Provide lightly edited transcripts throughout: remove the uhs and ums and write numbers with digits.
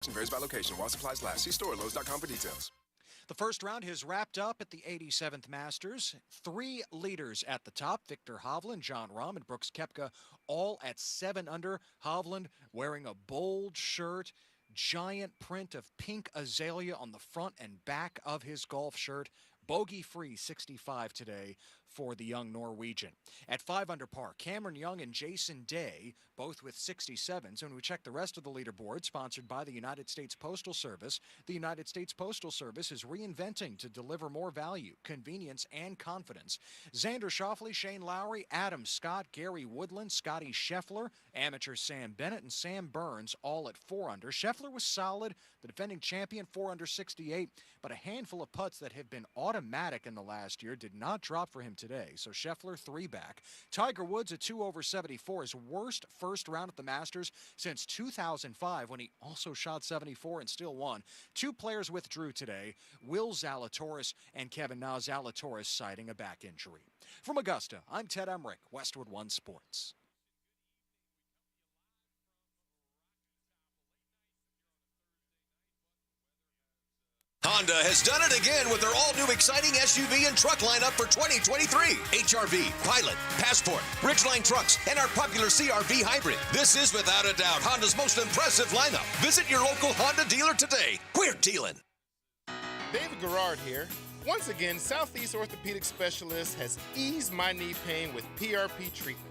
Varies by location. While supplies last. See store at Lowe's.com for details. The first round has wrapped up at the 87th Masters. 3 leaders at the top: Victor Hovland, Jon Rahm, and Brooks Koepka, all at 7 under. Hovland wearing a bold shirt, giant print of pink azalea on the front and back of his golf shirt. Bogey-free 65 today for the young Norwegian. At 5 under par, Cameron Young and Jason Day, both with 67s. When we check the rest of the leaderboard, sponsored by the United States Postal Service, the United States Postal Service is reinventing to deliver more value, convenience, and confidence. Xander Schauffele, Shane Lowry, Adam Scott, Gary Woodland, Scotty Scheffler, amateur Sam Bennett, and Sam Burns, all at 4 under. Scheffler was solid, the defending champion, 4 under 68, but a handful of putts that have been automatic in the last year did not drop for him today. So Scheffler 3 back. Tiger Woods at 2 over 74, his worst first round at the Masters since 2005, when he also shot 74 and still won. 2 players withdrew today: Will Zalatoris and Kevin Na. Zalatoris citing a back injury. From Augusta, I'm Ted Emmerich, Westwood One Sports. Honda has done it again with their all-new exciting SUV and truck lineup for 2023. HRV, Pilot, Passport, Ridgeline trucks, and our popular CRV Hybrid. This is without a doubt Honda's most impressive lineup. Visit your local Honda dealer today. We're dealing. David Garrard here. Once again, Southeast Orthopedic Specialist has eased my knee pain with PRP treatment.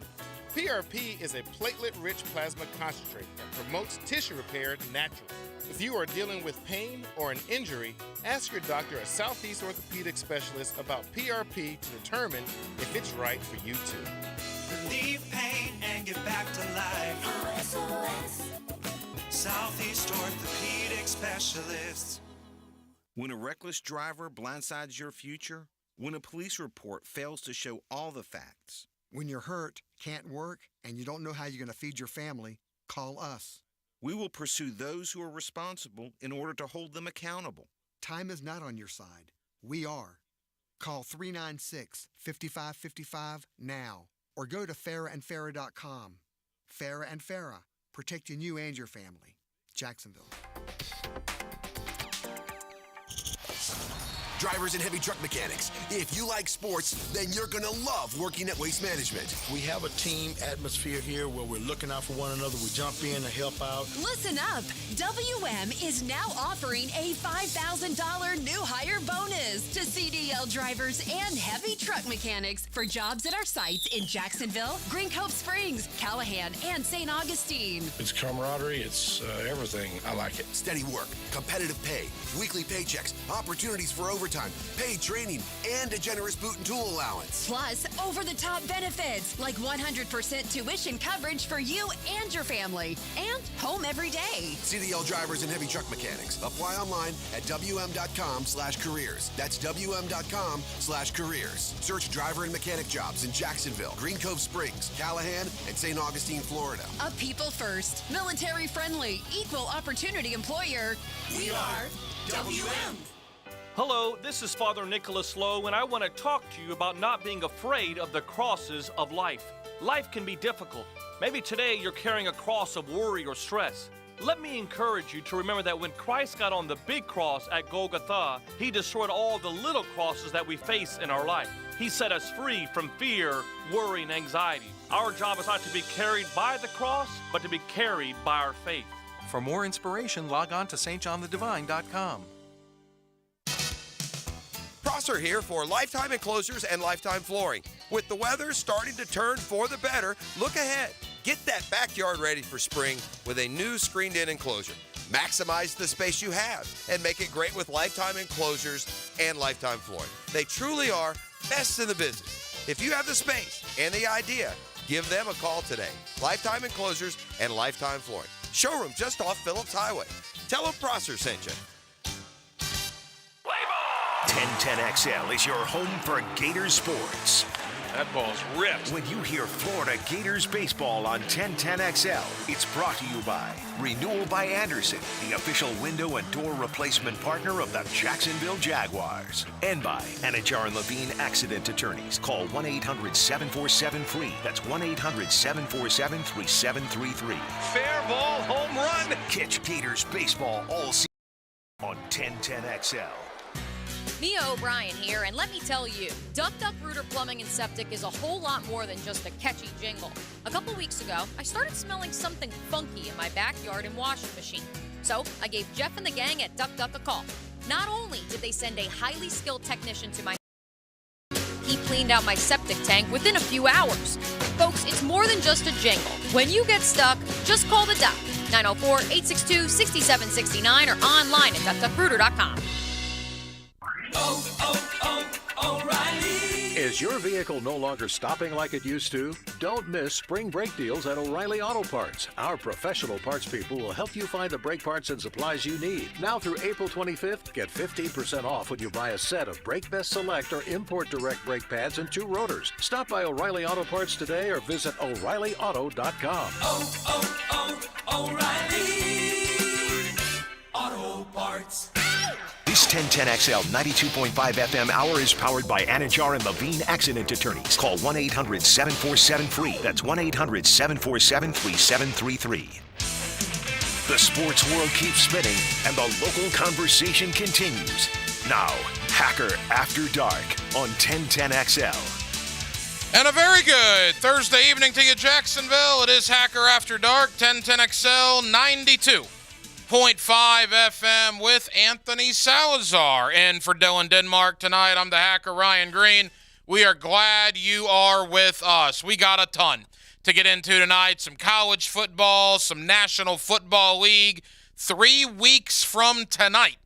PRP is a platelet-rich plasma concentrate that promotes tissue repair naturally. If you are dealing with pain or an injury, ask your doctor, a Southeast Orthopedic Specialist, about PRP to determine if it's right for you too. Relieve pain and get back to life. SOS. Southeast Orthopedic Specialists. When a reckless driver blindsides your future, when a police report fails to show all the facts, when you're hurt, can't work, and you don't know how you're going to feed your family, call us. We will pursue those who are responsible in order to hold them accountable. Time is not on your side. We are. Call 396-5555 now or go to farahandfarah.com. Farah and Farah, protecting you and your family. Jacksonville. Drivers and heavy truck mechanics, if you like sports, then you're going to love working at Waste Management. We have a team atmosphere here where we're looking out for one another. We jump in and help out. Listen up. WM is now offering a $5,000 new hire bonus to CDL drivers and heavy truck mechanics for jobs at our sites in Jacksonville, Green Cove Springs, Callahan, and St. Augustine. It's camaraderie. It's everything. I like it. Steady work, competitive pay, weekly paychecks, opportunities for overtime, paid training, and a generous boot and tool allowance. Plus, over-the-top benefits like 100% tuition coverage for you and your family, and home every day. CDL drivers and heavy truck mechanics. Apply online at WM.com/careers. That's WM.com/careers. Search driver and mechanic jobs in Jacksonville, Green Cove Springs, Callahan, and St. Augustine, Florida. A people first, military friendly, equal opportunity employer. We are WM. Hello, this is Father Nicholas Lowe, and I want to talk to you about not being afraid of the crosses of life. Life can be difficult. Maybe today you're carrying a cross of worry or stress. Let me encourage you to remember that when Christ got on the big cross at Golgotha, He destroyed all the little crosses that we face in our life. He set us free from fear, worry, and anxiety. Our job is not to be carried by the cross, but to be carried by our faith. For more inspiration, log on to stjohnthedivine.com. Prosser here for Lifetime Enclosures and Lifetime Flooring. With the weather starting to turn for the better, look ahead. Get that backyard ready for spring with a new screened-in enclosure. Maximize the space you have and make it great with Lifetime Enclosures and Lifetime Flooring. They truly are best in the business. If you have the space and the idea, give them a call today. Lifetime Enclosures and Lifetime Flooring. Showroom just off Phillips Highway. Tell them Prosser sent you. 1010XL is your home for Gator sports. That ball's ripped. When you hear Florida Gators baseball on 1010XL, it's brought to you by Renewal by Anderson, the official window and door replacement partner of the Jacksonville Jaguars. And by Anajar and Levine Accident Attorneys. Call 1-800-747-FREE. That's 1-800-747-3733. Fair ball, home run. Catch Gators baseball all season on 1010XL. Mia O'Brien here, and let me tell you, Duck Duck Rooter Plumbing and Septic is a whole lot more than just a catchy jingle. A couple weeks ago, I started smelling something funky in my backyard and washing machine. So I gave Jeff and the gang at Duck Duck a call. Not only did they send a highly skilled technician to my he cleaned out my septic tank within a few hours. Folks, it's more than just a jingle. When you get stuck, just call the Duck, 904-862-6769 or online at duckduckrooter.com. O'Reilly. Is your vehicle no longer stopping like it used to? Don't miss spring brake deals at O'Reilly Auto Parts. Our professional parts people will help you find the brake parts and supplies you need. Now through April 25th, get 15% off when you buy a set of Brake Best Select or Import Direct brake pads and 2 rotors. Stop by O'Reilly Auto Parts today or visit O'ReillyAuto.com. O'Reilly Auto Parts. This 1010XL 92.5 FM hour is powered by Anajar and Levine Accident Attorneys. Call 1-800-747-FREE. That's 1-800-747-3733. The sports world keeps spinning and the local conversation continues. Now, Hacker After Dark on 1010XL. And a very good Thursday evening to you, Jacksonville. It is Hacker After Dark, 1010XL 92.5 FM with Anthony Salazar. And for Dylan Denmark tonight, I'm the Hacker Ryan Green. We are glad you are with us. We got a ton to get into tonight. Some college football, some National Football League. 3 weeks from tonight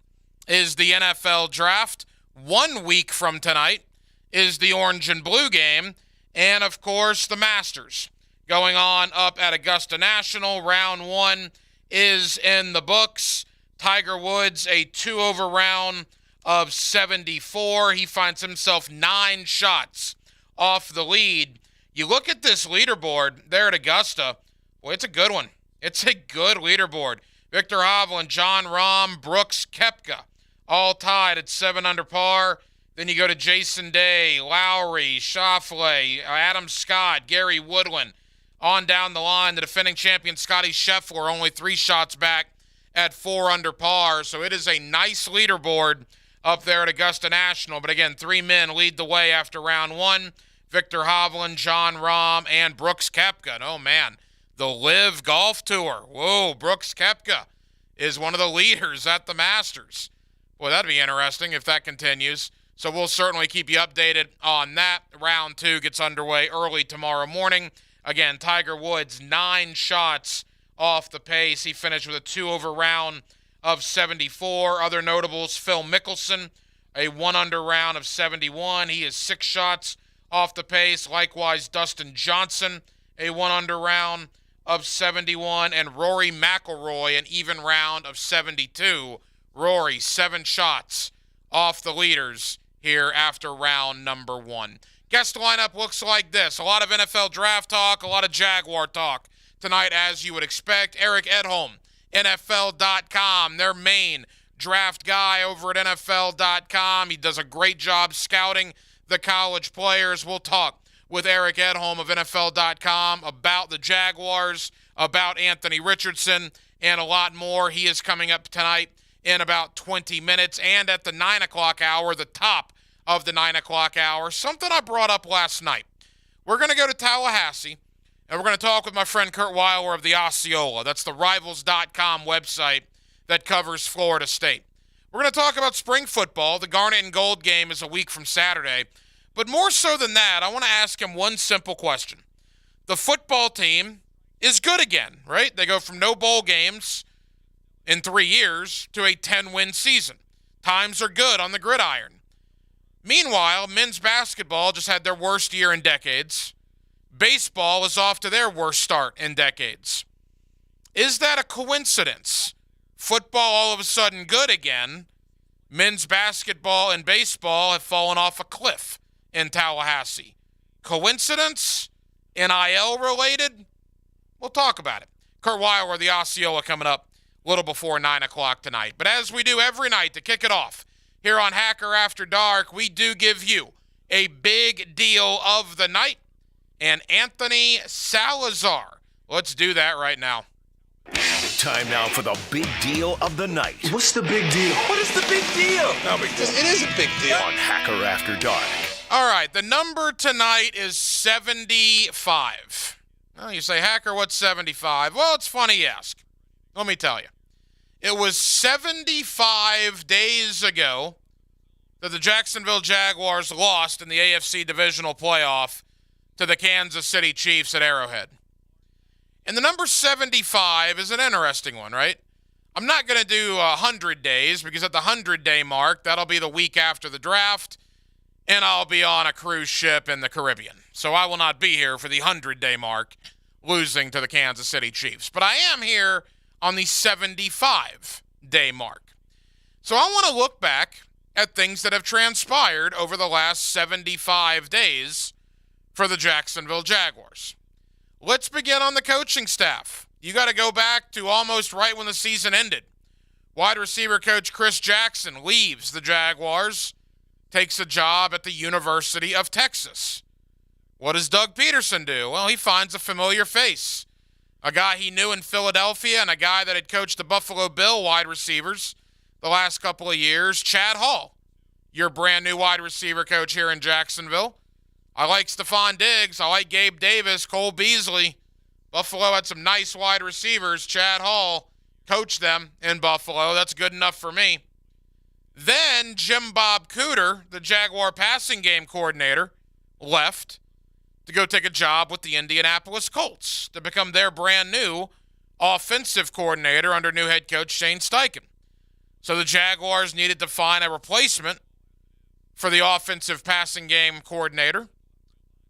is the NFL Draft. 1 week from tonight is the Orange and Blue game. And, of course, the Masters going on up at Augusta National. Round 1 is in the books. Tiger Woods, a 2-over round of 74. He finds himself 9 shots off the lead. You look at this leaderboard there at Augusta. Well, it's a good one. It's a good leaderboard. Viktor Hovland, Jon Rahm, Brooks Koepka, all tied at 7 under par. Then you go to Jason Day, Lowry, Schauffele, Adam Scott, Gary Woodland. On down the line, the defending champion Scotty Scheffler only 3 shots back at 4 under par. So it is a nice leaderboard up there at Augusta National. But again, 3 men lead the way after round 1. Viktor Hovland, Jon Rahm, and Brooks Koepka. Oh, man, the LIV Golf Tour. Whoa, Brooks Koepka is one of the leaders at the Masters. Boy, that'd be interesting if that continues. So we'll certainly keep you updated on that. Round 2 gets underway early tomorrow morning. Again, Tiger Woods, 9 shots off the pace. He finished with a 2-over round of 74. Other notables, Phil Mickelson, a 1-under round of 71. He is 6 shots off the pace. Likewise, Dustin Johnson, a 1-under round of 71. And Rory McIlroy, an even round of 72. Rory, 7 shots off the leaders here after round number 1. Guest lineup looks like this. A lot of NFL draft talk, a lot of Jaguar talk tonight, as you would expect. Eric Edholm, NFL.com, their main draft guy over at NFL.com. He does a great job scouting the college players. We'll talk with Eric Edholm of NFL.com about the Jaguars, about Anthony Richardson, and a lot more. He is coming up tonight in about 20 minutes. And at the 9 o'clock hour, the top of the 9 o'clock hour, something I brought up last night. We're going to go to Tallahassee, and we're going to talk with my friend Kurt Weiler of the Osceola. That's the Rivals.com website that covers Florida State. We're going to talk about spring football. The Garnet and Gold game is a week from Saturday. But more so than that, I want to ask him one simple question. The football team is good again, right? They go from no bowl games in 3 years to a 10-win season. Times are good on the gridiron. Meanwhile, men's basketball just had their worst year in decades. Baseball is off to their worst start in decades. Is that a coincidence? Football all of a sudden good again. Men's basketball and baseball have fallen off a cliff in Tallahassee. Coincidence? NIL related? We'll talk about it. Kurt Weiler, the Osceola, coming up a little before 9 o'clock tonight. But as we do every night to kick it off, here on Hacker After Dark, we do give you a big deal of the night. And Anthony Salazar. Let's do that right now. Time now for the big deal of the night. What's the big deal? What is the big deal? No big deal. It is a big deal. On Hacker After Dark. All right, the number tonight is 75. Well, you say, Hacker, what's 75? Well, it's funny you ask. Let me tell you. It was 75 days ago that the Jacksonville Jaguars lost in the AFC Divisional Playoff to the Kansas City Chiefs at Arrowhead. And the number 75 is an interesting one, right? I'm not going to do 100 days because at the 100-day mark, that'll be the week after the draft, and I'll be on a cruise ship in the Caribbean. So I will not be here for the 100-day mark, losing to the Kansas City Chiefs. But I am here on the 75-day mark. So I want to look back at things that have transpired over the last 75 days for the Jacksonville Jaguars. Let's begin on the coaching staff. You got to go back to almost right when the season ended. Wide receiver coach Chris Jackson leaves the Jaguars, takes a job at the University of Texas. What does Doug Peterson do? Well, he finds a familiar face. A guy he knew in Philadelphia and a guy that had coached the Buffalo Bill wide receivers the last couple of years, Chad Hall, your brand new wide receiver coach here in Jacksonville. I like Stephon Diggs. I like Gabe Davis, Cole Beasley. Buffalo had some nice wide receivers. Chad Hall coached them in Buffalo. That's good enough for me. Then Jim Bob Cooter, the Jaguar passing game coordinator, left to go take a job with the Indianapolis Colts to become their brand new offensive coordinator under new head coach Shane Steichen. So the Jaguars needed to find a replacement for the offensive passing game coordinator.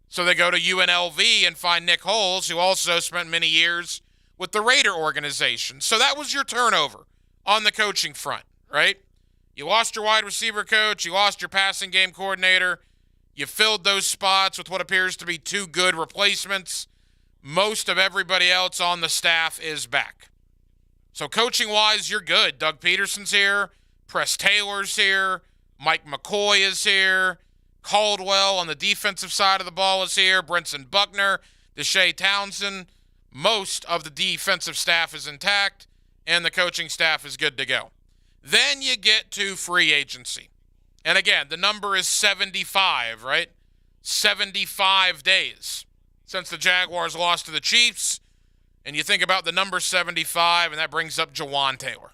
So they go to UNLV and find Nick Holes, who also spent many years with the Raider organization. So that was your turnover on the coaching front, right? You lost your wide receiver coach. You lost your passing game coordinator. You filled those spots with what appears to be two good replacements. Most of everybody else on the staff is back. So coaching-wise, you're good. Doug Peterson's here. Press Taylor's here. Mike McCoy is here. Caldwell on the defensive side of the ball is here. Brinson Buckner, Deshae Townsend. Most of the defensive staff is intact, and the coaching staff is good to go. Then you get to free agency. And again, the number is 75, right? 75 days since the Jaguars lost to the Chiefs. And you think about the number 75, and that brings up Jawan Taylor.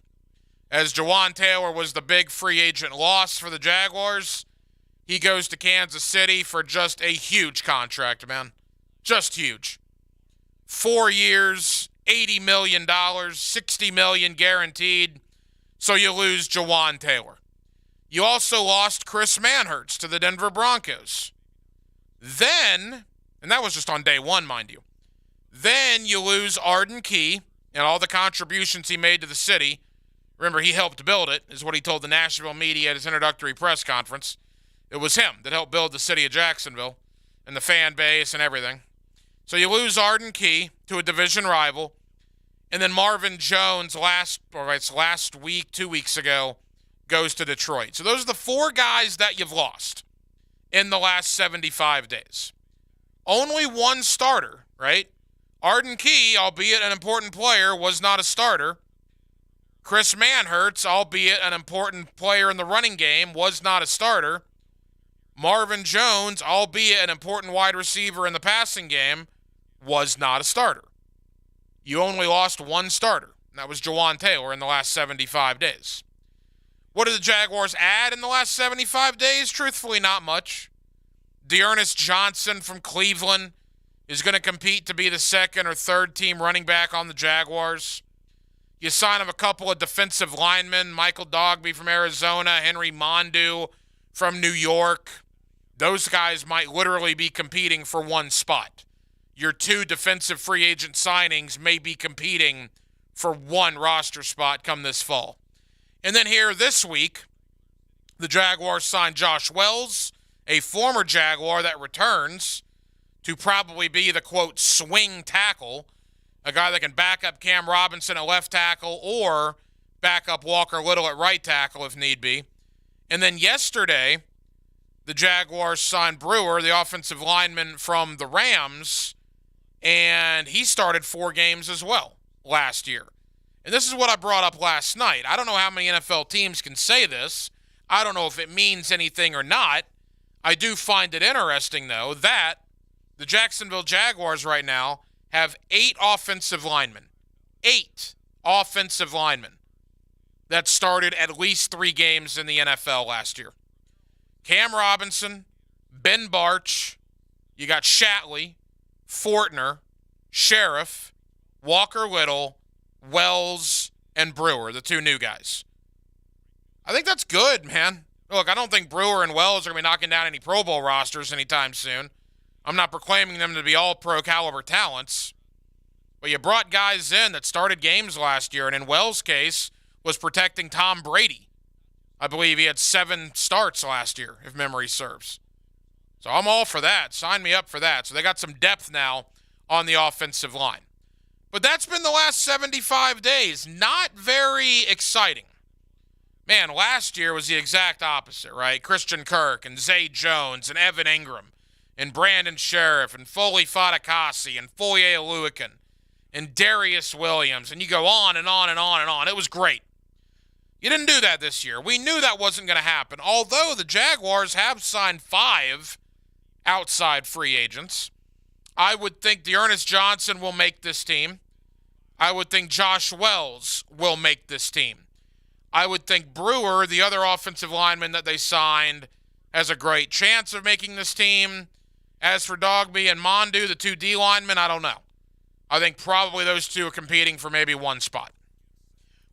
As Jawan Taylor was the big free agent loss for the Jaguars, he goes to Kansas City for just a huge contract, man. Just huge. 4 years, $80 million, $60 million guaranteed. So you lose Jawan Taylor. You also lost Chris Manhertz to the Denver Broncos. Then, and that was just on day one, mind you. Then you lose Arden Key and all the contributions he made to the city. Remember, he helped build it, is what he told the Nashville media at his introductory press conference. It was him that helped build the city of Jacksonville and the fan base and everything. So you lose Arden Key to a division rival. And then Marvin Jones last week, 2 weeks ago, goes to Detroit. So those are the four guys that you've lost in the last 75 days. Only one starter, right? Arden Key, albeit an important player, was not a starter. Chris Manhertz, albeit an important player in the running game, was not a starter. Marvin Jones, albeit an important wide receiver in the passing game, was not a starter. You only lost one starter, and that was Jawan Taylor in the last 75 days. What did the Jaguars add in the last 75 days? Truthfully, not much. Dearness Johnson from Cleveland is going to compete to be the second or third team running back on the Jaguars. You sign him a couple of defensive linemen, Michael Dogby from Arizona, Henry Mondu from New York. Those guys might literally be competing for one spot. Your two defensive free agent signings may be competing for one roster spot come this fall. And then here this week, the Jaguars signed Josh Wells, a former Jaguar that returns to probably be the, quote, swing tackle, a guy that can back up Cam Robinson at left tackle or back up Walker Little at right tackle if need be. And then yesterday, the Jaguars signed Brewer, the offensive lineman from the Rams, and he started 4 games as well last year. And this is what I brought up last night. I don't know how many NFL teams can say this. I don't know if it means anything or not. I do find it interesting, though, that the Jacksonville Jaguars right now have 8 offensive linemen. 8 offensive linemen that started at least 3 games in the NFL last year. Cam Robinson, Ben Barch, you got Shatley, Fortner, Sheriff, Walker Little, Wells, and Brewer, the 2 new guys. I think that's good, man. Look, I don't think Brewer and Wells are going to be knocking down any Pro Bowl rosters anytime soon. I'm not proclaiming them to be all pro caliber talents. But you brought guys in that started games last year, and in Wells' case, was protecting Tom Brady. I believe he had 7 starts last year, if memory serves. So I'm all for that. Sign me up for that. So they got some depth now on the offensive line. But that's been the last 75 days. Not very exciting. Man, last year was the exact opposite, right? Christian Kirk and Zay Jones and Evan Ingram and Brandon Sheriff and Foley Fatukasi and Foye Oluokun and Darius Williams. And you go on and on and on and on. It was great. You didn't do that this year. We knew that wasn't going to happen. Although the Jaguars have signed 5 outside free agents. I would think Dearness Johnson will make this team. I would think Josh Wells will make this team. I would think Brewer, the other offensive lineman that they signed, has a great chance of making this team. As for Dogby and Mondu, the 2 D linemen, I don't know. I think probably those 2 are competing for maybe 1 spot.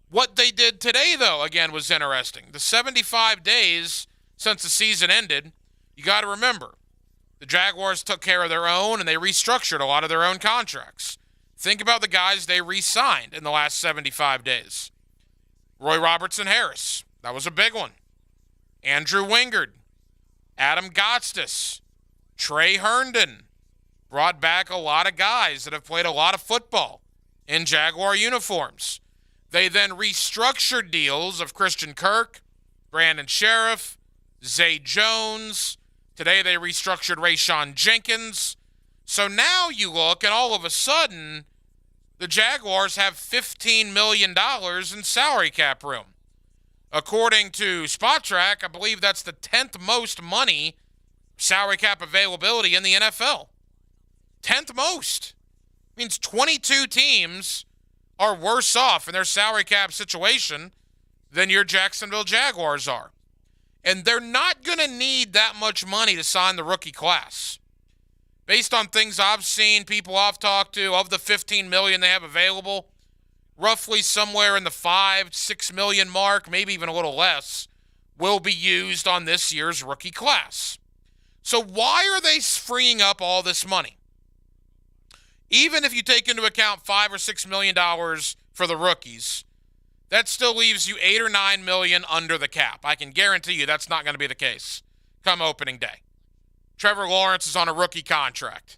What they did today, though, again, was interesting. The 75 days since the season ended, you got to remember, the Jaguars took care of their own and they restructured a lot of their own contracts. Think about the guys they re-signed in the last 75 days. Roy Robertson Harris, that was a big one. Andrew Wingard, Adam Gottstis, Trey Herndon. Brought back a lot of guys that have played a lot of football in Jaguar uniforms. They then restructured deals of Christian Kirk, Brandon Sheriff, Zay Jones. Today they restructured Rayshawn Jenkins. So now you look, and all of a sudden, the Jaguars have $15 million in salary cap room. According to SpotTrack, I believe that's the 10th most money salary cap availability in the NFL. 10th most. Means 22 teams are worse off in their salary cap situation than your Jacksonville Jaguars are. And they're not going to need that much money to sign the rookie class. Based on things I've seen, people I've talked to, of the $15 million they have available, roughly somewhere in the $5-6 million mark, maybe even a little less, will be used on this year's rookie class. So why are they freeing up all this money? Even if you take into account $5 or $6 million for the rookies, that still leaves you $8 or $9 million under the cap. I can guarantee you that's not going to be the case come opening day. Trevor Lawrence is on a rookie contract.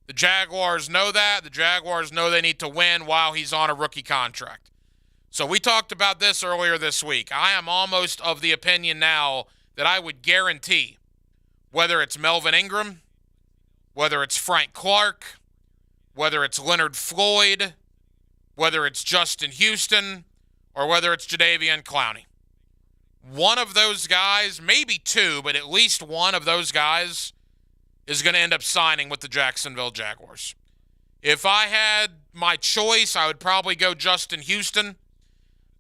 The Jaguars know that. The Jaguars know they need to win while he's on a rookie contract. So we talked about this earlier this week. I am almost of the opinion now that I would guarantee, whether it's Melvin Ingram, whether it's Frank Clark, whether it's Leonard Floyd, whether it's Justin Houston, or whether it's Jadeveon Clowney. One of those guys, maybe 2, but at least one of those guys is going to end up signing with the Jacksonville Jaguars. If I had my choice, I would probably go Justin Houston.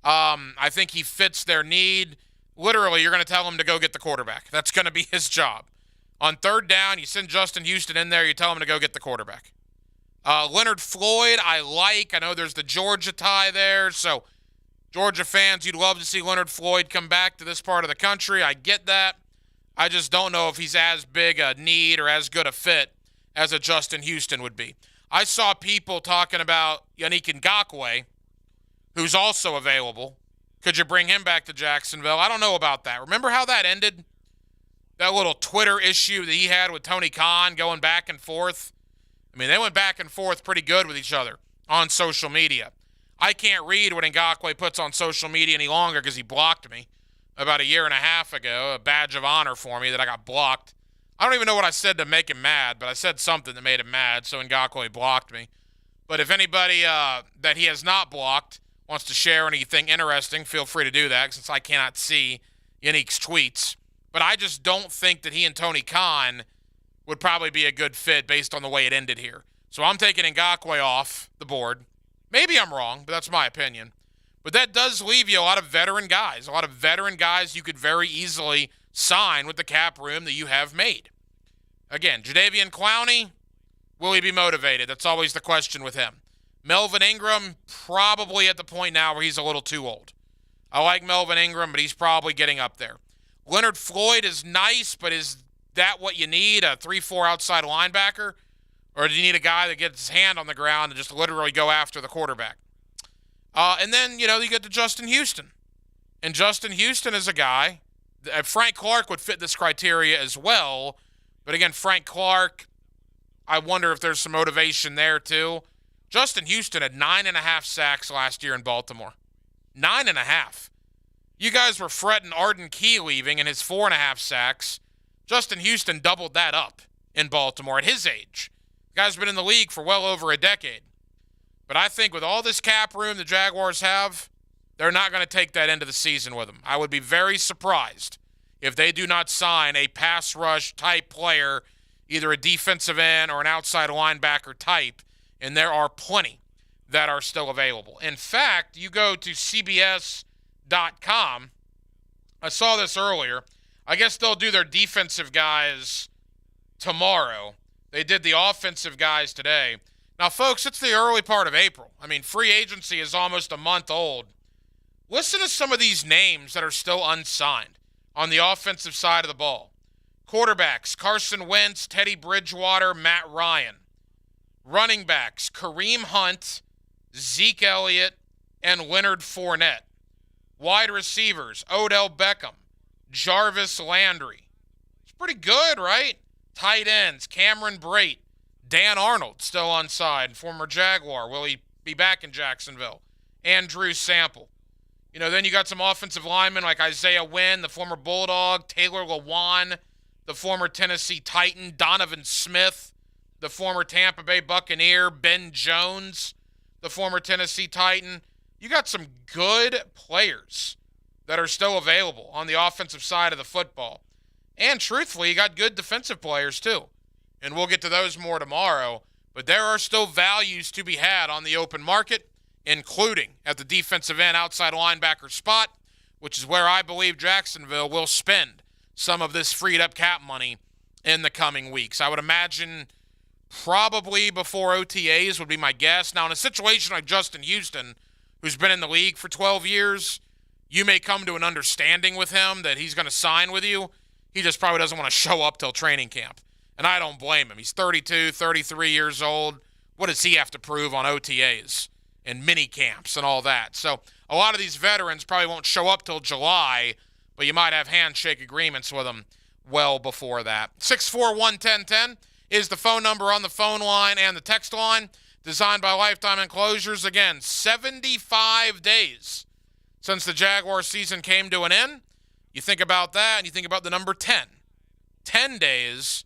I think he fits their need. Literally, you're going to tell him to go get the quarterback. That's going to be his job. On 3rd down, you send Justin Houston in there, you tell him to go get the quarterback. Leonard Floyd, I like. I know there's the Georgia tie there, so Georgia fans, you'd love to see Leonard Floyd come back to this part of the country. I get that. I just don't know if he's as big a need or as good a fit as a Justin Houston would be. I saw people talking about Yannick Ngakoue, who's also available. Could you bring him back to Jacksonville? I don't know about that. Remember how that ended? that little Twitter issue that he had with Tony Khan going back and forth. I mean, they went back and forth pretty good with each other on social media. I can't read what Ngakoue puts on social media any longer because he blocked me about a year and a half ago, a badge of honor for me that I got blocked. I don't even know what I said to make him mad, but I said something that made him mad, so Ngakoue blocked me. But if anybody that he has not blocked wants to share anything interesting, feel free to do that since I cannot see Yannick's tweets. But I just don't think that he and Tony Khan would probably be a good fit based on the way it ended here. So I'm taking Ngakoue off the board. Maybe I'm wrong, but that's my opinion. But that does leave you a lot of veteran guys you could very easily sign with the cap room that you have made. Again, Jadeveon Clowney, will he be motivated? That's always the question with him. Melvin Ingram, probably at the point now where he's a little too old. I like Melvin Ingram, but he's probably getting up there. Leonard Floyd is nice, but is that what you need, a 3-4 outside linebacker? Or do you need a guy that gets his hand on the ground and just literally go after the quarterback? And then, you get to Justin Houston. And Justin Houston is a guy, Frank Clark would fit this criteria as well. But again, Frank Clark, I wonder if there's some motivation there too. Justin Houston had 9.5 sacks last year in Baltimore. 9.5. You guys were fretting Arden Key leaving and his 4.5 sacks. Justin Houston doubled that up in Baltimore at his age. The guy's been in the league for well over a decade. But I think with all this cap room the Jaguars have, they're not going to take that into the season with them. I would be very surprised if they do not sign a pass rush type player, either a defensive end or an outside linebacker type, and there are plenty that are still available. In fact, you go to CBS.com. I saw this earlier. I guess they'll do their defensive guys tomorrow. They did the offensive guys today. Now, folks, it's the early part of April. I mean, free agency is almost a month old. Listen to some of these names that are still unsigned on the offensive side of the ball. Quarterbacks, Carson Wentz, Teddy Bridgewater, Matt Ryan. Running backs, Kareem Hunt, Zeke Elliott, and Leonard Fournette. Wide receivers, Odell Beckham, Jarvis Landry. It's pretty good, right? Tight ends, Cameron Brate, Dan Arnold, still onside, former Jaguar. Will he be back in Jacksonville? Andrew Sample. Then you got some offensive linemen like Isaiah Wynn, the former Bulldog, Taylor Lewan, the former Tennessee Titan, Donovan Smith, the former Tampa Bay Buccaneer, Ben Jones, the former Tennessee Titan. You got some good players that are still available on the offensive side of the football. And truthfully, you got good defensive players too. And we'll get to those more tomorrow. But there are still values to be had on the open market, including at the defensive end outside linebacker spot, which is where I believe Jacksonville will spend some of this freed up cap money in the coming weeks. I would imagine probably before OTAs would be my guess. Now, in a situation like Justin Houston, who's been in the league for 12 years, you may come to an understanding with him that he's going to sign with you. He just probably doesn't want to show up till training camp. And I don't blame him. He's 32, 33 years old. What does he have to prove on OTAs and mini camps and all that? So a lot of these veterans probably won't show up till July, but you might have handshake agreements with them well before that. 641-1010 is the phone number on the phone line and the text line, designed by Lifetime Enclosures. Again, 75 days since the Jaguar season came to an end. You think about that, and you think about the number 10. 10 days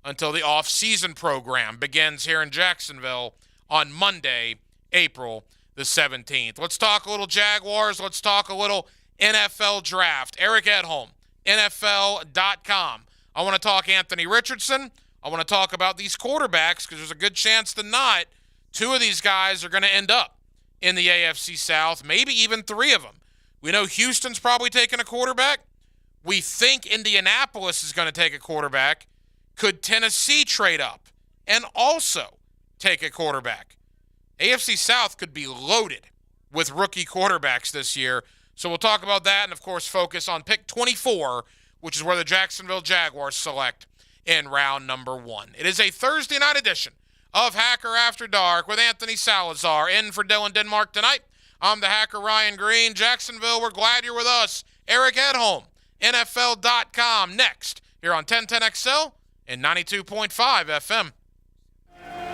until the off-season program begins here in Jacksonville on Monday, April the 17th. Let's talk a little Jaguars. Let's talk a little NFL draft. Eric Edholm, NFL.com. I want to talk Anthony Richardson. I want to talk about these quarterbacks because there's a good chance that not. Two of these guys are going to end up in the AFC South, maybe even three of them. We know Houston's probably taking a quarterback. We think Indianapolis is going to take a quarterback. Could Tennessee trade up and also take a quarterback? AFC South could be loaded with rookie quarterbacks this year. So we'll talk about that and, of course, focus on pick 24, which is where the Jacksonville Jaguars select in round number 1. It is a Thursday night edition of Hacker After Dark with Anthony Salazar in for Dylan Denmark tonight. I'm the Hacker Ryan Green. Jacksonville, we're glad you're with us. Eric Edholm, NFL.com. Next, here on 1010XL and 92.5 FM.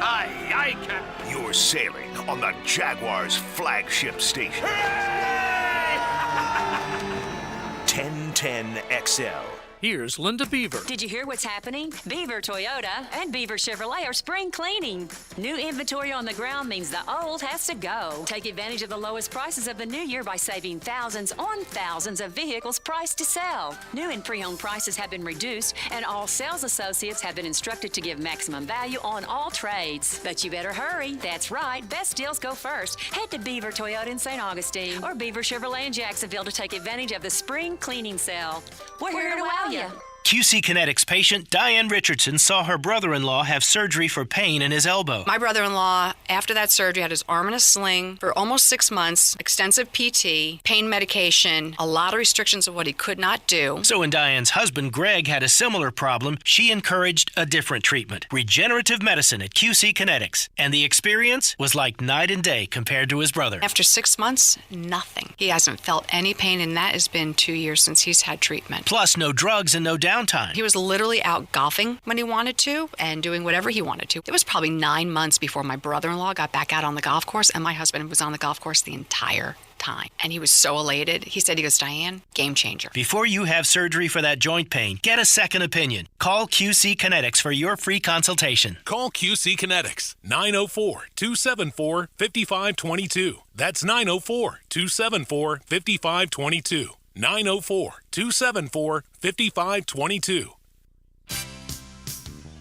Aye, aye, Captain. You're sailing on the Jaguars' flagship station. 1010XL. Here's Linda Beaver. Did you hear what's happening? Beaver Toyota and Beaver Chevrolet are spring cleaning. New inventory on the ground means the old has to go. Take advantage of the lowest prices of the new year by saving thousands on thousands of vehicles priced to sell. New and pre-owned prices have been reduced, and all sales associates have been instructed to give maximum value on all trades. But you better hurry. That's right. Best deals go first. Head to Beaver Toyota in St. Augustine or Beaver Chevrolet in Jacksonville to take advantage of the spring cleaning sale. We're here to wow you. QC Kinetics patient Diane Richardson saw her brother-in-law have surgery for pain in his elbow. My brother-in-law, after that surgery, had his arm in a sling for almost 6 months, extensive PT, pain medication, a lot of restrictions of what he could not do. So when Diane's husband, Greg, had a similar problem, she encouraged a different treatment, regenerative medicine at QC Kinetics. And the experience was like night and day compared to his brother. After 6 months, nothing. He hasn't felt any pain, and that has been 2 years since he's had treatment. Plus, no drugs and no downtime. He was literally out golfing when he wanted to and doing whatever he wanted to. It was probably 9 months before my brother-in-law got back out on the golf course, and my husband was on the golf course the entire time. And he was so elated. He goes, Diane, game changer. Before you have surgery for that joint pain, get a second opinion. Call QC Kinetics for your free consultation. Call QC Kinetics, 904-274-5522. That's 904-274-5522. 904-274-5522.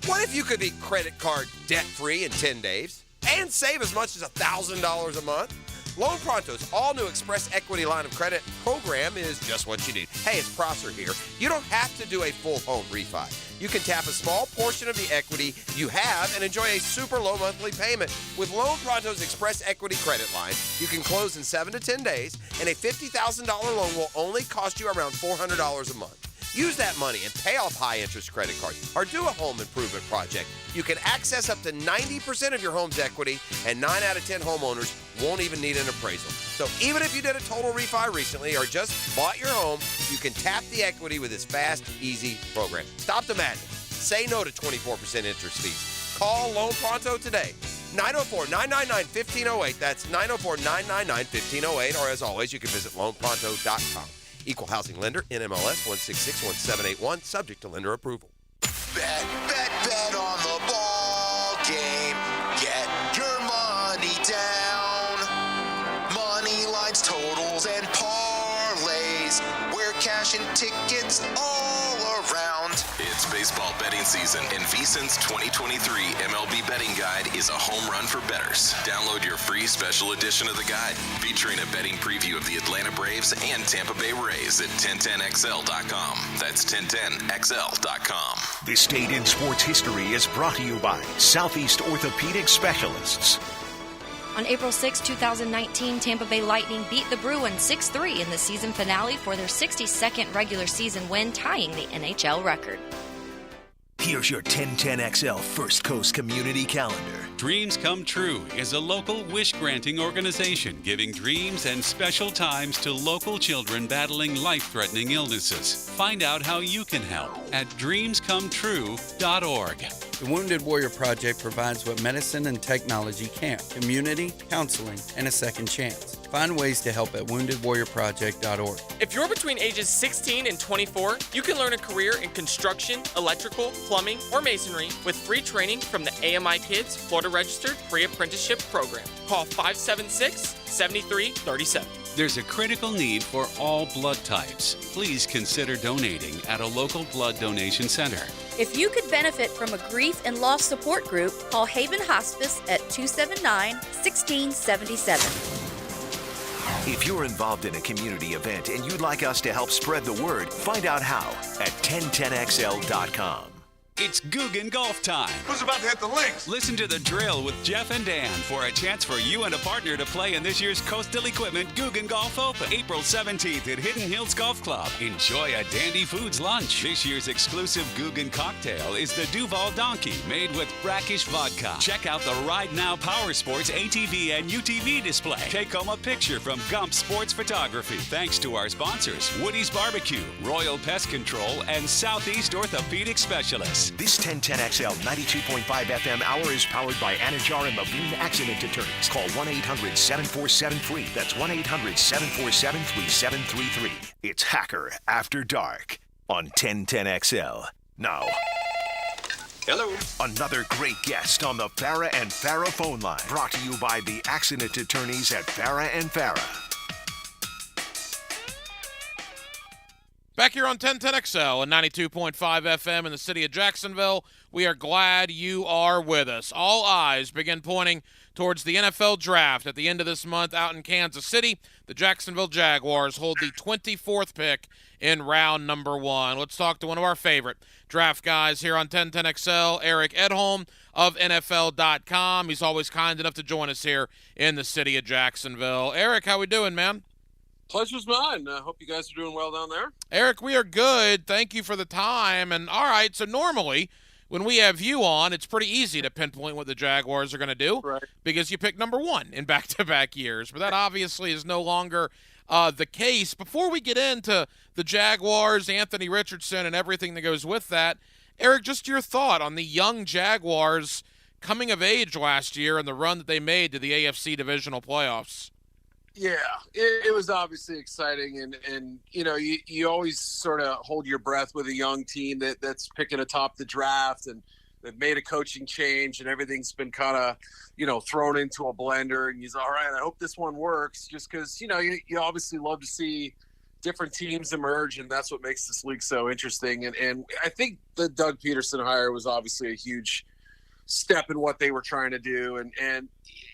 What if you could be credit card debt-free in 10 days and save as much as $1,000 a month? Loan Pronto's all-new Express Equity line of credit program is just what you need. Hey, it's Prosser here. You don't have to do a full home refi. You can tap a small portion of the equity you have and enjoy a super low monthly payment. With Loan Pronto's Express Equity credit line, you can close in 7 to 10 days, and a $50,000 loan will only cost you around $400 a month. Use that money and pay off high-interest credit cards or do a home improvement project. You can access up to 90% of your home's equity, and 9 out of 10 homeowners won't even need an appraisal. So even if you did a total refi recently or just bought your home, you can tap the equity with this fast, easy program. Stop the madness. Say no to 24% interest fees. Call Loan Pronto today. 904-999-1508. That's 904-999-1508. Or as always, you can visit loanpronto.com. Equal housing lender, NMLS 1661781, subject to lender approval. Bet on the ball game. Get your money down. Money lines, totals, and parlays. Where cash and tickets all around. It's baseball betting season, and VSiN's 2023 MLB betting guide is a home run for bettors. Download your free special edition of the guide, featuring a betting preview of the Atlanta Braves and Tampa Bay Rays at 1010XL.com. That's 1010XL.com. This date in sports history is brought to you by Southeast Orthopedic Specialists. On April 6, 2019, Tampa Bay Lightning beat the Bruins 6-3 in the season finale for their 62nd regular season win, tying the NHL record. Here's your 1010XL First Coast Community Calendar. Dreams Come True is a local wish-granting organization giving dreams and special times to local children battling life-threatening illnesses. Find out how you can help at dreamscometrue.org. The Wounded Warrior Project provides what medicine and technology can't: community, counseling, and a second chance. Find ways to help at woundedwarriorproject.org. If you're between ages 16 and 24, you can learn a career in construction, electrical, plumbing, or masonry with free training from the AMI Kids Florida Registered Free Apprenticeship Program. Call 576-7337. There's a critical need for all blood types. Please consider donating at a local blood donation center. If you could benefit from a grief and loss support group, call Haven Hospice at 279-1677. If you're involved in a community event and you'd like us to help spread the word, find out how at 1010XL.com. It's Guggen Golf time. Who's about to hit the links? Listen to The Drill with Jeff and Dan for a chance for you and a partner to play in this year's Coastal Equipment Guggen Golf Open, April 17th at Hidden Hills Golf Club. Enjoy a Dandy Foods lunch. This year's exclusive Guggen cocktail is the Duval Donkey, made with brackish vodka. Check out the Ride Now Power Sports ATV and UTV display. Take home a picture from Gump Sports Photography. Thanks to our sponsors, Woody's Barbecue, Royal Pest Control, and Southeast Orthopedic Specialists. This 1010XL 92.5 FM hour is powered by Anajar and Levine Accident Attorneys. Call 1-800-7473. That's 1-800-747-3733. It's Hacker After Dark on 1010XL. Now, hello. Another great guest on the Farah and Farah phone line. Brought to you by the Accident Attorneys at Farah and Farah. Back here on 1010XL and 92.5 FM in the city of Jacksonville, we are glad you are with us. All eyes begin pointing towards the NFL Draft at the end of this month out in Kansas City. The Jacksonville Jaguars hold the 24th pick in round number 1. Let's talk to one of our favorite draft guys here on 1010XL, Eric Edholm of NFL.com. He's always kind enough to join us here in the city of Jacksonville. Eric, how we doing, man? Pleasure's mine. I hope you guys are doing well down there. Eric, we are good. Thank you for the time. And all right, so normally when we have you on, it's pretty easy to pinpoint what the Jaguars are going to do, right, because you picked number 1 in back-to-back years. But that obviously is no longer the case. Before we get into the Jaguars, Anthony Richardson, and everything that goes with that, Eric, just your thought on the young Jaguars coming of age last year and the run that they made to the AFC divisional playoffs. Yeah, it was obviously exciting, and you know, you always sort of hold your breath with a young team that's picking atop the draft, and they've made a coaching change, and everything's been kind of, you know, thrown into a blender, and he's all right, I hope this one works, just because, you know, you obviously love to see different teams emerge, and that's what makes this league so interesting, and I think the Doug Peterson hire was obviously a huge step in what they were trying to do, and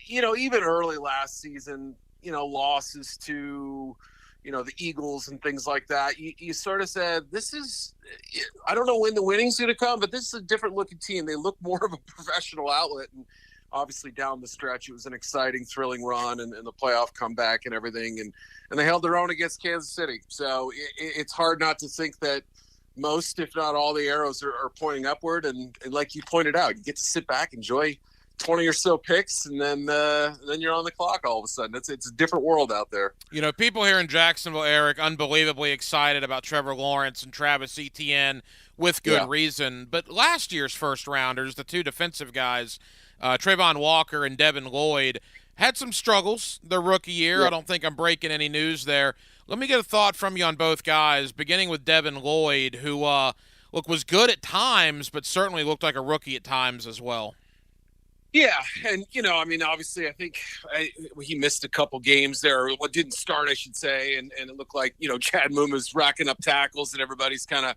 you know, even early last season, you know, losses to, you know, the Eagles and things like that, you sort of said, this is, I don't know when the winning's going to come, but this is a different looking team. They look more of a professional outlet, and obviously down the stretch, it was an exciting, thrilling run and the playoff comeback and everything. And they held their own against Kansas City. So it's hard not to think that most, if not all, the arrows are pointing upward. And like you pointed out, you get to sit back, enjoy 20 or so picks, and then you're on the clock all of a sudden. It's a different world out there. You know, people here in Jacksonville, Eric, unbelievably excited about Trevor Lawrence and Travis Etienne with good reason. But last year's first rounders, the two defensive guys, Trayvon Walker and Devin Lloyd, had some struggles their rookie year. I don't think I'm breaking any news there. Let me get a thought from you on both guys, beginning with Devin Lloyd, who was good at times, but certainly looked like a rookie at times as well. Yeah, and, you know, I mean, obviously, I think he missed a couple games there, what didn't start, I should say, and it looked like, you know, Chad Muma's racking up tackles and everybody's kind of,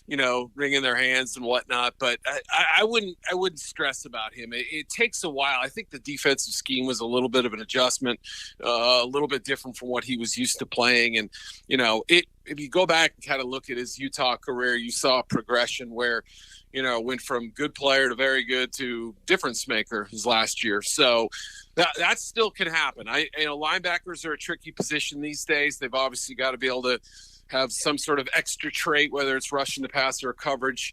you know, wringing their hands and whatnot. But I wouldn't stress about him. It takes a while. I think the defensive scheme was a little bit of an adjustment, a little bit different from what he was used to playing. And, you know, if you go back and kind of look at his Utah career, you saw a progression where, you know, went from good player to very good to difference maker his last year. So that still can happen. You know, linebackers are a tricky position these days. They've obviously got to be able to have some sort of extra trait, whether it's rushing the passer or coverage.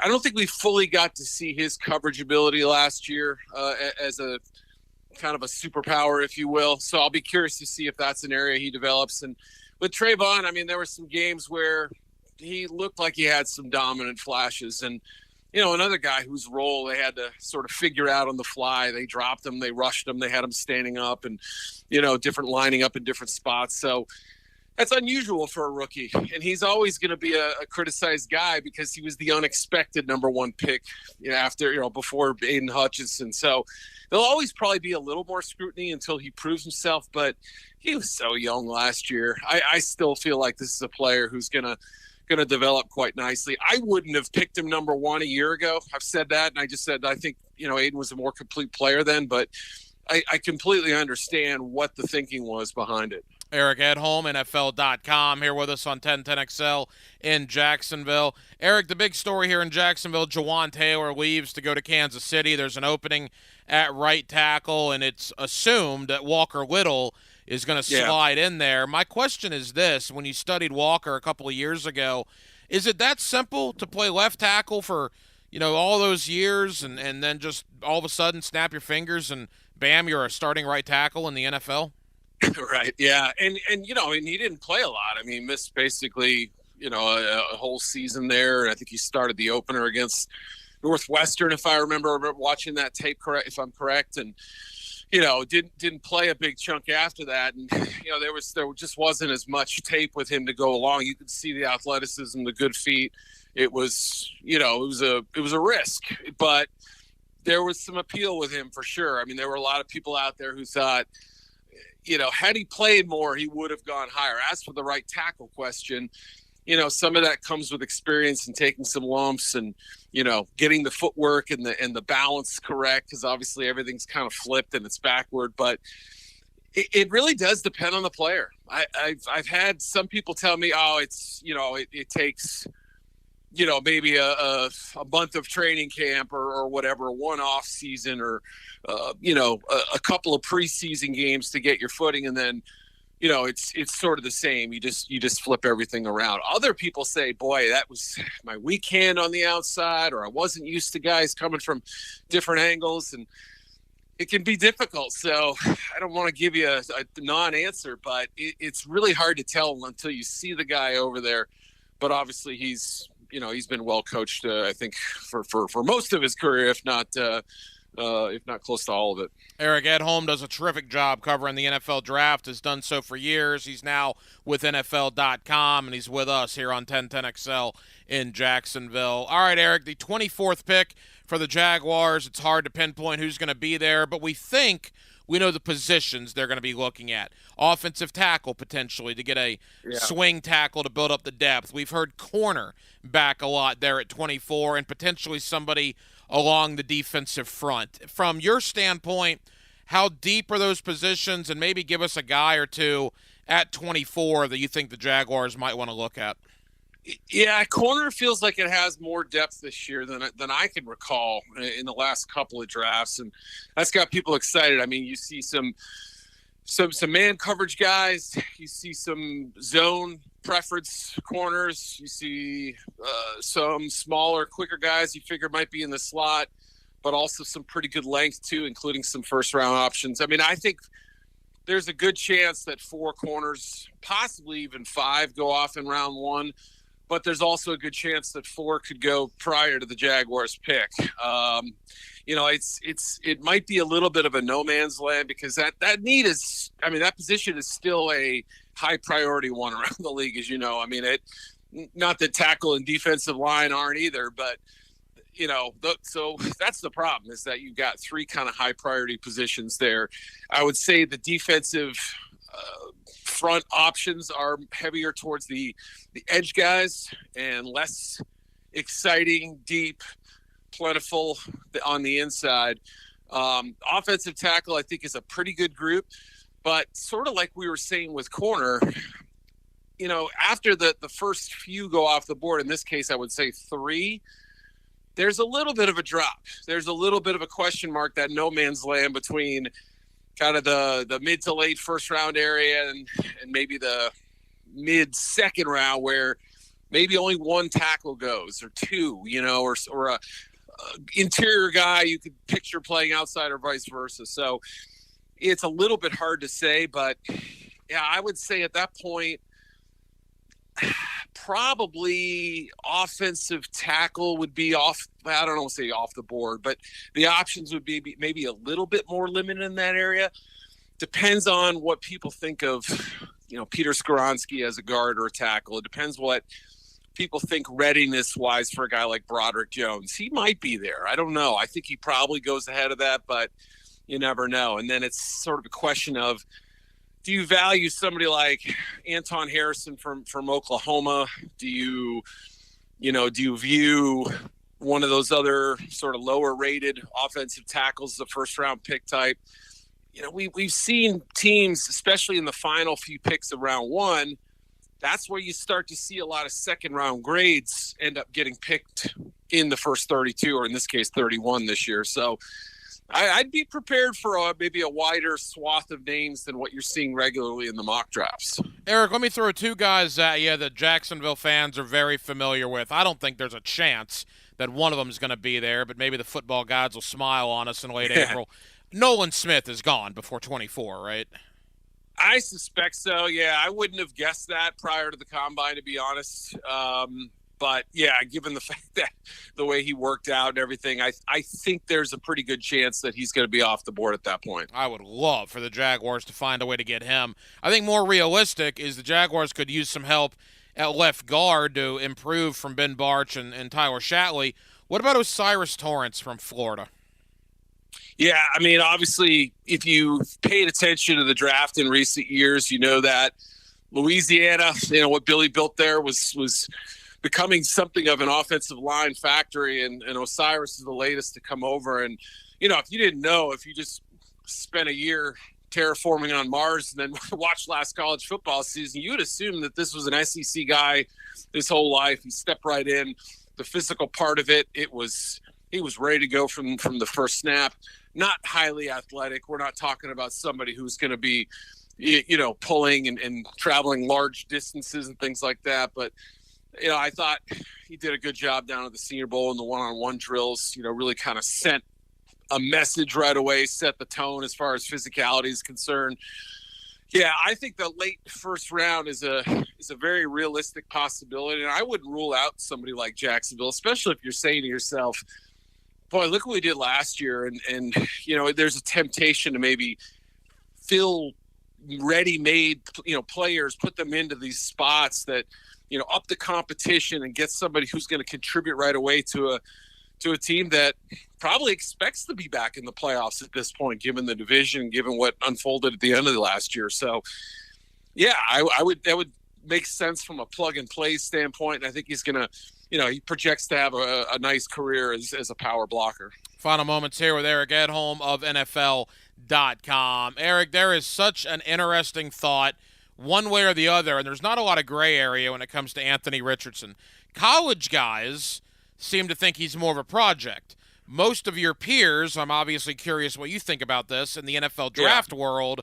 I don't think we fully got to see his coverage ability last year as a kind of a superpower, if you will. So I'll be curious to see if that's an area he develops. And with Trayvon, I mean, there were some games where he looked like he had some dominant flashes. And, you know, another guy whose role they had to sort of figure out on the fly. They dropped him, they rushed him, they had him standing up and, you know, different lining up in different spots. So that's unusual for a rookie. And he's always going to be a criticized guy because he was the unexpected number 1 pick, you know, after, you know, before Aiden Hutchinson. So there'll always probably be a little more scrutiny until he proves himself. But he was so young last year. I still feel like this is a player who's going to develop quite nicely. I wouldn't have picked him number 1 a year ago. I've said that, and I just said I think, you know, Aiden was a more complete player then, but I completely understand what the thinking was behind it. Eric Edholm, NFL.com, here with us on 1010XL in Jacksonville. Eric, the big story here in Jacksonville, Jawan Taylor leaves to go to Kansas City. There's an opening at right tackle, and it's assumed that Walker Little is going to slide in there. My question is this. When you studied Walker a couple of years ago, is it that simple to play left tackle for, all those years and then just all of a sudden snap your fingers and, bam, you're a starting right tackle in the NFL? Right. Yeah. And he didn't play a lot. I mean, missed basically, a whole season there. And I think he started the opener against Northwestern, if I remember watching that tape correct, if I'm correct. And, didn't play a big chunk after that. And, there just wasn't as much tape with him to go along. You could see the athleticism, the good feet. It was, it was a risk, but there was some appeal with him for sure. I mean, there were a lot of people out there who thought, had he played more, he would have gone higher. As for the right tackle question, some of that comes with experience and taking some lumps and, getting the footwork and the balance correct, because obviously everything's kind of flipped and it's backward. But it really does depend on the player. I've had some people tell me, it's, it takes, maybe a month of training camp or whatever, one off season or, a couple of preseason games to get your footing. And then, it's sort of the same. You just flip everything around. Other people say, boy, that was my weak hand on the outside, or I wasn't used to guys coming from different angles, and it can be difficult. So I don't want to give you a non-answer, but it's really hard to tell until you see the guy over there. But obviously he's been well coached, I think, for most of his career, if not close to all of it. Eric Edholm does a terrific job covering the NFL draft, has done so for years. He's now with NFL.com, and he's with us here on 1010XL in Jacksonville. All right, Eric, the 24th pick for the Jaguars. It's hard to pinpoint who's going to be there, but we think we know the positions they're going to be looking at. Offensive tackle, potentially, to get a swing tackle to build up the depth. We've heard corner back a lot there at 24, and potentially somebody along the defensive front. From your standpoint, how deep are those positions, and maybe give us a guy or two at 24 that you think the Jaguars might want to look at? Yeah, corner feels like it has more depth this year than I can recall in the last couple of drafts, and that's got people excited. I mean, you see some man coverage guys, you see some zone preference corners, you see some smaller, quicker guys you figure might be in the slot, but also some pretty good length too, including some first-round options. I mean, I think there's a good chance that 4 corners, possibly even 5, go off in round 1. But there's also a good chance that 4 could go prior to the Jaguars pick. It might be a little bit of a no man's land, because that need is, I mean, that position is still a high priority one around the league, as you know. I mean, not that tackle and defensive line aren't either, but so that's the problem, is that you've got 3 kind of high priority positions there. I would say the defensive front options are heavier towards the edge guys and less exciting, deep, plentiful on the inside. Offensive tackle, I think, is a pretty good group, but sort of like we were saying with corner, after the first few go off the board, in this case, I would say 3, there's a little bit of a drop. There's a little bit of a question mark, that no man's land between kind of the mid to late first round area and maybe the mid second round, where maybe only 1 tackle goes, or 2, or a interior guy you could picture playing outside, or vice versa. So it's a little bit hard to say, but yeah, I would say at that point, probably offensive tackle would be off. I don't want to say off the board, but the options would be maybe a little bit more limited in that area. Depends on what people think of, Peter Skoronski as a guard or a tackle. It depends what people think readiness-wise for a guy like Broderick Jones. He might be there. I don't know. I think he probably goes ahead of that, but you never know. And then it's sort of a question of, do you value somebody like Anton Harrison from Oklahoma? Do you view one of those other sort of lower rated offensive tackles, the first round pick type? we've seen teams, especially in the final few picks of round one, that's where you start to see a lot of second round grades end up getting picked in the first 32, or in this case 31 this year. So I'd be prepared for maybe a wider swath of names than what you're seeing regularly in the mock drafts. Eric, let me throw two guys at you that Jacksonville fans are very familiar with. I don't think there's a chance that one of them is going to be there, but maybe the football gods will smile on us in late April. Nolan Smith is gone before 24, right? I suspect so, yeah. I wouldn't have guessed that prior to the combine, to be honest. But, yeah, given the fact that the way he worked out and everything, I think there's a pretty good chance that he's going to be off the board at that point. I would love for the Jaguars to find a way to get him. I think more realistic is the Jaguars could use some help at left guard to improve from Ben Barch and Tyler Shatley. What about Osiris Torrance from Florida? Yeah, I mean, obviously, if you paid attention to the draft in recent years, you know that Louisiana, what Billy built there was becoming something of an offensive line factory, and Osiris is the latest to come over. And, if you didn't know, if you just spent a year terraforming on Mars and then watched last college football season, you would assume that this was an SEC guy his whole life. He stepped right in. The physical part of it, he was ready to go from the first snap. Not highly athletic. We're not talking about somebody who's going to be, pulling and traveling large distances and things like that. But, I thought he did a good job down at the Senior Bowl in the one-on-one drills, really kind of sent a message right away, set the tone as far as physicality is concerned. Yeah, I think the late first round is a very realistic possibility, and I wouldn't rule out somebody like Jacksonville, especially if you're saying to yourself, boy, look what we did last year, and there's a temptation to maybe fill ready-made, players, put them into these spots that, up the competition and get somebody who's going to contribute right away to a team that probably expects to be back in the playoffs at this point, given the division, given what unfolded at the end of the last year. So, yeah, that would make sense from a plug-and-play standpoint, and I think he's going to, he projects to have a nice career as a power blocker. Final moments here with Eric Edholm of NFL.com. Eric, there is such an interesting thought one way or the other, and there's not a lot of gray area when it comes to Anthony Richardson. College guys seem to think he's more of a project. Most of your peers, I'm obviously curious what you think about this, in the NFL draft world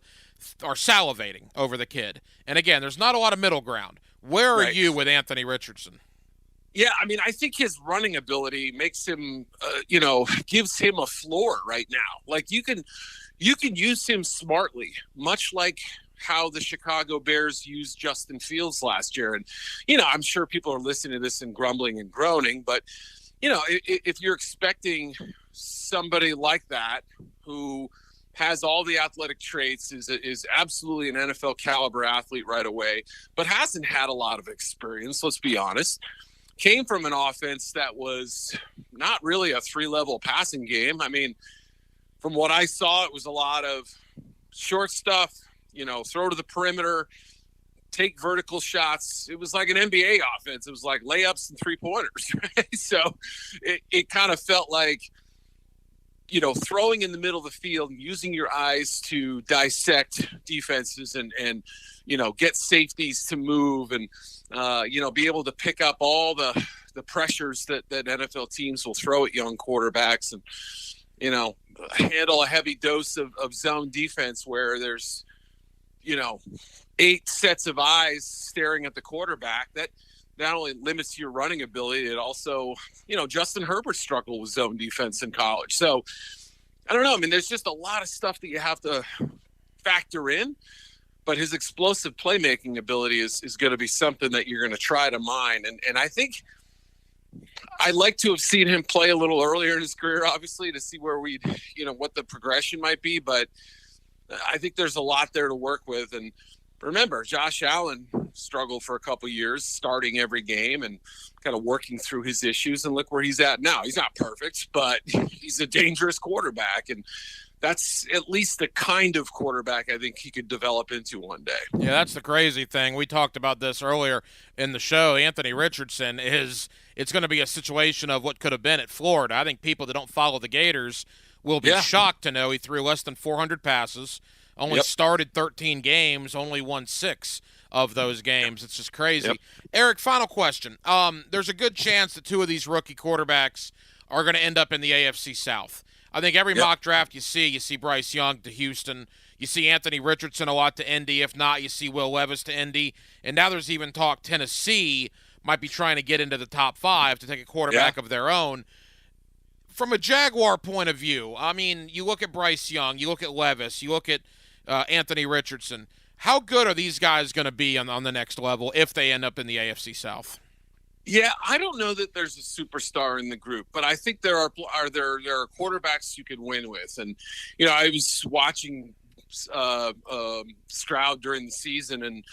are salivating over the kid. And again, there's not a lot of middle ground. Where are you with Anthony Richardson? Yeah, I mean, I think his running ability makes him, gives him a floor right now. Like you can use him smartly, much like how the Chicago Bears used Justin Fields last year. And, I'm sure people are listening to this and grumbling and groaning, but, if you're expecting somebody like that who has all the athletic traits, is absolutely an NFL caliber athlete right away, but hasn't had a lot of experience, let's be honest, came from an offense that was not really a three-level passing game. I mean, from what I saw, it was a lot of short stuff, throw to the perimeter, take vertical shots. It was like an NBA offense. It was like layups and three-pointers, right? So it kind of felt like, throwing in the middle of the field and using your eyes to dissect defenses and get safeties to move and, be able to pick up all the pressures that NFL teams will throw at young quarterbacks and, handle a heavy dose of zone defense where there's, 8 sets of eyes staring at the quarterback. That not only limits your running ability, it also, Justin Herbert struggled with zone defense in college. So I don't know. I mean, there's just a lot of stuff that you have to factor in, but his explosive playmaking ability is going to be something that you're going to try to mine. And I think I'd like to have seen him play a little earlier in his career, obviously, to see where we'd, what the progression might be. But I think there's a lot there to work with. And remember, Josh Allen struggled for a couple years, starting every game and kind of working through his issues. And look where he's at now. He's not perfect, but he's a dangerous quarterback. And that's at least the kind of quarterback I think he could develop into one day. Yeah, that's the crazy thing. We talked about this earlier in the show. Anthony Richardson it's going to be a situation of what could have been at Florida. I think people that don't follow the Gators will be shocked to know he threw less than 400 passes, only started 13 games, only won 6 of those games. It's just crazy. Eric, final question. There's a good chance that 2 of these rookie quarterbacks are going to end up in the AFC South. I think every mock draft you see Bryce Young to Houston. You see Anthony Richardson a lot to Indy. If not, you see Will Levis to Indy. And now there's even talk Tennessee might be trying to get into the top 5 to take a quarterback of their own. From a Jaguar point of view, I mean, you look at Bryce Young, you look at Levis, you look at Anthony Richardson. How good are these guys going to be on the next level if they end up in the AFC South? Yeah, I don't know that there's a superstar in the group, but I think there are quarterbacks you could win with. And, you know, I was watching Stroud during the season, and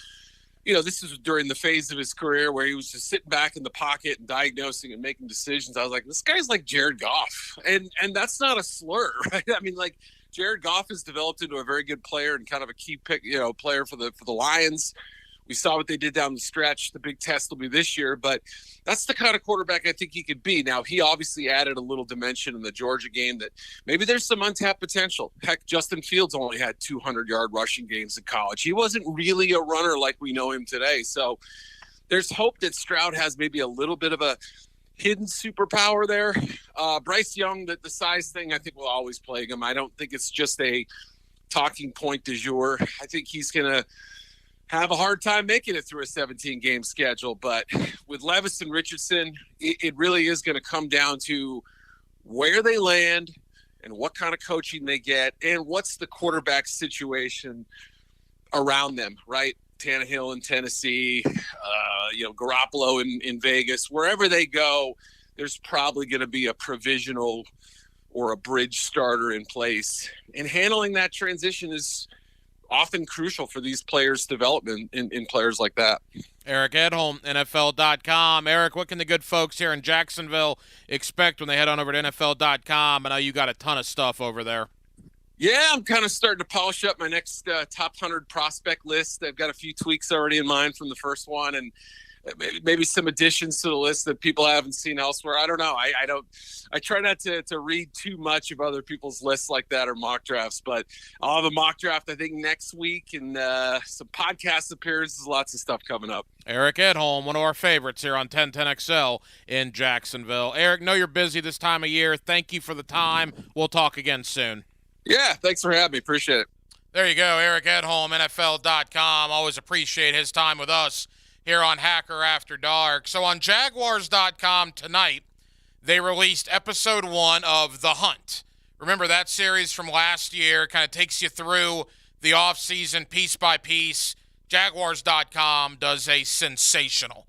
you know, this is during the phase of his career where he was just sitting back in the pocket and diagnosing and making decisions. I was like, this guy's like Jared Goff, and that's not a slur, right? I mean, like, Jared Goff has developed into a very good player and kind of a key pick, you know, player for the Lions. We saw what they did down the stretch. The big test will be this year, but that's the kind of quarterback I think he could be. Now, he obviously added a little dimension in the Georgia game that maybe there's some untapped potential. Heck, Justin Fields only had 200-yard rushing games in college. He wasn't really a runner like we know him today. So there's hope that Stroud has maybe a little bit of a hidden superpower there. Bryce Young, the size thing, I think will always plague him. I don't think it's just a talking point du jour. I think he's going to have a hard time making it through a 17-game schedule. But with Levis and Richardson, it really is going to come down to where they land and what kind of coaching they get and what's the quarterback situation around them, right? Tannehill in Tennessee, Garoppolo in Vegas. Wherever they go, there's probably going to be a provisional or a bridge starter in place. And handling that transition is often crucial for these players' development in players like that. Eric Edholm, NFL.com. Eric, what can the good folks here in Jacksonville expect when they head on over to NFL.com? I know you got a ton of stuff over there. Yeah, I'm kind of starting to polish up my next top 100 prospect list. I've got a few tweaks already in mind from the first one, and maybe some additions to the list that people haven't seen elsewhere. I don't know. I try not to read too much of other people's lists like that or mock drafts, but I'll have a mock draft, I think, next week, and some podcast appearances, lots of stuff coming up. Eric Edholm, one of our favorites here on 1010XL in Jacksonville. Eric, know you're busy this time of year. Thank you for the time. We'll talk again soon. Yeah, thanks for having me. Appreciate it. There you go, Eric Edholm, NFL.com. Always appreciate his time with us here on Hacker After Dark. So on Jaguars.com tonight, they released episode 1 of The Hunt. Remember that series from last year, kind of takes you through the offseason piece by piece. Jaguars.com does a sensational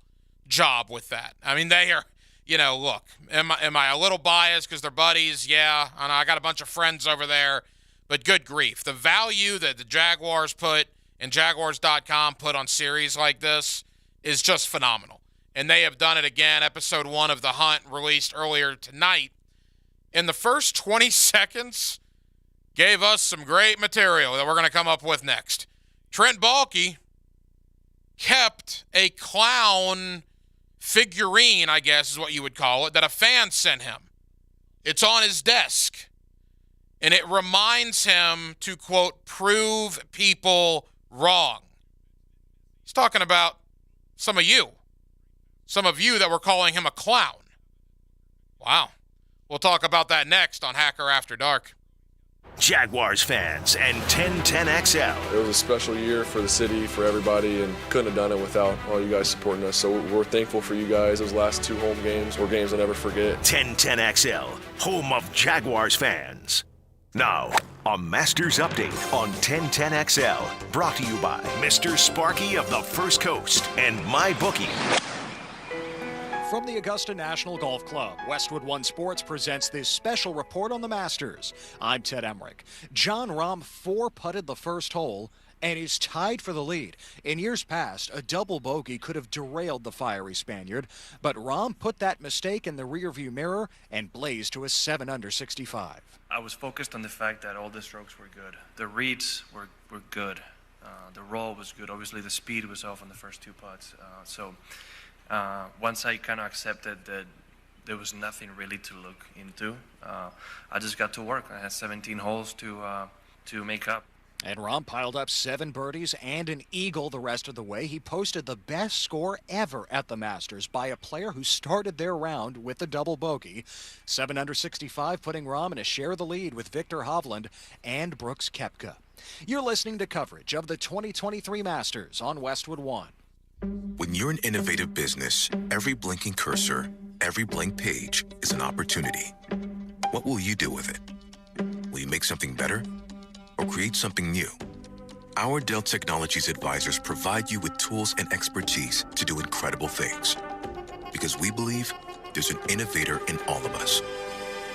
job with that. I mean, they are, look, am I a little biased because they're buddies? Yeah, I got a bunch of friends over there, but good grief. The value that the Jaguars put and Jaguars.com put on series like this is just phenomenal. And they have done it again. Episode 1 of The Hunt released earlier tonight. In the first 20 seconds, gave us some great material that we're going to come up with next. Trent Baalke kept a clown figurine, I guess is what you would call it, that a fan sent him. It's on his desk. And it reminds him to, quote, prove people wrong. He's talking about some of you that were calling him a clown. Wow. We'll talk about that next on Hacker After Dark. Jaguars fans and 1010XL. It was a special year for the city, for everybody, and couldn't have done it without all you guys supporting us. So we're thankful for you guys. Those last 2 home games were games I'll never forget. 1010XL, home of Jaguars fans. Now, a Masters update on 1010XL, brought to you by Mr. Sparky of the First Coast and MyBookie. From the Augusta National Golf Club, Westwood One Sports presents this special report on the Masters. I'm Ted Emmerich. Jon Rahm 4-putted the first hole and is tied for the lead. In years past, a double bogey could have derailed the fiery Spaniard, but Rahm put that mistake in the rearview mirror and blazed to a 7-under 65. I was focused on the fact that all the strokes were good. The reads were good. The roll was good. Obviously, the speed was off on the first 2 putts. Once I kind of accepted that there was nothing really to look into. I just got to work. I had 17 holes to make up. And Rahm piled up 7 birdies and an eagle the rest of the way. He posted the best score ever at the Masters by a player who started their round with a double bogey. 7 under 65, putting Rahm in a share of the lead with Viktor Hovland and Brooks Koepka. You're listening to coverage of the 2023 Masters on Westwood One. When you're an innovative business, every blinking cursor, every blank page is an opportunity. What will you do with it? Will you make something better or create something new? Our Dell Technologies advisors provide you with tools and expertise to do incredible things. Because we believe there's an innovator in all of us.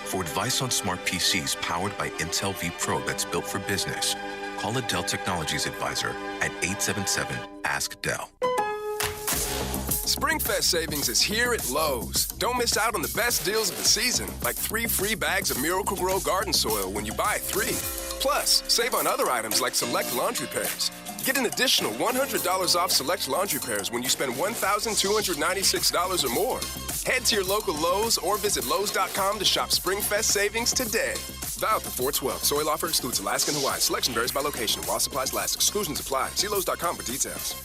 For advice on smart PCs powered by Intel V Pro that's built for business, call a Dell Technologies advisor at 877-ASK-DELL. SpringFest savings is here at Lowe's. Don't miss out on the best deals of the season, like 3 free bags of Miracle-Gro garden soil when you buy 3. Plus, save on other items like select laundry pairs. Get an additional $100 off select laundry pairs when you spend $1,296 or more. Head to your local Lowe's or visit Lowe's.com to shop SpringFest savings today. Valid for 4/12. Soil offer excludes Alaska and Hawaii. Selection varies by location while supplies last. Exclusions apply. See Lowe's.com for details.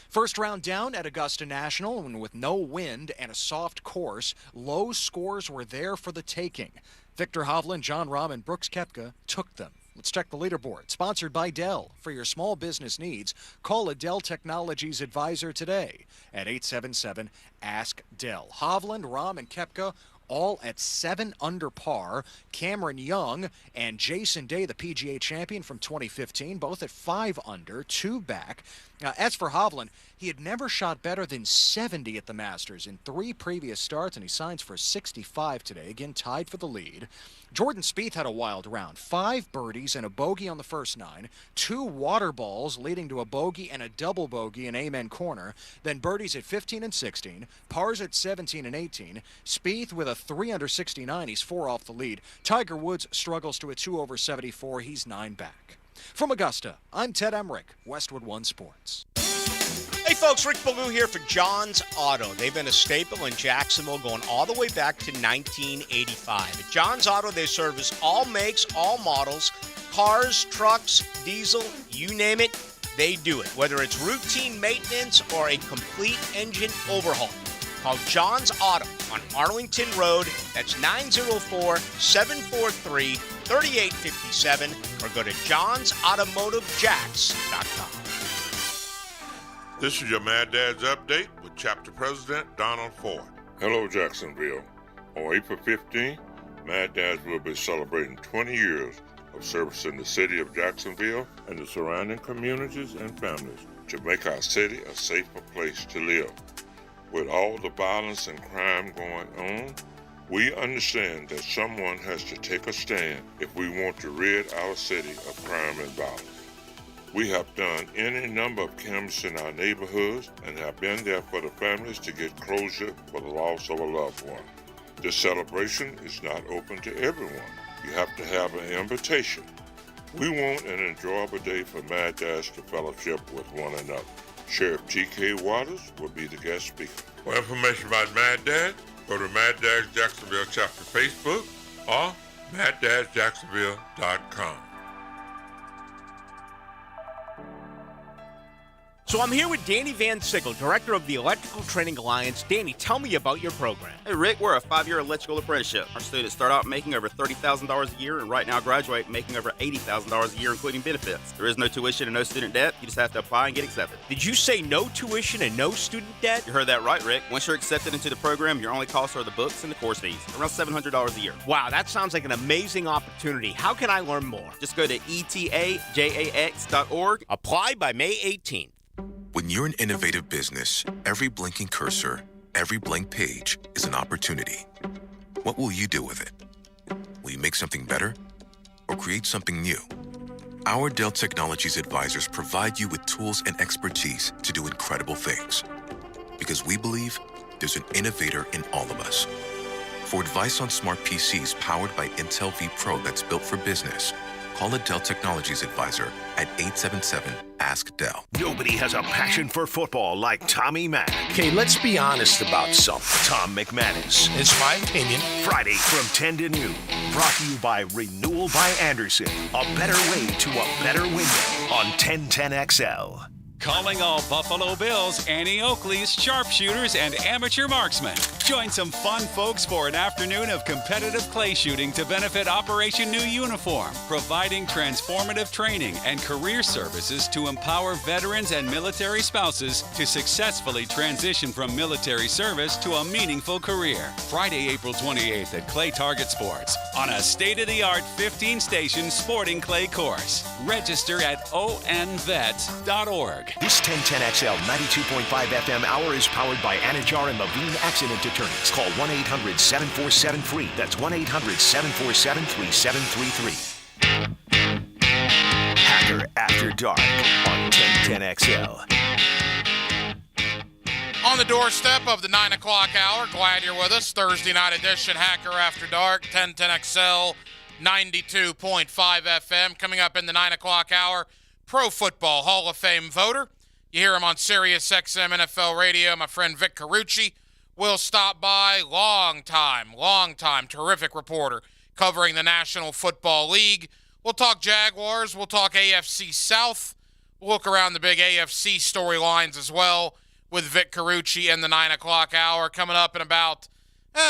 First round down at Augusta National, and with no wind and a soft course, low scores were there for the taking. Viktor Hovland, Jon Rahm, and Brooks Koepka took them. Let's check the leaderboard. Sponsored by Dell. For your small business needs, call a Dell Technologies advisor today at 877-ASK-DELL. Hovland, Rahm, and Koepka all at 7 under par. Cameron Young and Jason Day, the PGA champion from 2015, both at 5 under, 2 back. As for Hovland, he had never shot better than 70 at the Masters in 3 previous starts, and he signs for 65 today, again tied for the lead. Jordan Spieth had a wild round. 5 birdies and a bogey on the first 9, 2 water balls leading to a bogey and a double bogey in Amen Corner, then birdies at 15 and 16, pars at 17 and 18. Spieth with a 3 under 69, he's 4 off the lead. Tiger Woods struggles to a 2 over 74, he's 9 back. From Augusta, I'm Ted Emmerich, Westwood One Sports. Hey folks, Rick Ballou here for John's Auto. They've been a staple in Jacksonville going all the way back to 1985. At John's Auto, they service all makes, all models, cars, trucks, diesel, you name it, they do it. Whether it's routine maintenance or a complete engine overhaul. Call John's Auto on Arlington Road. That's 904-743-3857 or go to johnsautomotivejacks.com. This is your Mad Dad's Update with Chapter President Donald Ford. Hello, Jacksonville. On April 15th, Mad Dads will be celebrating 20 years of service in the city of Jacksonville and the surrounding communities and families to make our city a safer place to live. With all the violence and crime going on, we understand that someone has to take a stand if we want to rid our city of crime and violence. We have done any number of camps in our neighborhoods and have been there for the families to get closure for the loss of a loved one. This celebration is not open to everyone. You have to have an invitation. We want an enjoyable day for Mad Dads to fellowship with one another. Sheriff T.K. Waters will be the guest speaker. For information about Mad Dad, go to Mad Dads Jacksonville Chapter Facebook or MadDadsJacksonville.com. So I'm here with Danny Van Sickle, Director of the Electrical Training Alliance. Danny, tell me about your program. Hey, Rick, we're a 5-year electrical apprenticeship. Our students start out making over $30,000 a year and right now graduate making over $80,000 a year, including benefits. There is no tuition and no student debt. You just have to apply and get accepted. Did you say no tuition and no student debt? You heard that right, Rick. Once you're accepted into the program, your only costs are the books and the course fees, around $700 a year. Wow, that sounds like an amazing opportunity. How can I learn more? Just go to etajax.org. Apply by May 18th. When you're an innovative business, every blinking cursor, every blank page is an opportunity. What will you do with it? Will you make something better or create something new? Our Dell Technologies advisors provide you with tools and expertise to do incredible things. Because we believe there's an innovator in all of us. For advice on smart PCs powered by Intel V Pro that's built for business, Call a Dell Technologies advisor at 877-ASK-DELL. Nobody has a passion for football like Tommy Mack. Okay, let's be honest about something. Tom McManus. It's my opinion. Friday from 10 to noon. Brought to you by Renewal by Anderson. A better way to a better window on 1010XL. Calling all Buffalo Bills, Annie Oakley's sharpshooters, and amateur marksmen. Join some fun folks for an afternoon of competitive clay shooting to benefit Operation New Uniform, providing transformative training and career services to empower veterans and military spouses to successfully transition from military service to a meaningful career. Friday, April 28th at Clay Target Sports on a state-of-the-art 15-station sporting clay course. Register at onvet.org. This 1010XL 92.5 FM hour is powered by Anajar and Levine Accident Attorneys. Call 1-800-747-FREE. That's 1-800-747-3733. Hacker After Dark on 1010XL. On the doorstep of the 9 o'clock hour, glad you're with us. Thursday night edition, Hacker After Dark, 1010XL, 92.5 FM. Coming up in the 9 o'clock hour, Pro Football Hall of Fame voter. You hear him on Sirius XM NFL Radio. My friend Vic Carucci will stop by. Long time, terrific reporter covering the National Football League. We'll talk Jaguars. We'll talk AFC South. We'll look around the big AFC storylines as well with Vic Carucci in the 9 o'clock hour. Coming up in about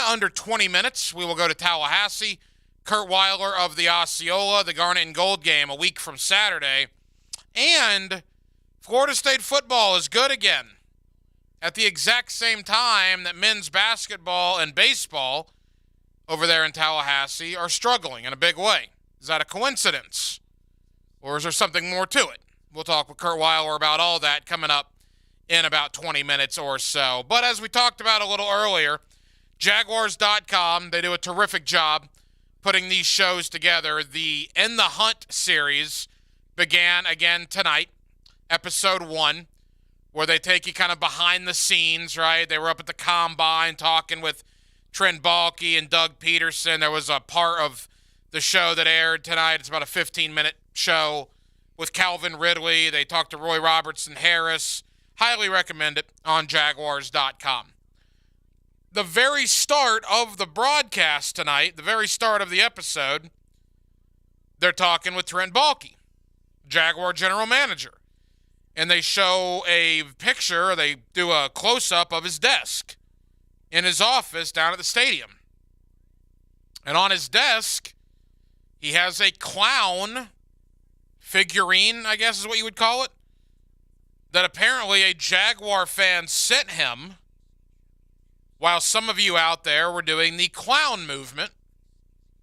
under 20 minutes, we will go to Tallahassee. Kurt Weiler of the Osceola, the Garnet and Gold game a week from Saturday. And Florida State football is good again at the exact same time that men's basketball and baseball over there in Tallahassee are struggling in a big way. Is that a coincidence? Or is there something more to it? We'll talk with Kurt Weiler about all that coming up in about 20 minutes or so. But as we talked about a little earlier, Jaguars.com, they do a terrific job putting these shows together. The In the Hunt series began again tonight, episode 1, where they take you kind of behind the scenes, right? They were up at the Combine talking with Trent Baalke and Doug Peterson. There was a part of the show that aired tonight. It's about a 15-minute show with Calvin Ridley. They talked to Roy Robertson Harris. Highly recommend it on Jaguars.com. The very start of the broadcast tonight, the very start of the episode, they're talking with Trent Baalke, Jaguar general manager. And they show a picture, they do a close-up of his desk in his office down at the stadium. And on his desk, he has a clown figurine, I guess is what you would call it, that apparently a Jaguar fan sent him while some of you out there were doing the clown movement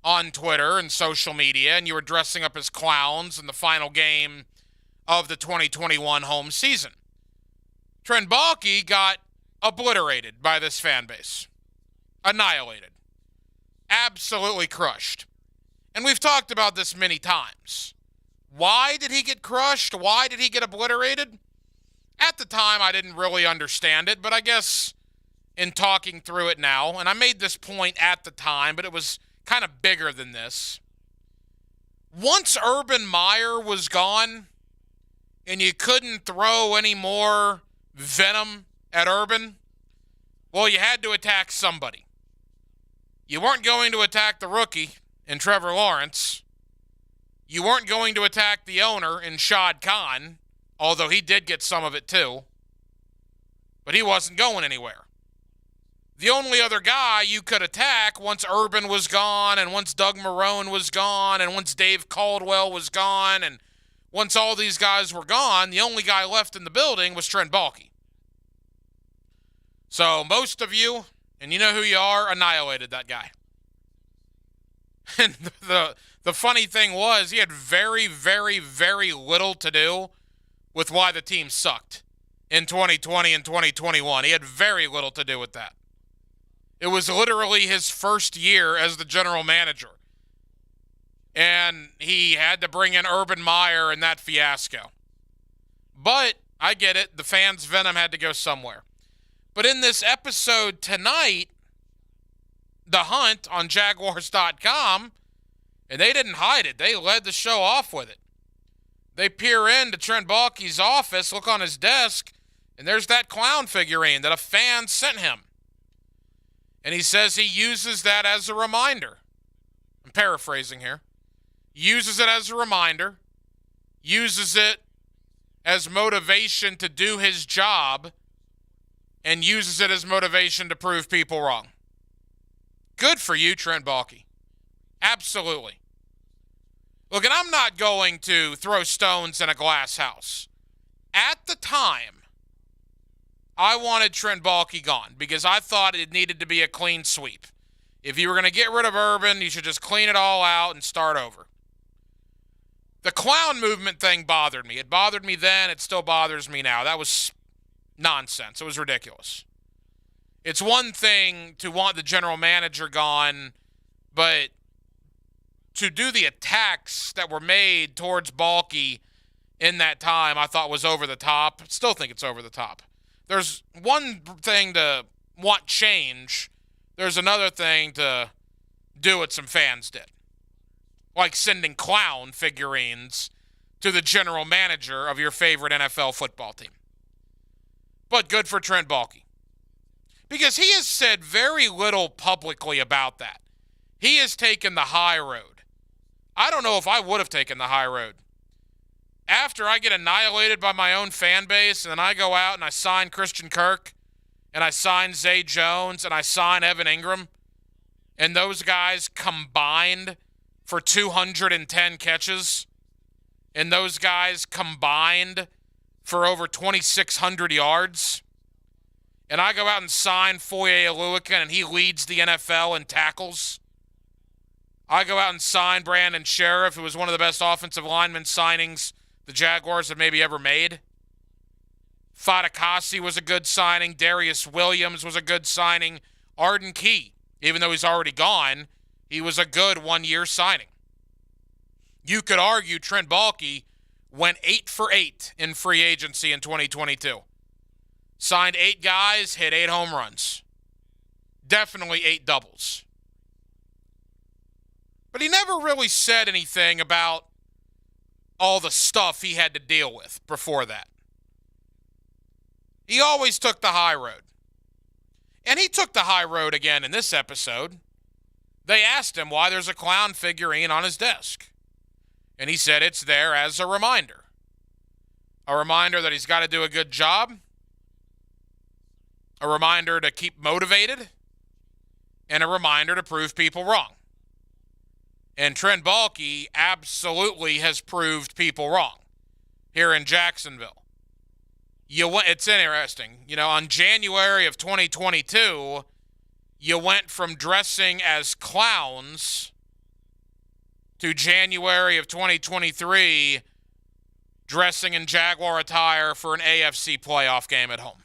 on Twitter and social media, and you were dressing up as clowns in the final game of the 2021 home season. Trent Baalke got obliterated by this fan base. Annihilated. Absolutely crushed. And we've talked about this many times. Why did he get crushed? Why did he get obliterated? At the time, I didn't really understand it, but I guess in talking through it now, and I made this point at the time, but it was kind of bigger than this. Once Urban Meyer was gone, and you couldn't throw any more venom at Urban, well, you had to attack somebody. You weren't going to attack the rookie in Trevor Lawrence. You weren't going to attack the owner in Shad Khan, although he did get some of it too. But he wasn't going anywhere. The only other guy you could attack once Urban was gone, and once Doug Marrone was gone, and once Dave Caldwell was gone, and once all these guys were gone, the only guy left in the building was Trent Baalke. So most of you, and you know who you are, annihilated that guy. And the funny thing was, he had very, very, very little to do with why the team sucked in 2020 and 2021. He had very little to do with that. It was literally his first year as the general manager. And he had to bring in Urban Meyer in that fiasco. But I get it. The fans' venom had to go somewhere. But in this episode tonight, The Hunt on Jaguars.com, And they didn't hide it. They led the show off with it. They peer into Trent Baalke's office, look on his desk, and there's that clown figurine that a fan sent him. And he says he uses that as a reminder. I'm paraphrasing here. Uses it as a reminder. Uses it as motivation to do his job. And uses it as motivation to prove people wrong. Good for you, Trent Baalke. Absolutely. Look, and I'm not going to throw stones in a glass house. At the time, I wanted Trent Baalke gone because I thought it needed to be a clean sweep. If you were going to get rid of Urban, you should just clean it all out and start over. The clown movement thing bothered me. It bothered me then. It still bothers me now. That was nonsense. It was ridiculous. It's one thing to want the general manager gone, but to do the attacks that were made towards Baalke in that time, I thought was over the top. Still think it's over the top. There's one thing to want change. There's another thing to do what some fans did. Like sending clown figurines to the general manager of your favorite NFL football team. But good for Trent Baalke. Because he has said very little publicly about that. He has taken the high road. I don't know if I would have taken the high road. After I get annihilated by my own fan base, and then I go out and I sign Christian Kirk, and I sign Zay Jones, and I sign Evan Ingram, and those guys combined for 210 catches, and those guys combined for over 2,600 yards, and I go out and sign Foye Oluokun, and he leads the NFL in tackles. I go out and sign Brandon Sheriff, who was one of the best offensive lineman signings the Jaguars have maybe ever made. Fatukasi was a good signing. Darius Williams was a good signing. Arden Key, even though he's already gone, he was a good one-year signing. You could argue Trent Baalke went 8 for 8 in free agency in 2022. Signed 8 guys, hit 8 home runs. Definitely 8 doubles. But he never really said anything about all the stuff he had to deal with before that. He always took the high road. And he took the high road again in this episode. They asked him why there's a clown figurine on his desk. And he said it's there as a reminder. A reminder that he's got to do a good job. A reminder to keep motivated. And a reminder to prove people wrong. And Trent Baalke absolutely has proved people wrong here in Jacksonville. It's interesting. On January of 2022, you went from dressing as clowns to January of 2023 dressing in Jaguar attire for an AFC playoff game at home.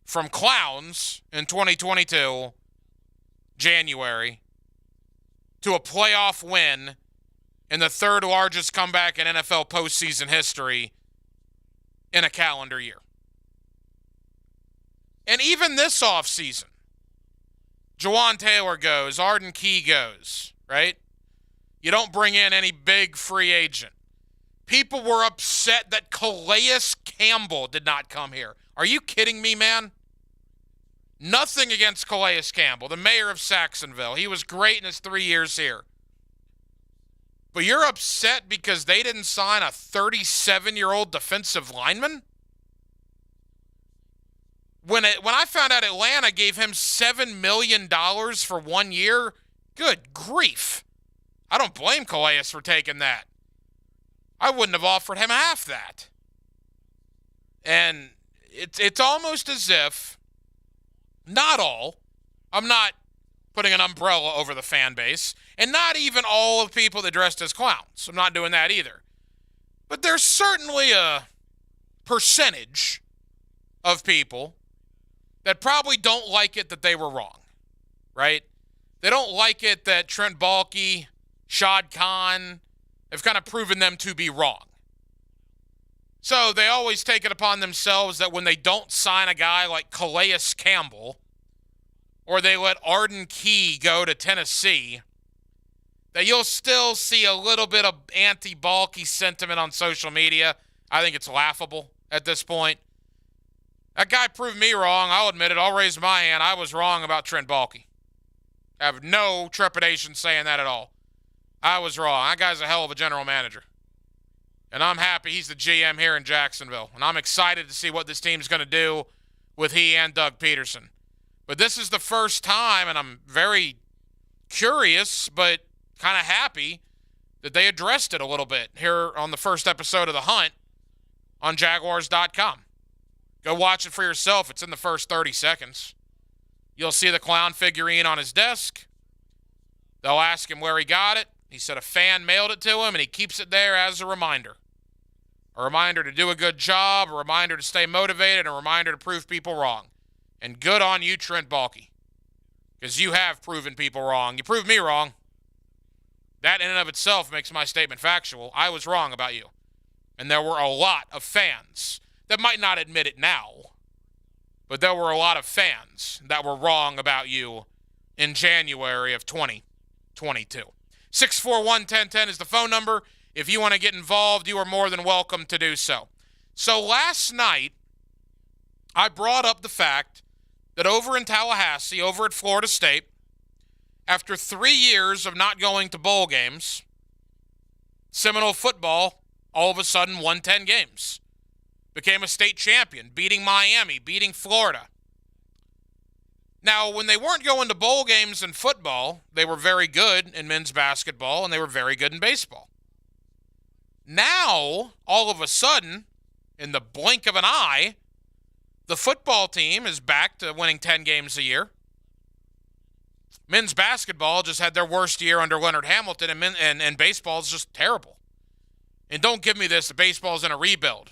From clowns in 2022, January, to a playoff win in the third largest comeback in NFL postseason history in a calendar year. And even this offseason, Jawan Taylor goes, Arden Key goes, right? You don't bring in any big free agent. People were upset that Calais Campbell did not come here. Are you kidding me, man? Nothing against Calais Campbell, the mayor of Saxonville. He was great in his 3 years here. But you're upset because they didn't sign a 37-year-old defensive lineman? When I found out Atlanta gave him $7 million for 1 year, good grief. I don't blame Calais for taking that. I wouldn't have offered him half that. And it's almost as if, not all, I'm not putting an umbrella over the fan base, and not even all of the people that dressed as clowns. I'm not doing that either. But there's certainly a percentage of people that probably don't like it that they were wrong, right? They don't like it that Trent Baalke, Shad Khan have kind of proven them to be wrong. So they always take it upon themselves that when they don't sign a guy like Calais Campbell, or they let Arden Key go to Tennessee, that you'll still see a little bit of anti-Balky sentiment on social media. I think it's laughable at this point. That guy proved me wrong. I'll admit it. I'll raise my hand. I was wrong about Trent Baalke. I have no trepidation saying that at all. I was wrong. That guy's a hell of a general manager. And I'm happy he's the GM here in Jacksonville. And I'm excited to see what this team's going to do with he and Doug Peterson. But this is the first time, and I'm very curious, but kind of happy that they addressed it a little bit here on the first episode of The Hunt on Jaguars.com. Go watch it for yourself. It's in the first 30 seconds. You'll see the clown figurine on his desk. They'll ask him where he got it. He said a fan mailed it to him, and he keeps it there as a reminder. A reminder to do a good job, a reminder to stay motivated, a reminder to prove people wrong. And good on you, Trent Baalke, because you have proven people wrong. You proved me wrong. That in and of itself makes my statement factual. I was wrong about you. And there were a lot of fans that might not admit it now, but there were a lot of fans that were wrong about you in January of 2022. 641-1010 is the phone number. If you want to get involved, you are more than welcome to do so. So last night, I brought up the fact that over in Tallahassee, over at Florida State, after 3 years of not going to bowl games, Seminole football all of a sudden won 10 games. Became a state champion, beating Miami, beating Florida. Now, when they weren't going to bowl games in football, they were very good in men's basketball, and they were very good in baseball. Now, all of a sudden, in the blink of an eye, the football team is back to winning 10 games a year. Men's basketball just had their worst year under Leonard Hamilton, and baseball is just terrible. And don't give me this, the baseball's in a rebuild.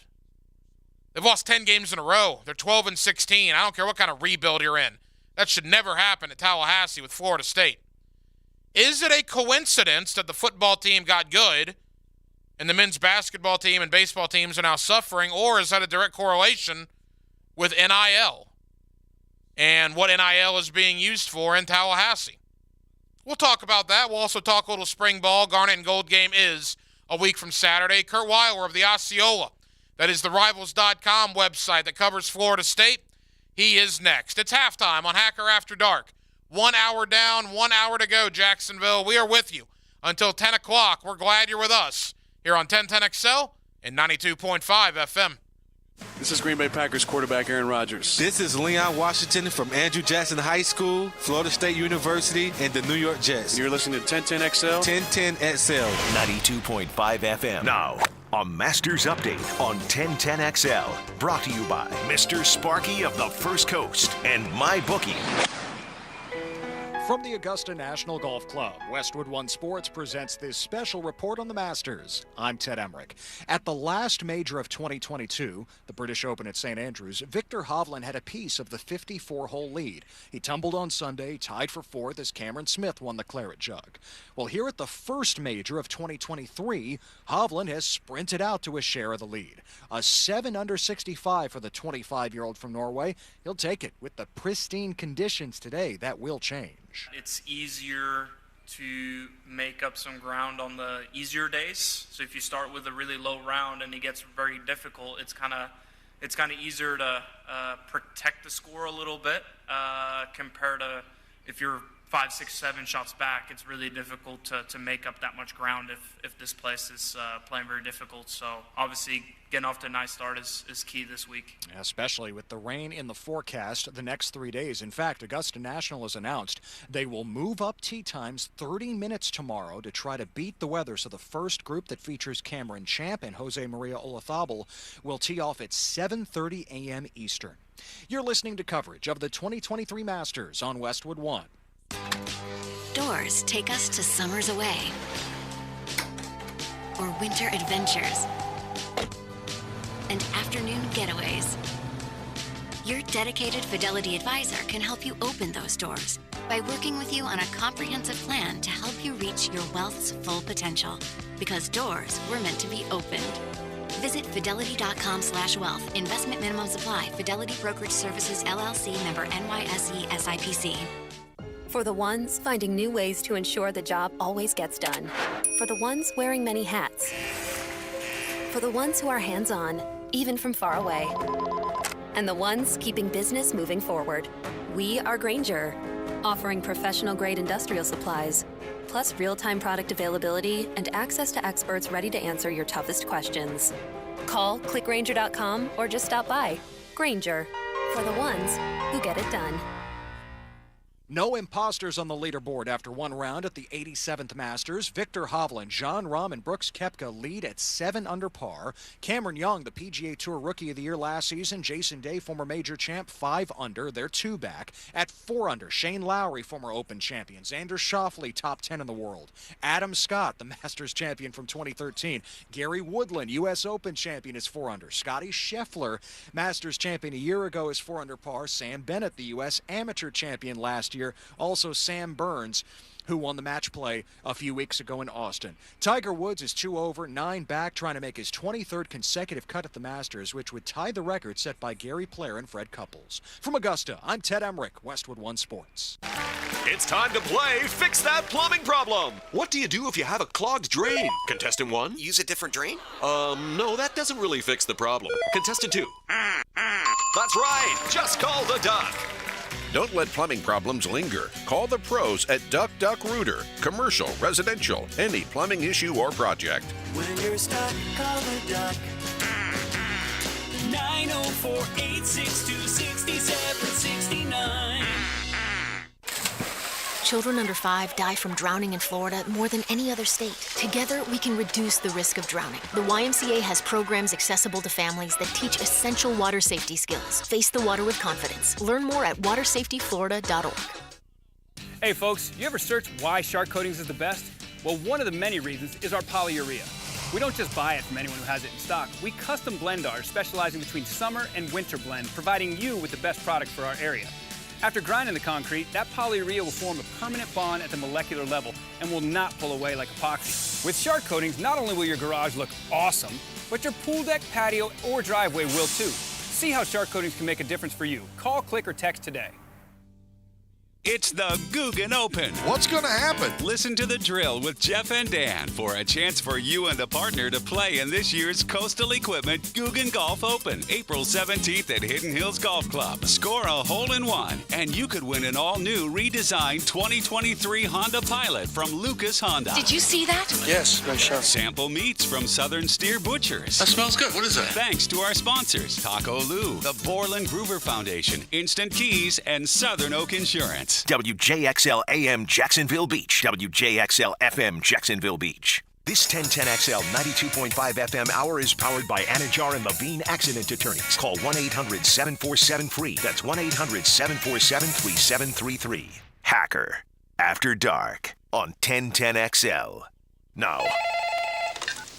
They've lost 10 games in a row. They're 12-16. I don't care what kind of rebuild you're in. That should never happen at Tallahassee with Florida State. Is it a coincidence that the football team got good and the men's basketball team and baseball teams are now suffering, or is that a direct correlation with NIL and what NIL is being used for in Tallahassee? We'll talk about that. We'll also talk a little spring ball. Garnet and Gold game is a week from Saturday. Kurt Weiler of the Osceola, that is the Rivals.com website that covers Florida State. He is next. It's halftime on Hacker After Dark. 1 hour down, 1 hour to go, Jacksonville. We are with you until 10 o'clock. We're glad you're with us here on 1010XL and 92.5 FM. This is Green Bay Packers quarterback Aaron Rodgers. This is Leon Washington from Andrew Jackson High School, Florida State University, and the New York Jets. You're listening to 1010XL. 1010XL. 92.5 FM. Now, a Masters Update on 1010XL. Brought to you by Mr. Sparky of the First Coast and MyBookie. From the Augusta National Golf Club, Westwood One Sports presents this special report on the Masters. I'm Ted Emmerich. At the last major of 2022, the British Open at St. Andrews, Viktor Hovland had a piece of the 54-hole lead. He tumbled on Sunday, tied for fourth as Cameron Smith won the Claret Jug. Well, here at the first major of 2023, Hovland has sprinted out to a share of the lead. A 7 under 65 for the 25-year-old from Norway. He'll take it with the pristine conditions today. That will change. It's easier to make up some ground on the easier days. So if you start with a really low round and it gets very difficult, it's kind of easier to protect the score a little bit compared to if you're 5, 6, 7 shots back. It's really difficult to make up that much ground if this place is playing very difficult. So obviously getting off to a nice start is key this week. Especially with the rain in the forecast the next 3 days. In fact, Augusta National has announced they will move up tee times 30 minutes tomorrow to try to beat the weather. So the first group that features Cameron Champ and Jose Maria Olazabal will tee off at 7:30 a.m. Eastern. You're listening to coverage of the 2023 Masters on Westwood One. Doors take us to summers away or winter adventures and afternoon getaways. Your dedicated Fidelity advisor can help you open those doors by working with you on a comprehensive plan to help you reach your wealth's full potential, because doors were meant to be opened. Visit fidelity.com/wealth. Investment minimum supply. Fidelity Brokerage Services, LLC, member NYSE SIPC. For the ones finding new ways to ensure the job always gets done. For the ones wearing many hats. For the ones who are hands-on, even from far away. And the ones keeping business moving forward. We are Grainger, offering professional-grade industrial supplies, plus real-time product availability and access to experts ready to answer your toughest questions. Call, click Grainger.com, or just stop by. Grainger, for the ones who get it done. No imposters on the leaderboard after one round at the 87th Masters. Victor Hovland, Jon Rahm, and Brooks Koepka lead at 7 under par. Cameron Young, the PGA Tour Rookie of the Year last season. Jason Day, former major champ, 5 under. They're 2 back. At 4 under, Shane Lowry, former Open champion. Xander Schauffele, top 10 in the world. Adam Scott, the Masters champion from 2013. Gary Woodland, U.S. Open champion, is 4 under. Scotty Scheffler, Masters champion a year ago, is 4 under par. Sam Bennett, the U.S. Amateur champion last year. Also Sam Burns, who won the match play a few weeks ago in Austin. Tiger Woods is 2 over, 9 back, trying to make his 23rd consecutive cut at the Masters, which would tie the record set by Gary Player and Fred Couples. From Augusta, I'm Ted Emmerich, Westwood One Sports. It's time to play Fix That Plumbing Problem. What do you do if you have a clogged drain? Contestant 1? Use a different drain? No, that doesn't really fix the problem. Contestant 2? That's right, just call the duck. Don't let plumbing problems linger. Call the pros at Duck Duck Rooter. Commercial, residential, any plumbing issue or project. When you're stuck, call the duck. 904-862-6769. Children under 5 die from drowning in Florida more than any other state. Together, we can reduce the risk of drowning. The YMCA has programs accessible to families that teach essential water safety skills. Face the water with confidence. Learn more at watersafetyflorida.org. Hey folks, you ever search why Shark Coatings is the best? Well, one of the many reasons is our polyurea. We don't just buy it from anyone who has it in stock. We custom blend ours, specializing between summer and winter blend, providing you with the best product for our area. After grinding the concrete, that polyurea will form a permanent bond at the molecular level and will not pull away like epoxy. With Shark Coatings, not only will your garage look awesome, but your pool deck, patio, or driveway will too. See how Shark Coatings can make a difference for you. Call, click, or text today. It's the Guggen Open. What's going to happen? Listen to The Drill with Jeff and Dan for a chance for you and a partner to play in this year's Coastal Equipment Guggen Golf Open, April 17th at Hidden Hills Golf Club. Score a hole-in-one, and you could win an all-new redesigned 2023 Honda Pilot from Lucas Honda. Did you see that? Yes, nice shot. Sample meats from Southern Steer Butchers. That smells good. What is that? Thanks to our sponsors, Taco Lou, the Borland Groover Foundation, Instant Keys, and Southern Oak Insurance. WJXL AM Jacksonville Beach. WJXL FM Jacksonville Beach. This 1010XL 92.5 FM hour is powered by Anajar and Levine Accident Attorneys. Call 1-800-747-FREE. That's 1-800-747-3733. Hacker. After Dark on 1010XL. Now,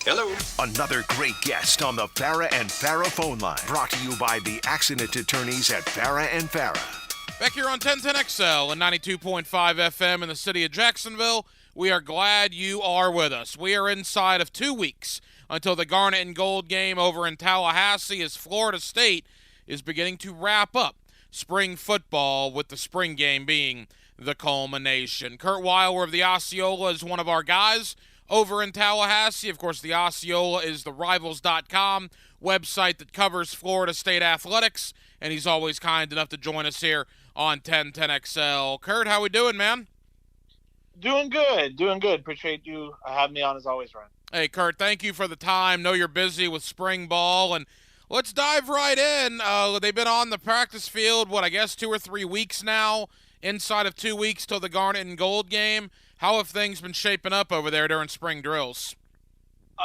hello. Another great guest on the Farah and Farah phone line. Brought to you by the Accident Attorneys at Farah and Farah. Back here on 1010XL and 92.5 FM in the city of Jacksonville, we are glad you are with us. We are inside of 2 weeks until the Garnet and Gold game over in Tallahassee as Florida State is beginning to wrap up spring football, with the spring game being the culmination. Kurt Weiler of the Osceola is one of our guys over in Tallahassee. Of course, the Osceola is the Rivals.com website that covers Florida State athletics, and he's always kind enough to join us here on 1010XL. Kurt, how we doing, man? Doing good. Appreciate you having me on as always, Ryan. Hey, Kurt, thank you for the time. Know you're busy with spring ball, and let's dive right in. They've been on the practice field, 2 or 3 weeks now, inside of 2 weeks till the Garnet and Gold game. How have things been shaping up over there during spring drills?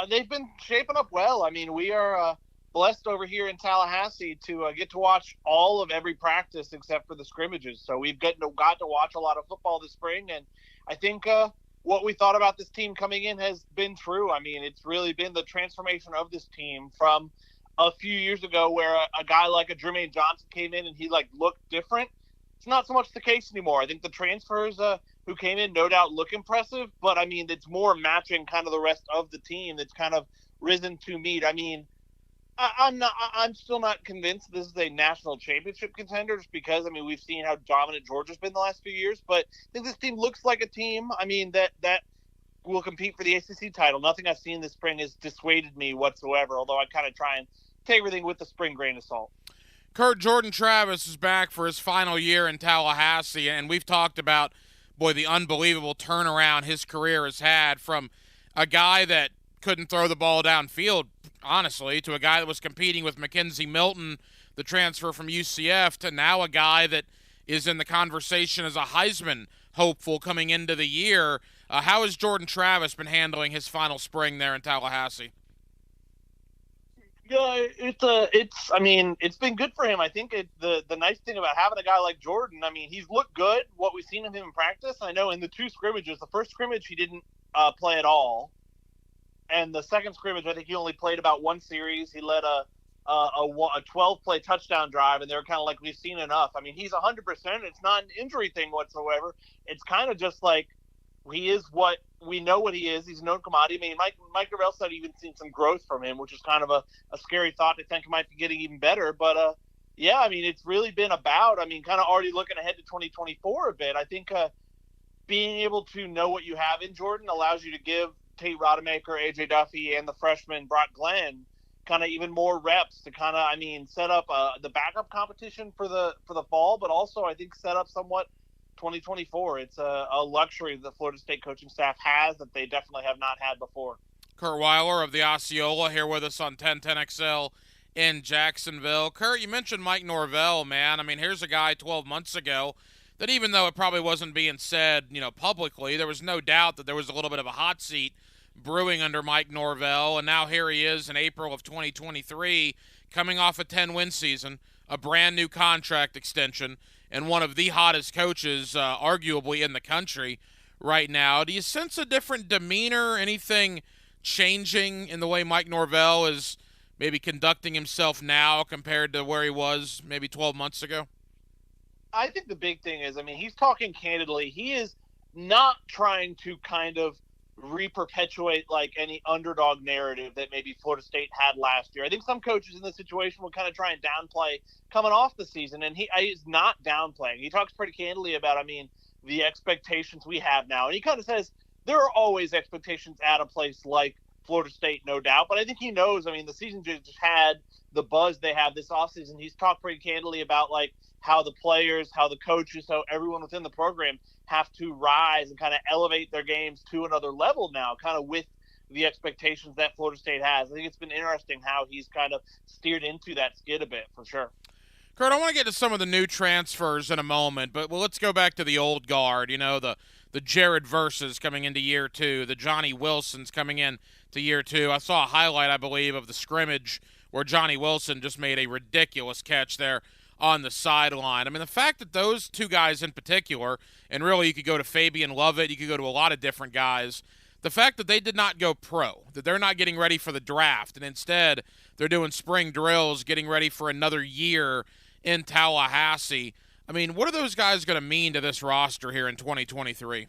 They've been shaping up well. I mean, we are blessed over here in Tallahassee to get to watch all of every practice except for the scrimmages. So we've got to watch a lot of football this spring, and I think what we thought about this team coming in has been true. I mean, it's really been the transformation of this team from a few years ago where a guy like a Jermaine Johnson came in and he looked different. It's not so much the case anymore. I think the transfers who came in no doubt look impressive, but I mean, it's more matching kind of the rest of the team that's kind of risen to meet. I mean, I'm still not convinced this is a national championship contender, just because we've seen how dominant Georgia's been the last few years. But I think this team looks like a team. That will compete for the ACC title. Nothing I've seen this spring has dissuaded me whatsoever. Although I kind of try and take everything with the spring grain of salt. Kurt, Jordan Travis is back for his final year in Tallahassee, and we've talked about, the unbelievable turnaround his career has had from a guy that couldn't throw the ball downfield, honestly, to a guy that was competing with Mackenzie Milton, the transfer from UCF, to now a guy that is in the conversation as a Heisman hopeful coming into the year. How has Jordan Travis been handling his final spring there in Tallahassee? Yeah, it's been good for him. I think the nice thing about having a guy like Jordan, he's looked good, what we've seen of him in practice. I know in the two scrimmages, the first scrimmage he didn't play at all. And the second scrimmage, I think he only played about one series. He led a 12-play touchdown drive, and they were kind of like, we've seen enough. He's 100%. It's not an injury thing whatsoever. It's kind of just like he is what we know what he is. He's a known commodity. Mike Norvell said even seen some growth from him, which is kind of a scary thought to think he might be getting even better. But, it's really been about, kind of already looking ahead to 2024 a bit. I think being able to know what you have in Jordan allows you to give Tate Rodemaker, AJ Duffy, and the freshman Brock Glenn kind of even more reps to kind of, set up the backup competition for the fall, but also I think set up somewhat 2024. It's a luxury the Florida State coaching staff has that they definitely have not had before. Kurt Weiler of the Osceola here with us on 1010XL in Jacksonville. Kurt, you mentioned Mike Norvell, man. Here's a guy 12 months ago that, even though it probably wasn't being said, publicly, there was no doubt that there was a little bit of a hot seat brewing under Mike Norvell, and now here he is in April of 2023, coming off a 10-win season, a brand new contract extension, and one of the hottest coaches, arguably, in the country right now. Do you sense a different demeanor, anything changing in the way Mike Norvell is maybe conducting himself now compared to where he was maybe 12 months ago? I think the big thing is, he's talking candidly. He is not trying to kind of re-perpetuate like any underdog narrative that maybe Florida State had last year. I think some coaches in this situation will kind of try and downplay coming off the season, and he's not downplaying. He talks pretty candidly about, the expectations we have now. And he kind of says there are always expectations at a place like Florida State, no doubt. But I think he knows, the season just had the buzz they have this offseason. He's talked pretty candidly about, like, how the players, how the coaches, how everyone within the program have to rise and kind of elevate their games to another level now, kind of with the expectations that Florida State has. I think it's been interesting how he's kind of steered into that skid a bit, for sure. Kurt, I want to get to some of the new transfers in a moment, but let's go back to the old guard. The Jared Verses coming into year two, the Johnny Wilsons coming in to year two. I saw a highlight, I believe, of the scrimmage where Johnny Wilson just made a ridiculous catch there on the sideline. The fact that those two guys in particular, and really you could go to Fabian Lovett, you could go to a lot of different guys, the fact that they did not go pro, that they're not getting ready for the draft, and instead they're doing spring drills, getting ready for another year in Tallahassee. What are those guys going to mean to this roster here in 2023?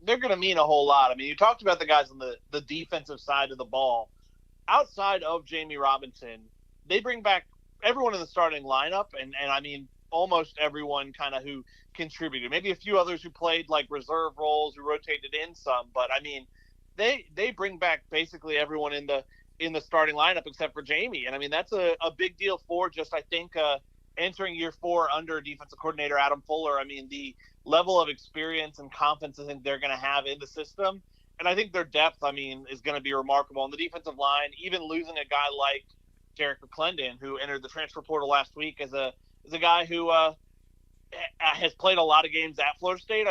They're going to mean a whole lot. You talked about the guys on the defensive side of the ball. Outside of Jamie Robinson, they bring back everyone in the starting lineup, and almost everyone kind of who contributed. Maybe a few others who played like reserve roles, who rotated in some, but they bring back basically everyone in the starting lineup except for Jamie. And that's a big deal for just, I think, entering year four under defensive coordinator Adam Fuller. The level of experience and confidence I think they're going to have in the system. And I think their depth, is going to be remarkable. On the defensive line, even losing a guy like Derek McClendon, who entered the transfer portal last week, as a guy who has played a lot of games at Florida State.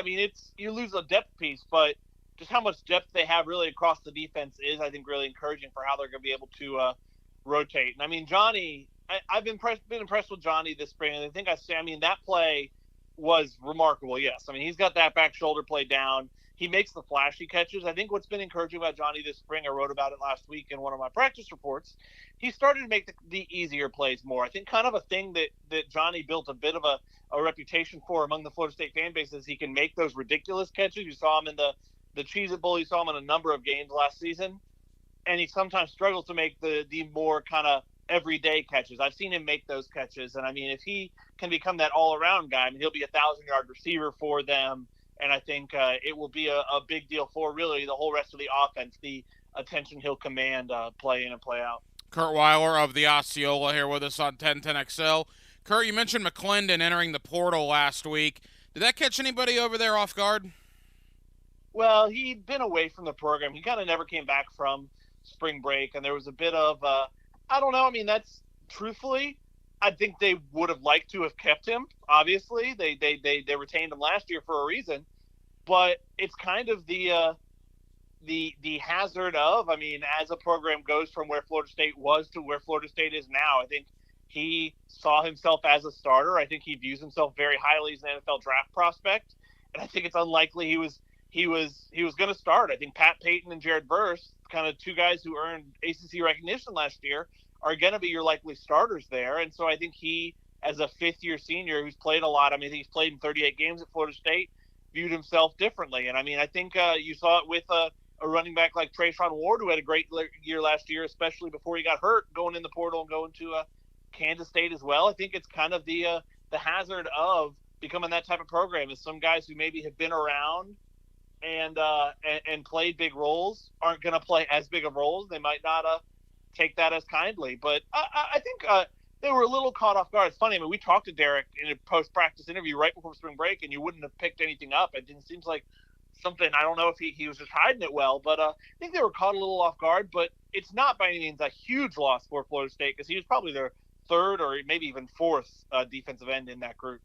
You lose a depth piece, but just how much depth they have really across the defense is, I think, really encouraging for how they're going to be able to rotate. And Johnny, I've been impressed with Johnny this spring, and I think that play was remarkable. Yes, he's got that back shoulder play down. He makes the flashy catches. I think what's been encouraging about Johnny this spring, I wrote about it last week in one of my practice reports, he started to make the easier plays more. I think kind of a thing that Johnny built a bit of a reputation for among the Florida State fan base is he can make those ridiculous catches. You saw him in the Cheez-It Bowl. You saw him in a number of games last season. And he sometimes struggles to make the more kind of everyday catches. I've seen him make those catches, and I mean, if he can become that all-around guy, I mean, he'll be a 1,000-yard receiver for them, and I think it will be a big deal for really the whole rest of the offense, the attention he'll command play in and play out. Kurt Weiler of the Osceola here with us on 1010XL. Kurt, you mentioned McClendon entering the portal last week. Did that catch anybody over there off guard? Well, he'd been away from the program. He kind of never came back from spring break, and there was a bit of, I don't know. I mean, that's truthfully, I think they would have liked to have kept him. Obviously, they retained him last year for a reason, but it's kind of the hazard of, I mean, as a program goes from where Florida State was to where Florida State is now, I think he saw himself as a starter. I think he views himself very highly as an NFL draft prospect, and I think it's unlikely he was going to start. I think Pat Payton and Jared Verse, kind of two guys who earned ACC recognition last year, are going to be your likely starters there. And so I think he, as a fifth-year senior who's played a lot, I mean, he's played in 38 games at Florida State, viewed himself differently. And I mean, I think you saw it with a running back like Trayshawn Ward, who had a great year last year, especially before he got hurt, going in the portal and going to Kansas State as well. I think it's kind of the hazard of becoming that type of program is some guys who maybe have been around and played big roles aren't going to play as big of roles. They might not take that as kindly. But I think they were a little caught off guard. It's funny. I mean, we talked to Derek in a post-practice interview right before spring break, and you wouldn't have picked anything up. It seems like something, I don't know if he was just hiding it well, but I think they were caught a little off guard. But it's not by any means a huge loss for Florida State because he was probably their third or maybe even fourth defensive end in that group.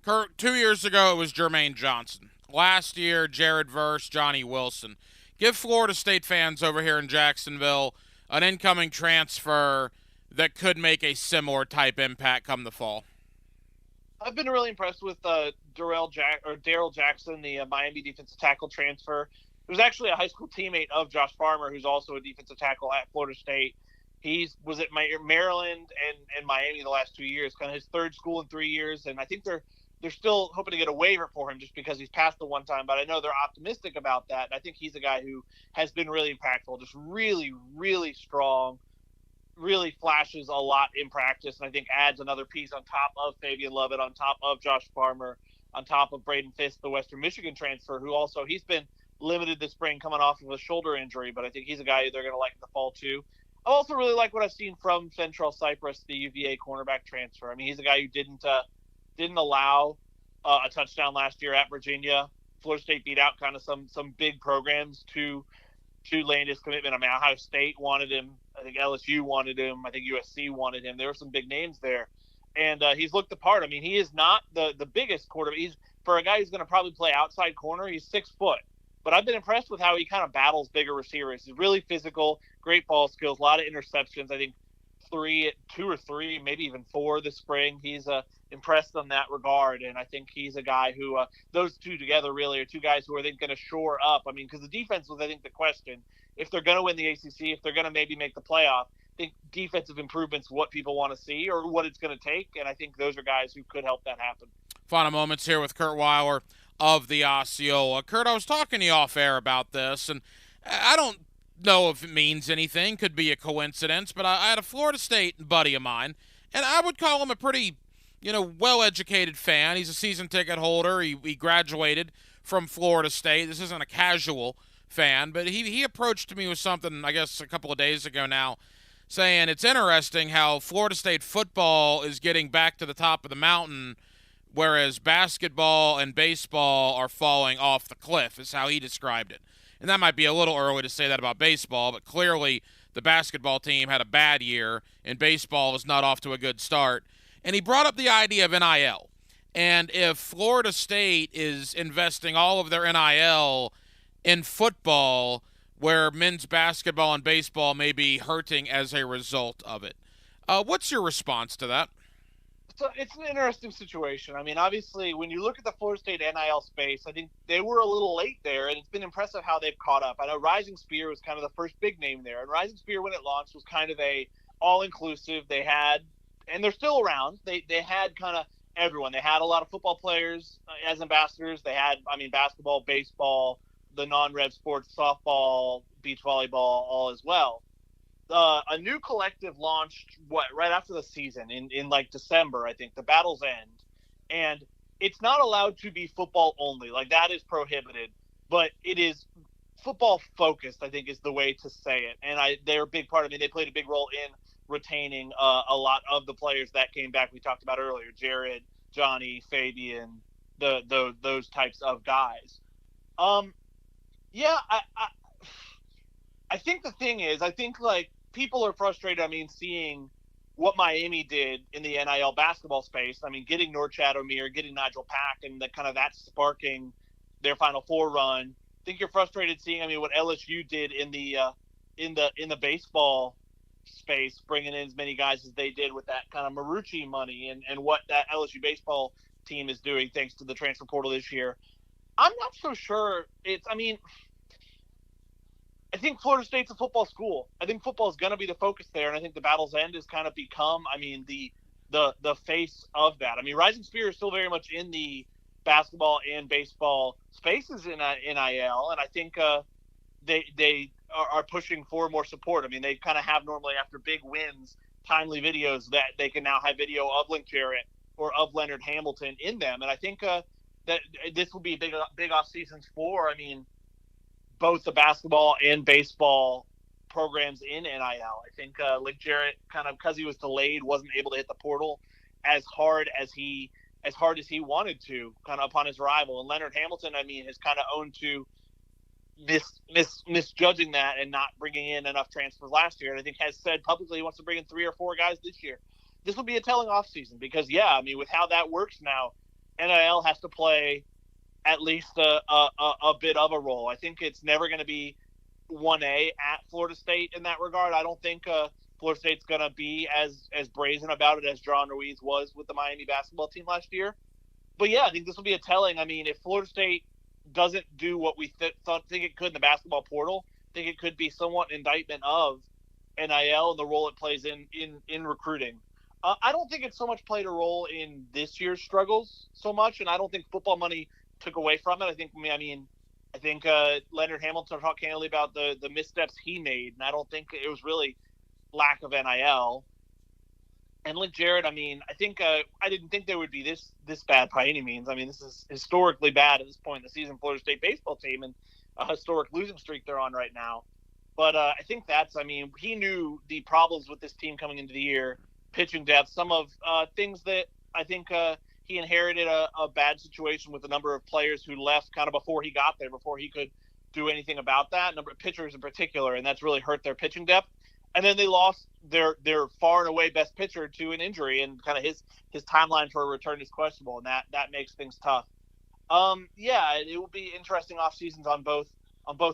Kurt, 2 years ago it was Jermaine Johnson. Last year, Jared Verse, Johnny Wilson. Give Florida State fans over here in Jacksonville an incoming transfer that could make a similar type impact come the fall. I've been really impressed with Darrell Jackson, the Miami defensive tackle transfer. It was actually a high school teammate of Josh Farmer, who's also a defensive tackle at Florida State. He was at Maryland and Miami the last 2 years, kind of his third school in 3 years, and I think they're still hoping to get a waiver for him just because he's passed the one time, but I know they're optimistic about that. And I think he's a guy who has been really impactful, just really, really strong, really flashes a lot in practice, and I think adds another piece on top of Fabian Lovett, on top of Josh Farmer, on top of Braden Fisk, the Western Michigan transfer, who also, he's been limited this spring coming off of a shoulder injury, but I think he's a guy they're going to like in the fall too. I also really like what I've seen from Central Cyprus, the UVA cornerback transfer. I mean, he's a guy who didn't allow a touchdown last year at Virginia. Florida State beat out kind of some big programs to land his commitment. I mean, Ohio State wanted him. I think LSU wanted him. I think USC wanted him. There were some big names there. And he's looked the part. I mean, he is not the biggest quarterback. He's, for a guy who's going to probably play outside corner, he's 6 foot. But I've been impressed with how he kind of battles bigger receivers. He's really physical, great ball skills, a lot of interceptions. I think 2 or 3, maybe even 4 this spring. He's impressed on that regard, and I think he's a guy who those two together really are two guys who are, I think, going to shore up. I mean, because the defense was, I think, the question. If they're going to win the ACC, if they're going to maybe make the playoff, I think defensive improvements what people want to see or what it's going to take, and I think those are guys who could help that happen. Final moments here with Kurt Weiler of the Osceola. Kurt, I was talking to you off air about this, and I don't know if it means anything. Could be a coincidence, but I had a Florida State buddy of mine, and I would call him a pretty, well-educated fan. He's a season ticket holder. He graduated from Florida State. This isn't a casual fan, but he approached me with something, I guess, a couple of days ago now, saying it's interesting how Florida State football is getting back to the top of the mountain, whereas basketball and baseball are falling off the cliff, is how he described it. And that might be a little early to say that about baseball, but clearly the basketball team had a bad year, and baseball is not off to a good start. And he brought up the idea of NIL. And if Florida State is investing all of their NIL in football, where men's basketball and baseball may be hurting as a result of it. What's your response to that? So it's an interesting situation. I mean, obviously, when you look at the Florida State NIL space, I think they were a little late there, and it's been impressive how they've caught up. I know Rising Spear was kind of the first big name there, and Rising Spear, when it launched, was kind of a all-inclusive. They had, and they're still around, they had kind of everyone. They had a lot of football players as ambassadors. They had, basketball, baseball, the non-rev sports, softball, beach volleyball, all as well. a new collective launched right after the season in like December, I think, the Battle's End, and it's not allowed to be football only. Like, that is prohibited, but it is football focused, I think, is the way to say it. And they're a big part of it. They played a big role in retaining a lot of the players that came back. We talked about earlier, Jared, Johnny, Fabian, those types of guys. Yeah, I think the thing is, I think like people are frustrated. I mean, seeing what Miami did in the NIL basketball space. I mean, getting Norchad Omier, getting Nigel Pack, and that sparking their Final Four run. I think you're frustrated seeing, I mean, what LSU did in the baseball space, bringing in as many guys as they did with that kind of Marucci money, and what that LSU baseball team is doing thanks to the transfer portal this year. I'm not so sure I think Florida State's a football school. I think football is going to be the focus there, and I think the Battle's End has kind of become, I mean, the face of that. I mean, Rising Spear is still very much in the basketball and baseball spaces in NIL, and I think they are pushing for more support. I mean, they kind of have normally after big wins, timely videos that they can now have video of Link Jarrett or of Leonard Hamilton in them, and I think that this will be big off seasons for, I mean, both the basketball and baseball programs in NIL. I think Link Jarrett, kind of because he was delayed, wasn't able to hit the portal as hard as he wanted to, kind of upon his arrival. And Leonard Hamilton, I mean, has kind of owned to misjudging that and not bringing in enough transfers last year. And I think has said publicly he wants to bring in 3 or 4 guys this year. This will be a telling offseason because, yeah, I mean, with how that works now, NIL has to play at least a bit of a role. I think it's never going to be 1A at Florida State in that regard. I don't think Florida State's going to be as brazen about it as John Ruiz was with the Miami basketball team last year. But yeah, I think this will be a telling. I mean, if Florida State doesn't do what we think it could in the basketball portal, I think it could be somewhat an indictment of NIL and the role it plays in recruiting. I don't think it's so much played a role in this year's struggles so much, and I don't think football money took away from it. I think Leonard Hamilton talked candidly about the missteps he made, and I don't think it was really lack of NIL. And Link Jarrett, I mean, I think I didn't think they would be this bad by any means. I mean, this is historically bad at this point in the season. Florida State baseball team and a historic losing streak they're on right now. But I think he knew the problems with this team coming into the year, pitching depth, some of things that I think he inherited a bad situation with a number of players who left kind of before he got there, before he could do anything about that, number of pitchers in particular, and that's really hurt their pitching depth. And then they lost their far and away best pitcher to an injury, and kind of his timeline for a return is questionable, and that makes things tough. Yeah, it will be interesting off seasons on both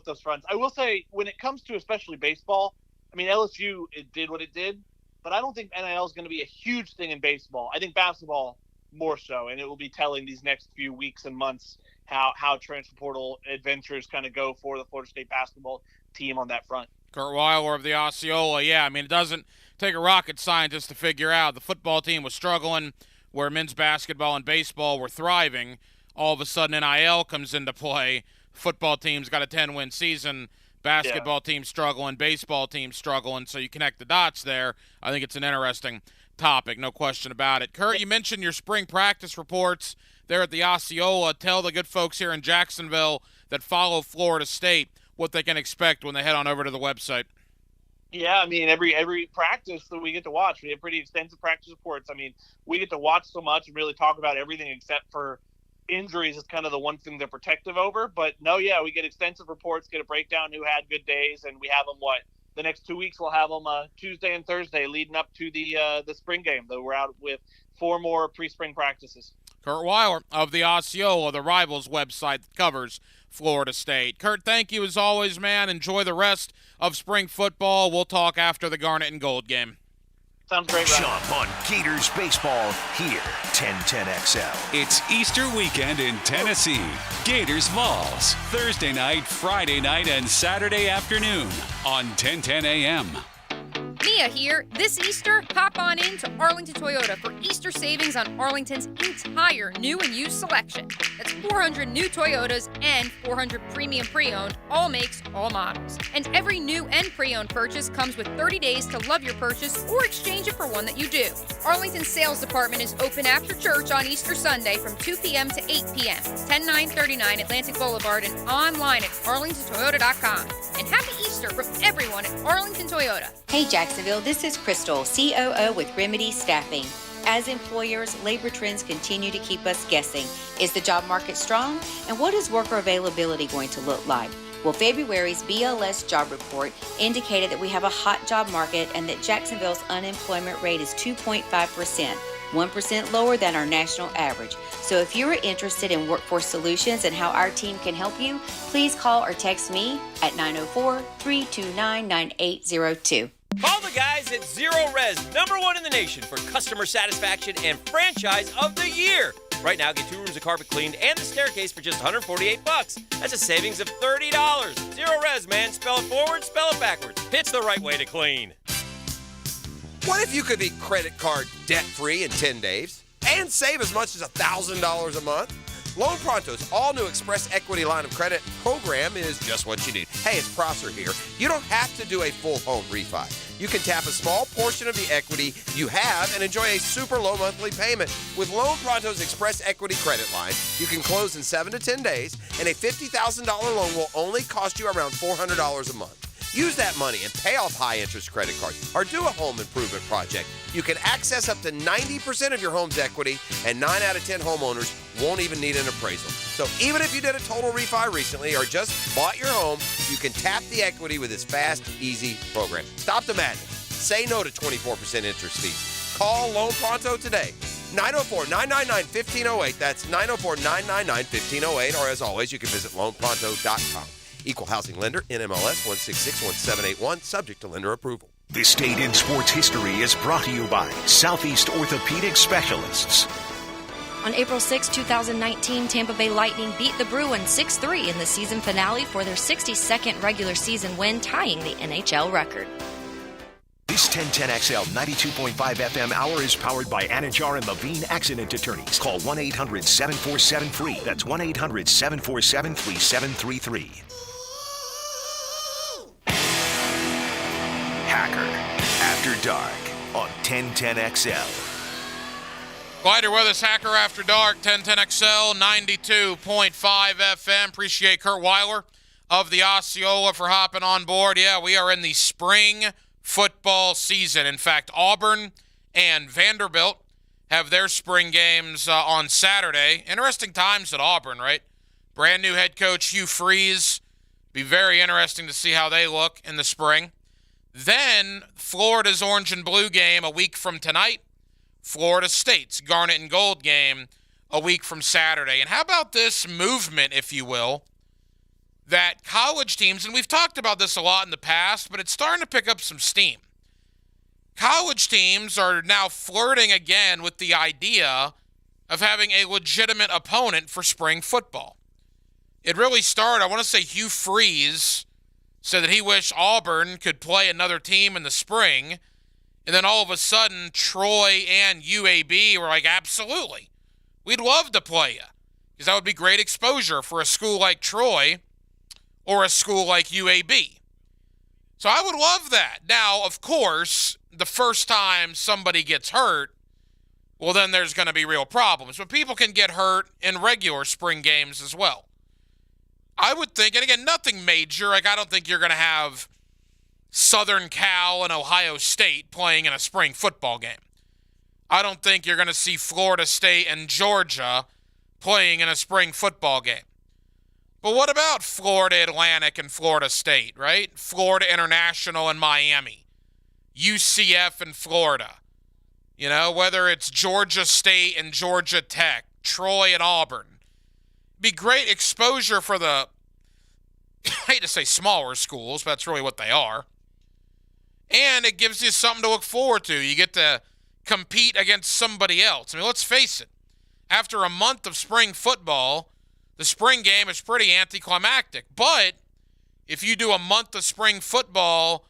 those fronts. I will say, when it comes to especially baseball, I mean, LSU, it did what it did, but I don't think NIL is going to be a huge thing in baseball. I think basketball more so, and it will be telling these next few weeks and months how transfer portal adventures kind of go for the Florida State basketball team on that front. Kurt Weiler of the Osceola, yeah, I mean, it doesn't take a rocket scientist to figure out the football team was struggling where men's basketball and baseball were thriving. All of a sudden, NIL comes into play. Football team's got a 10-win season. Basketball team struggling, baseball team struggling, so you connect the dots there. I think it's an interesting topic, no question about it. Kurt, you mentioned your spring practice reports there at the Osceola. Tell the good folks here in Jacksonville that follow Florida State what they can expect when they head on over to the website. Yeah, I mean, every practice that we get to watch, we have pretty extensive practice reports. I mean, we get to watch so much and really talk about everything except for injuries is kind of the one thing they're protective over. But no, yeah, we get extensive reports, get a breakdown who had good days, and we have them the next 2 weeks we'll have them Tuesday and Thursday leading up to the spring game. Though we're out with 4 more pre-spring practices. Kurt Weiler of the Osceola, the Rivals website that covers Florida State. Kurt, thank you as always, man. Enjoy the rest of spring football. We'll talk after the Garnet and Gold game. Sounds great, Ryan. Jump on Gators baseball here, 1010XL. It's Easter weekend in Tennessee. Gators Vols, Thursday night, Friday night, and Saturday afternoon on 1010 a.m. Mia here. This Easter, hop on in to Arlington Toyota for Easter savings on Arlington's entire new and used selection. That's 400 new Toyotas and 400 premium pre-owned, all makes, all models. And every new and pre-owned purchase comes with 30 days to love your purchase or exchange it for one that you do. Arlington's sales department is open after church on Easter Sunday from 2 p.m. to 8 p.m. 10939 Atlantic Boulevard and online at arlingtontoyota.com. And happy Easter from everyone at Arlington Toyota. Hey Jacksonville, this is Crystal, COO with Remedy Staffing. As employers, labor trends continue to keep us guessing. Is the job market strong? And what is worker availability going to look like? Well, February's BLS job report indicated that we have a hot job market and that Jacksonville's unemployment rate is 2.5%. 1% lower than our national average. So if you're interested in Workforce Solutions and how our team can help you, please call or text me at 904-329-9802. Call the guys at Zero Res, #1 in the nation for customer satisfaction and franchise of the year. Right now, get 2 rooms of carpet cleaned and the staircase for just $148. That's a savings of $30. Zero Res, man. Spell it forward, spell it backwards. It's the right way to clean. What if you could be credit card debt-free in 10 days and save as much as $1,000 a month? Loan Pronto's all-new Express Equity Line of Credit program is just what you need. Hey, it's Prosser here. You don't have to do a full home refi. You can tap a small portion of the equity you have and enjoy a super low monthly payment. With Loan Pronto's Express Equity Credit Line, you can close in 7 to 10 days, and a $50,000 loan will only cost you around $400 a month. Use that money and pay off high-interest credit cards or do a home improvement project. You can access up to 90% of your home's equity, and 9 out of 10 homeowners won't even need an appraisal. So even if you did a total refi recently or just bought your home, you can tap the equity with this fast, easy program. Stop the madness. Say no to 24% interest fees. Call Loan Pronto today. 904-999-1508. That's 904-999-1508. Or as always, you can visit loanpronto.com. Equal housing lender, NMLS 1661781, subject to lender approval. This Date in Sports History is brought to you by Southeast Orthopedic Specialists. On April 6, 2019, Tampa Bay Lightning beat the Bruins 6-3 in the season finale for their 62nd regular season win, tying the NHL record. This 1010XL 92.5 FM hour is powered by Anajar and Levine Accident Attorneys. Call 1-800-747-FREE. That's 1-800-747-3733. Hacker After Dark on 1010XL. Glad you're with us, Hacker After Dark, 1010XL, 92.5 FM. Appreciate Kurt Weiler of the Osceola for hopping on board. Yeah, we are in the spring football season. In fact, Auburn and Vanderbilt have their spring games on Saturday. Interesting times at Auburn, right? Brand new head coach Hugh Freeze. Be very interesting to see how they look in the spring. Then Florida's orange and blue game a week from tonight. Florida State's garnet and gold game a week from Saturday. And how about this movement, if you will, that college teams, and we've talked about this a lot in the past, but it's starting to pick up some steam. College teams are now flirting again with the idea of having a legitimate opponent for spring football. It really started, I want to say Hugh Freeze said that he wished Auburn could play another team in the spring, and then all of a sudden Troy and UAB were like, absolutely, we'd love to play you, because that would be great exposure for a school like Troy or a school like UAB. So I would love that. Now, of course, the first time somebody gets hurt, well, then there's going to be real problems. But people can get hurt in regular spring games as well. I would think, and again, nothing major. Like, I don't think you're going to have Southern Cal and Ohio State playing in a spring football game. I don't think you're going to see Florida State and Georgia playing in a spring football game. But what about Florida Atlantic and Florida State, right? Florida International and Miami. UCF and Florida. You know, whether it's Georgia State and Georgia Tech, Troy and Auburn. Be great exposure for the, I hate to say smaller schools, but that's really what they are. And it gives you something to look forward to. You get to compete against somebody else. I mean, let's face it. After a month of spring football, the spring game is pretty anticlimactic. But if you do a month of spring football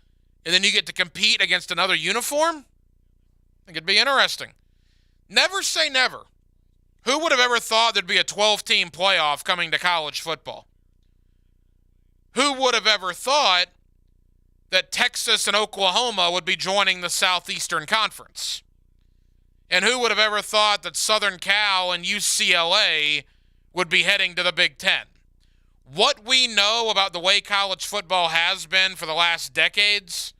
and then you get to compete against another uniform? I think it'd be interesting. Never say never. Who would have ever thought there'd be a 12-team playoff coming to college football? Who would have ever thought that Texas and Oklahoma would be joining the Southeastern Conference? And who would have ever thought that Southern Cal and UCLA would be heading to the Big Ten? What we know about the way college football has been for the last decades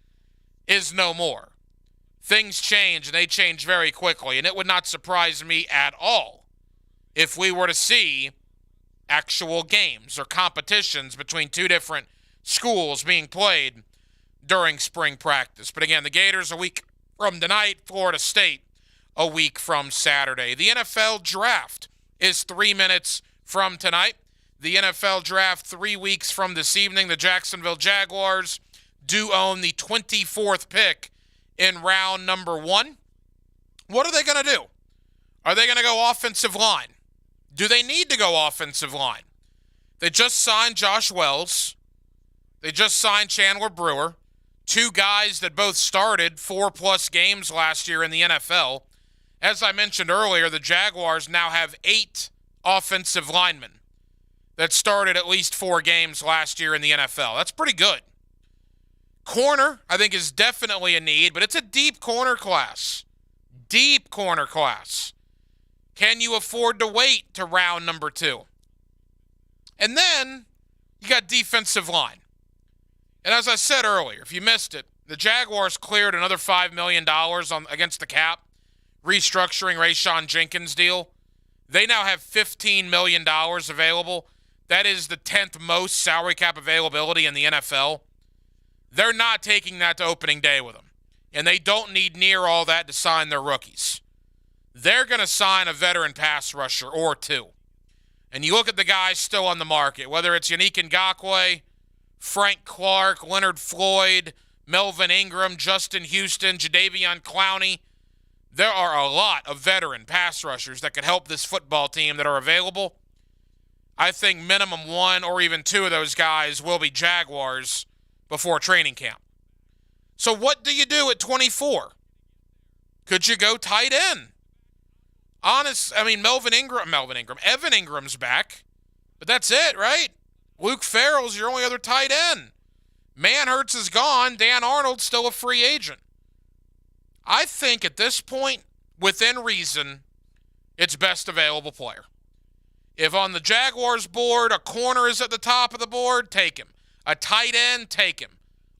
is no more. Things change, and they change very quickly, and it would not surprise me at all if we were to see actual games or competitions between two different schools being played during spring practice. But again, the Gators a week from tonight, Florida State a week from Saturday. The NFL Draft is 3 minutes from tonight. The NFL Draft 3 weeks from this evening. The Jacksonville Jaguars do own the 24th pick in round number 1. What are they going to do? Are they going to go offensive line? Do they need to go offensive line? They just signed Josh Wells. They just signed Chandler Brewer, two guys that both started 4+ games last year in the NFL. As I mentioned earlier, the Jaguars now have 8 offensive linemen that started at least 4 games last year in the NFL. That's pretty good. Corner, I think, is definitely a need, but it's a deep corner class. Deep corner class. Can you afford to wait to round number 2? And then you got defensive line. And as I said earlier, if you missed it, the Jaguars cleared another $5 million against the cap, restructuring Rayshawn Jenkins' deal. They now have $15 million available. That is the 10th most salary cap availability in the NFL. They're not taking that to opening day with them. And they don't need near all that to sign their rookies. They're going to sign a veteran pass rusher or 2. And you look at the guys still on the market, whether it's Yannick Ngakoue, Frank Clark, Leonard Floyd, Melvin Ingram, Justin Houston, Jadeveon Clowney. There are a lot of veteran pass rushers that could help this football team that are available. I think minimum 1 or even 2 of those guys will be Jaguars before training camp. So what do you do at 24? Could you go tight end? Evan Ingram's back, but that's it, right? Luke Farrell's your only other tight end. Manhurts is gone. Dan Arnold's still a free agent. I think at this point, within reason, it's best available player. If on the Jaguars board, a corner is at the top of the board, take him. A tight end, take him.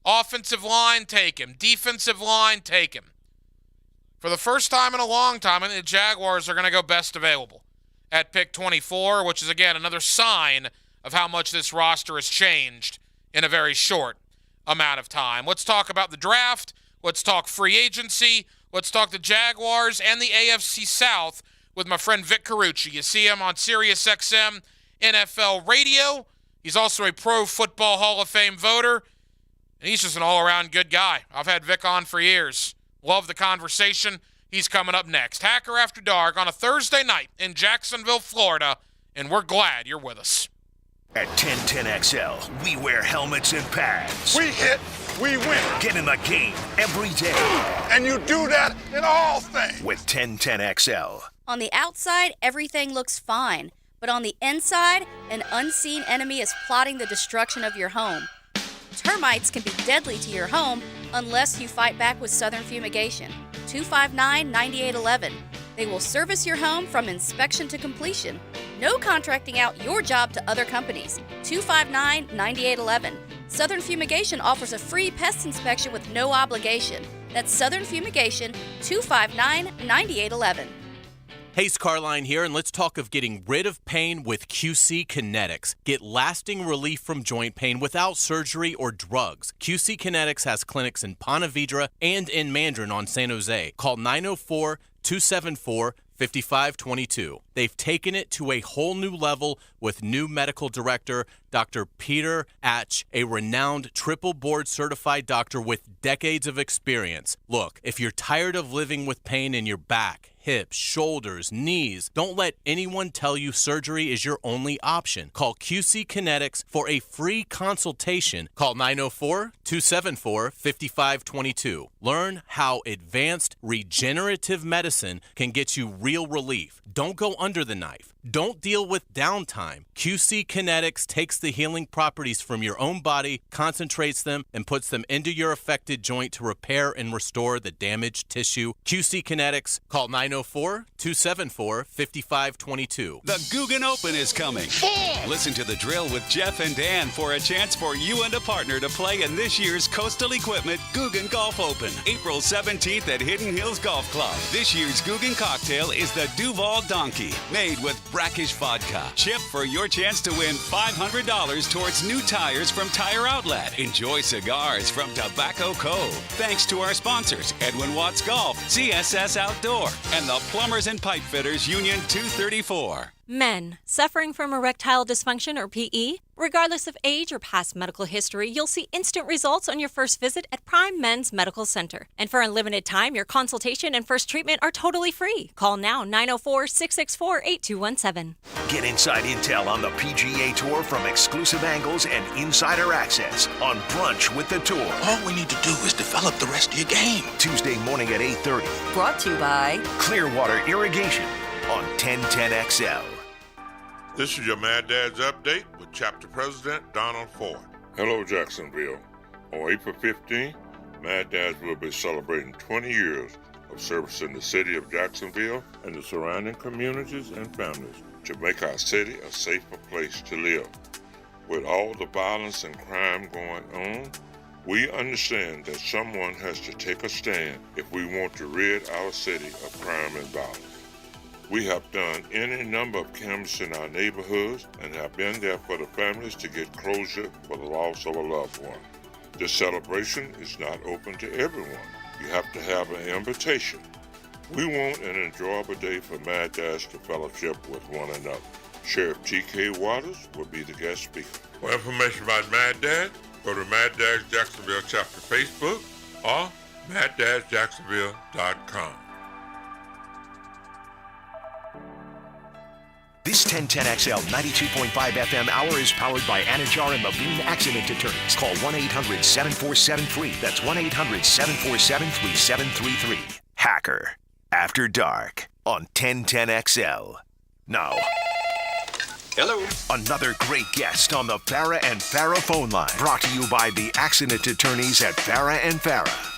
Offensive line, take him. Defensive line, take him. For the first time in a long time, I think the Jaguars are going to go best available at pick 24, which is, again, another sign of how much this roster has changed in a very short amount of time. Let's talk about the draft. Let's talk free agency. Let's talk the Jaguars and the AFC South with my friend Vic Carucci. You see him on SiriusXM NFL Radio. He's also a Pro Football Hall of Fame voter, and he's just an all-around good guy. I've had Vic on for years. Love the conversation. He's coming up next. Hacker After Dark on a Thursday night in Jacksonville, Florida, and we're glad you're with us. At 1010XL, we wear helmets and pads. We hit, we win. Get in the game every day. And you do that in all things. With 1010XL. On the outside, everything looks fine. But on the inside, an unseen enemy is plotting the destruction of your home. Termites can be deadly to your home unless you fight back with Southern Fumigation. 259-9811. They will service your home from inspection to completion. No contracting out your job to other companies. 259-9811. Southern Fumigation offers a free pest inspection with no obligation. That's Southern Fumigation, 259-9811. Hey, Carline here, and let's talk of getting rid of pain with QC Kinetics. Get lasting relief from joint pain without surgery or drugs. QC Kinetics has clinics in Ponte Vedra and in Mandarin on San Jose. Call 904-274-5522. They've taken it to a whole new level with new medical director, Dr. Peter Atch, a renowned triple board certified doctor with decades of experience. Look, if you're tired of living with pain in your back, hips, shoulders, knees. Don't let anyone tell you surgery is your only option. Call QC Kinetics for a free consultation. Call 904-274-5522. Learn how advanced regenerative medicine can get you real relief. Don't go under the knife. Don't deal with downtime. QC Kinetics takes the healing properties from your own body, concentrates them, and puts them into your affected joint to repair and restore the damaged tissue. QC Kinetics. Call 904-274-5522. The Guggen Open is coming. Listen to The Drill with Jeff and Dan for a chance for you and a partner to play in this year's Coastal Equipment Guggen Golf Open, April 17th at Hidden Hills Golf Club. This year's Guggen cocktail is the Duval Donkey, made with brackish vodka. Chip for your chance to win $500 towards new tires from Tire Outlet. Enjoy cigars from Tobacco Cove. Thanks to our sponsors, Edwin Watts Golf, CSS Outdoor, and the Plumbers and Pipe Fitters Union 234. Men suffering from erectile dysfunction or PE? Regardless of age or past medical history, you'll see instant results on your first visit at Prime Men's Medical Center. And for unlimited time, your consultation and first treatment are totally free. Call now 904-664-8217. Get inside intel on the PGA Tour from exclusive angles and insider access on Brunch with the Tour. All we need to do is develop the rest of your game. Tuesday morning at 8:30. Brought to you by Clearwater Irrigation on 1010XL. This is your Mad Dad's Update with Chapter President Donald Ford. Hello, Jacksonville. On April 15th, Mad Dads will be celebrating 20 years of service in the city of Jacksonville and the surrounding communities and families to make our city a safer place to live. With all the violence and crime going on, we understand that someone has to take a stand if we want to rid our city of crime and violence. We have done any number of camps in our neighborhoods and have been there for the families to get closure for the loss of a loved one. This celebration is not open to everyone. You have to have an invitation. We want an enjoyable day for Mad Dads to fellowship with one another. Sheriff T.K. Waters will be the guest speaker. For information about Mad Dad, go to Mad Dads Jacksonville Chapter Facebook or MadDadsJacksonville.com. This 1010XL 92.5 FM hour is powered by Anajar and Levine Accident Attorneys. Call 1-800-747-FREE. That's 1-800-747-3733. Hacker After Dark on 1010XL. Now, hello. Another great guest on the Farah and Farah phone line. Brought to you by the Accident Attorneys at Farah and Farah.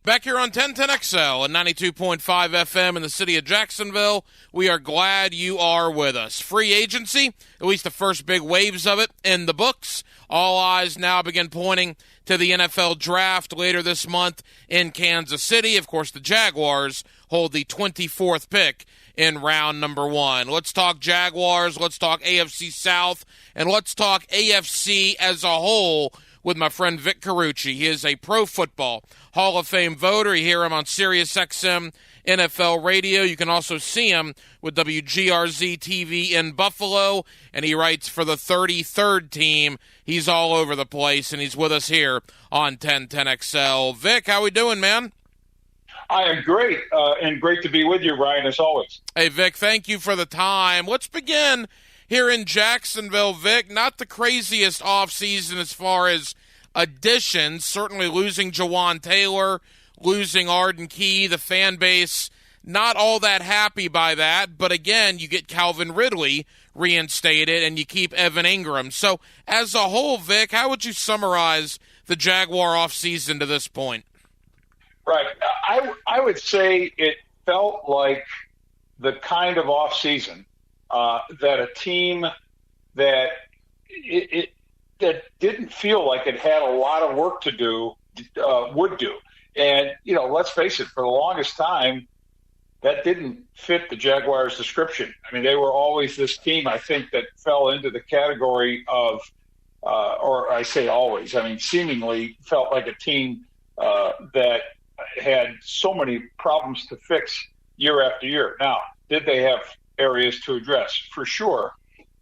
Back here on 1010XL and 92.5 FM in the city of Jacksonville, we are glad you are with us. Free agency, at least the first big waves of it, in the books. All eyes now begin pointing to the NFL draft later this month in Kansas City. Of course, the Jaguars hold the 24th pick in round number 1. Let's talk Jaguars, let's talk AFC South, and let's talk AFC as a whole with my friend Vic Carucci. He is a Pro Football Hall of Fame voter. You hear him on SiriusXM NFL Radio. You can also see him with WGRZ TV in Buffalo, and he writes for the 33rd team. He's all over the place, and he's with us here on 1010XL. Vic, how we doing, man? I am great, and great to be with you, Ryan, as always. Hey, Vic, thank you for the time. Let's begin here in Jacksonville, Vic. Not the craziest offseason as far as additions, certainly losing Jawan Taylor, losing Arden Key, the fan base not all that happy by that, but again, you get Calvin Ridley reinstated and you keep Evan Ingram. So as a whole, Vic, how would you summarize the Jaguar offseason to this point? Right. I would say it felt like the kind of offseason that a team that that didn't feel like it had a lot of work to do would do. And, let's face it, for the longest time, that didn't fit the Jaguars' description. I mean, they were always this team, I think, that fell into the category of, or I say always, I mean, seemingly felt like a team that had so many problems to fix year after year. Now, did they have areas to address? For sure.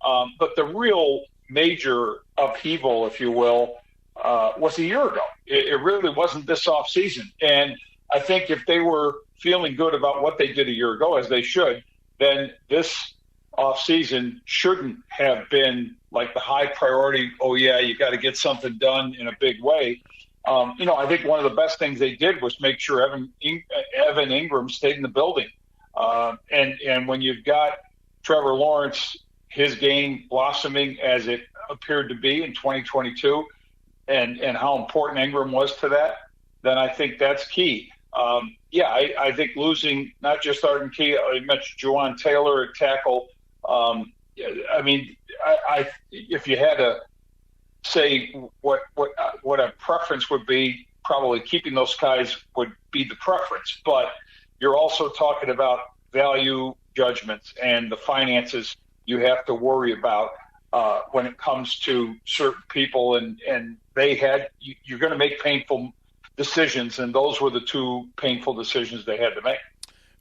But the real major upheaval, if you will, was a year ago. It really wasn't this offseason. And I think if they were feeling good about what they did a year ago, as they should, then this offseason shouldn't have been like the high priority, oh, yeah, you got to get something done in a big way. I think one of the best things they did was make sure Evan Ingram stayed in the building. And when you've got Trevor Lawrence, his game blossoming as it appeared to be in 2022, and how important Ingram was to that, then I think that's key. I think losing not just Arden Key, I mentioned Juwan Taylor at tackle. If you had to say what a preference would be, probably keeping those guys would be the preference. But you're also talking about value judgments and the finances you have to worry about when it comes to certain people, and you're going to make painful decisions, and those were the two painful decisions they had to make.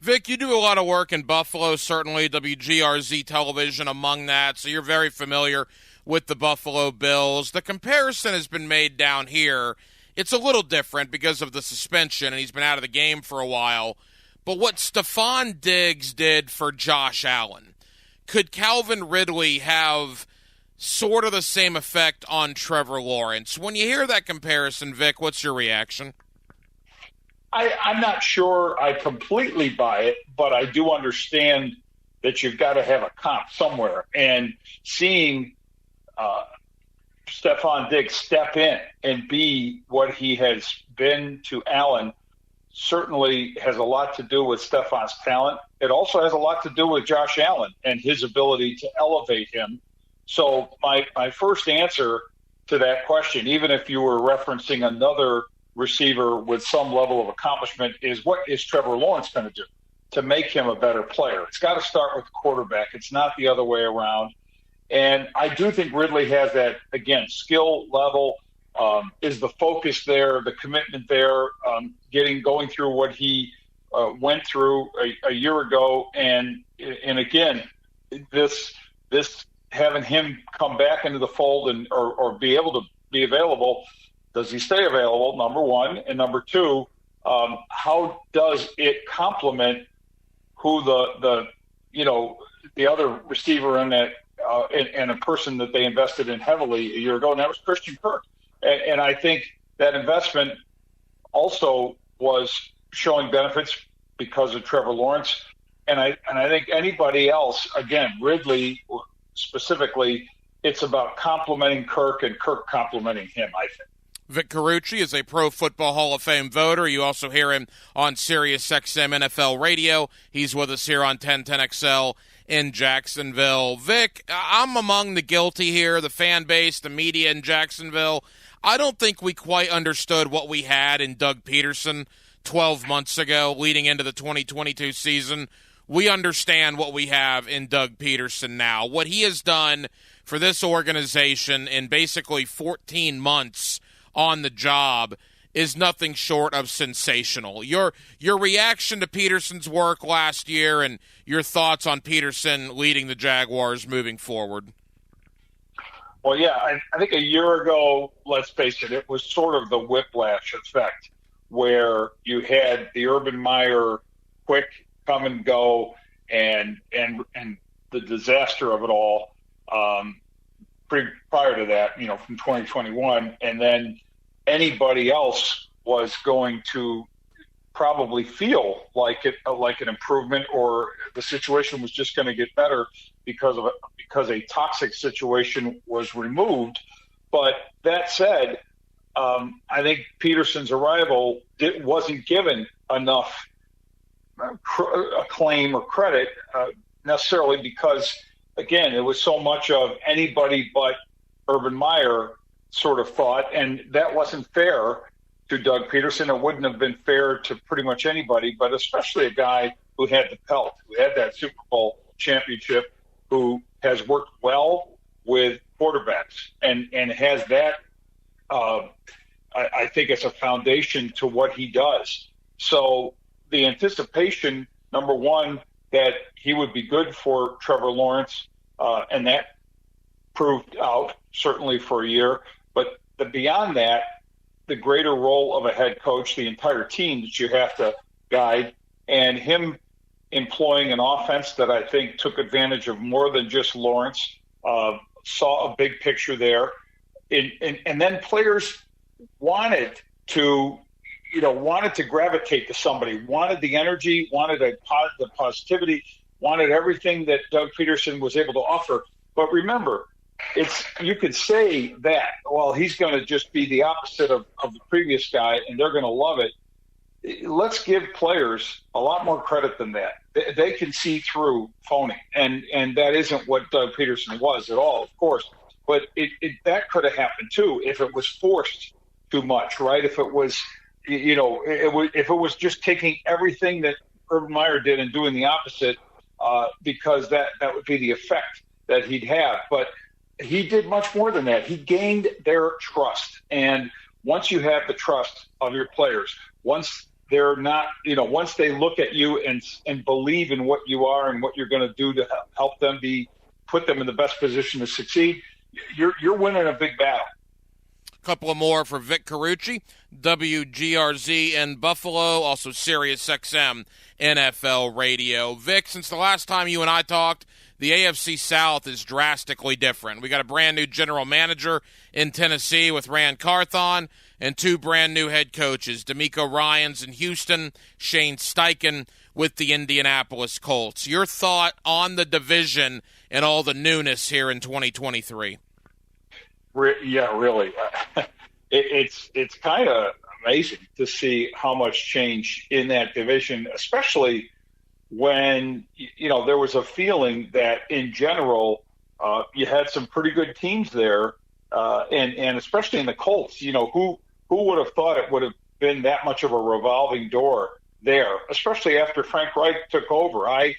Vic, you do a lot of work in Buffalo, certainly WGRZ television among that, so you're very familiar with the Buffalo Bills. The comparison has been made down here. It's a little different because of the suspension, and he's been out of the game for a while. But what Stephon Diggs did for Josh Allen, could Calvin Ridley have sort of the same effect on Trevor Lawrence? When you hear that comparison, Vic, what's your reaction? I'm not sure I completely buy it, but I do understand that you've got to have a comp somewhere. And seeing Stephon Diggs step in and be what he has been to Allen certainly has a lot to do with Stephon's talent. It also has a lot to do with Josh Allen and his ability to elevate him. So my first answer to that question, even if you were referencing another receiver with some level of accomplishment, is what is Trevor Lawrence going to do to make him a better player? It's got to start with the quarterback. It's not the other way around. And I do think Ridley has that, again, skill level, is the focus there, the commitment there, going through what he went through a year ago. And again, this having him come back into the fold or be able to be available. Does he stay available, number one? And number two, how does it complement who the other receiver in that and a person that they invested in heavily a year ago, and that was Christian Kirk. And I think that investment also was showing benefits because of Trevor Lawrence. And I think anybody else, again, Ridley specifically, it's about complimenting Kirk and Kirk complimenting him, I think. Vic Carucci is a Pro Football Hall of Fame voter. You also hear him on Sirius XM NFL Radio. He's with us here on 1010XL in Jacksonville. Vic, I'm among the guilty here, the fan base, the media in Jacksonville. I don't think we quite understood what we had in Doug Peterson 12 months ago leading into the 2022 season. We understand what we have in Doug Peterson now. What he has done for this organization in basically 14 months on the job is nothing short of sensational. Your reaction to Peterson's work last year and your thoughts on Peterson leading the Jaguars moving forward. Well, yeah, I think a year ago, let's face it, it was sort of the whiplash effect where you had the Urban Meyer quick come and go and the disaster of it all prior to that, from 2021, and then anybody else was going to probably feel like an improvement, or the situation was just going to get better because a toxic situation was removed. But that said, I think Peterson's arrival wasn't given enough acclaim or credit necessarily because, again, it was so much of anybody but Urban Meyer sort of thought, and that wasn't fair to Doug Peterson. It wouldn't have been fair to pretty much anybody, but especially a guy who had the pelt, who had that Super Bowl championship, who has worked well with quarterbacks and has that, I think it's a foundation to what he does. So the anticipation, number one, that he would be good for Trevor Lawrence, and that proved out certainly for a year. But beyond that, the greater role of a head coach, the entire team that you have to guide, and him employing an offense that I think took advantage of more than just Lawrence, saw a big picture there. And then players wanted to gravitate to somebody, wanted the energy, wanted the positivity, wanted everything that Doug Peterson was able to offer. But remember, you could say that, well, he's going to just be the opposite of the previous guy, and they're going to love it. Let's give players a lot more credit than that. They can see through phoning, and that isn't what Doug Peterson was at all, of course. But that could have happened too if it was forced too much, right? If it was, if it was just taking everything that Urban Meyer did and doing the opposite, because that would be the effect that he'd have. But he did much more than that. He gained their trust, and once you have the trust of your players, once they're not, once they look at you and believe in what you are and what you're going to do to help them put them in the best position to succeed, you're winning a big battle. A couple of more for Vic Carucci, WGRZ in Buffalo, also Sirius XM NFL Radio. Vic, since the last time you and I talked, the AFC South is drastically different. We got a brand new general manager in Tennessee with Rand Carthon, and two brand new head coaches, DeMeco Ryans in Houston, Shane Steichen with the Indianapolis Colts. Your thought on the division and all the newness here in 2023? Yeah, really. It's kind of amazing to see how much change in that division, especially when, there was a feeling that in general you had some pretty good teams there, and especially in the Colts, who would have thought it would have been that much of a revolving door there, especially after Frank Reich took over. I